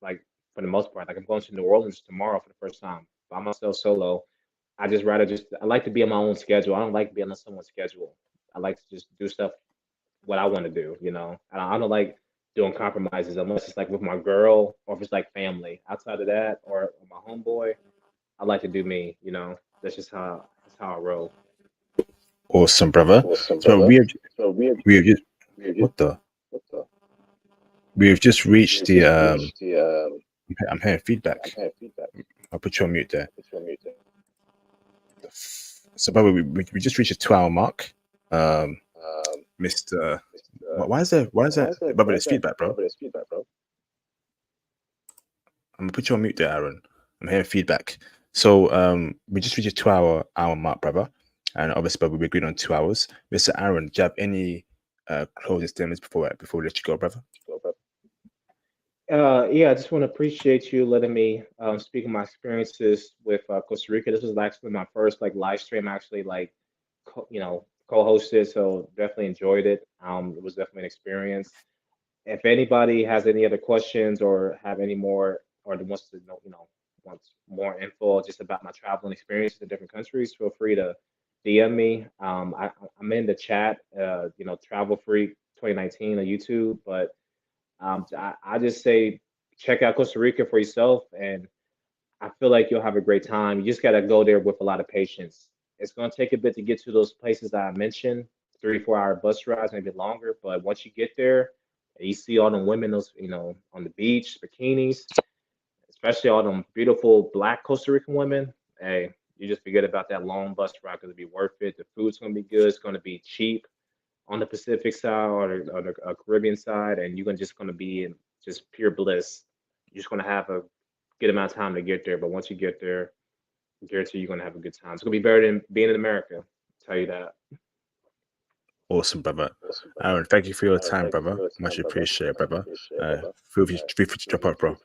like for the most part. Like I'm going to New Orleans tomorrow for the first time by myself solo. I like to be on my own schedule. I don't like being on someone's schedule. I like to just do stuff what I want to do, you know. I don't like doing compromises unless it's like with my girl or if it's like family. Outside of that or my homeboy, I like to do me, you know. That's how I roll. Awesome, brother. So we have just what the we have just reached the I'm hearing feedback. I'll put you on mute there. So, brother, we just reached a 2 hour mark. Mr. Why is that brother? There's feedback, bro. I'm gonna put you on mute there, Aaron. I'm hearing feedback. So we just reached a 2 hour mark, brother. And obviously, brother, we agreed on 2 hours. Mr. Aaron, do you have any closing statements before we let you go, brother? Yeah, I just want to appreciate you letting me speak of my experiences with Costa Rica. This was actually my first like live stream, actually like co-hosted, so definitely enjoyed it. It was definitely an experience. If anybody has any other questions or have any more or wants to know, wants more info just about my traveling experiences in different countries, feel free to DM me. I'm in the chat, Travel Freak 2019 on YouTube, but I just say check out Costa Rica for yourself, and I feel like you'll have a great time. You just got to go there with a lot of patience. It's going to take a bit to get to those places that I mentioned, 3 4 hour bus rides, maybe longer. But once you get there, and you see all the women, those on the beach, bikinis, especially all them beautiful black Costa Rican women. Hey, you just forget about that long bus ride because it'll be worth it. The food's going to be good. It's going to be cheap on the Pacific side or the Caribbean side, and you're just going to be in just pure bliss. You're just going to have a good amount of time to get there, but once you get there, I guarantee you're going to have a good time. It's going to be better than being in America. I'll tell you that. Awesome, brother. Aaron, thank you for your time, brother. Much appreciated, brother. Feel free to drop out, bro.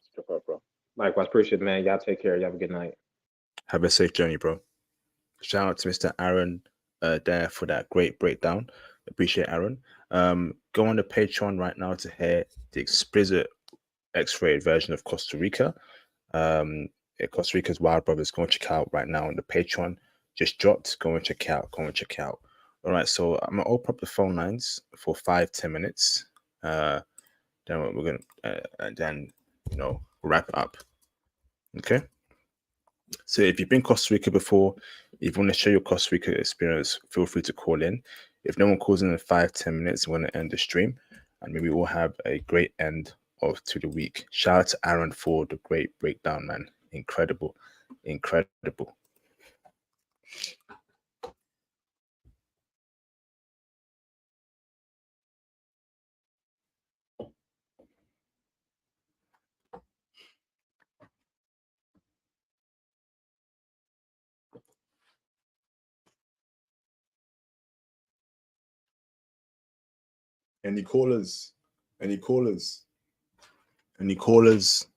Likewise, appreciate it, man. Y'all take care. Y'all have a good night. Have a safe journey, bro. Shout out to Mr. Aaron there for that great breakdown. Appreciate Aaron. Go on the Patreon right now to hear the explicit X-rated version of Costa Rica. Costa Rica's Wild Brothers. Go and check out right now on the Patreon. Just dropped. Go and check out. All right, so I'm gonna open up the phone lines for 5-10 minutes. Then we're gonna and then wrap it up. Okay. So if you've been Costa Rica before, if you want to share your Costa Rica experience, feel free to call in. If no one calls in 5-10 minutes, we're going to end the stream, and maybe we'll have a great end to the week. Shout out to Aaron for the great breakdown, man. Incredible. Any callers? Any callers? Any callers?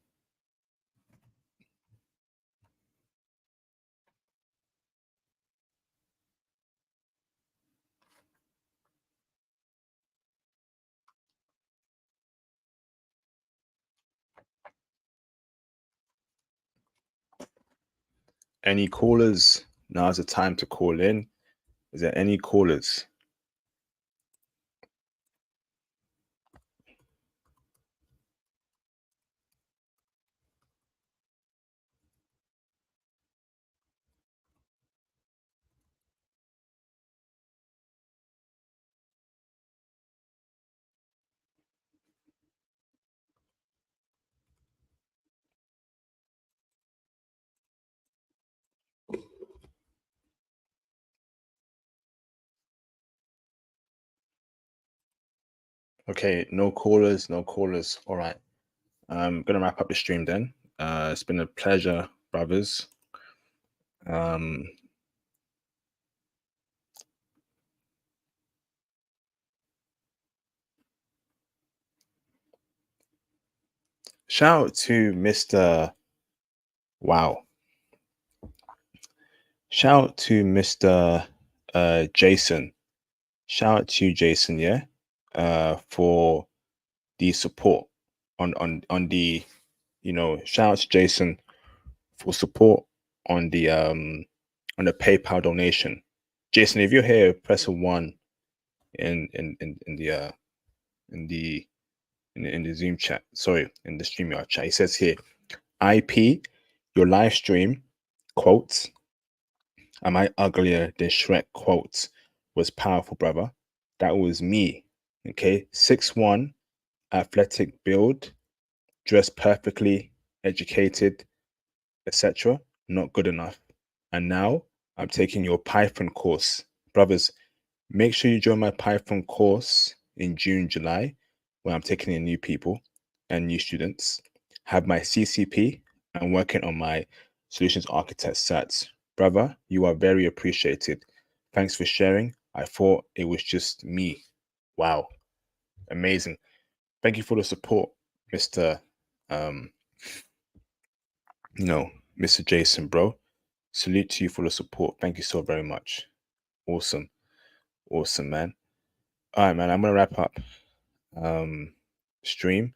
Any callers? Now's the time to call in. Is there any callers? Okay, no callers. All right. I'm gonna wrap up the stream then. It's been a pleasure, brothers. Shout out to Mr. Wow. Shout out to Mr. Jason. Shout out to you, Jason, yeah, for the support on the, shout out to Jason for support on the PayPal donation. Jason, if you're here, press a one in the in the in the Zoom chat. Sorry, in the StreamYard chat. He says here, IP, your live stream, quotes, am I uglier than Shrek, quotes, was powerful, brother. That was me. Okay. 6'1", athletic build, dressed perfectly, educated, etc. Not good enough. And now I'm taking your Python course. Brothers, make sure you join my Python course in June, July, where I'm taking in new people and new students. Have my CCP and working on my solutions architect sats. Brother, you are very appreciated. Thanks for sharing. I thought it was just me. Wow. Amazing. Thank you for the support, Mr. Um, Mr. Jason, bro. Salute to you for the support. Thank you so very much. Awesome. Awesome, man. All right, man. I'm gonna wrap up stream.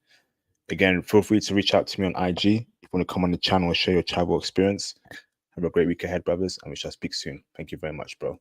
Again, feel free to reach out to me on IG if you want to come on the channel and share your travel experience. Have a great week ahead, brothers, and we shall speak soon. Thank you very much, bro.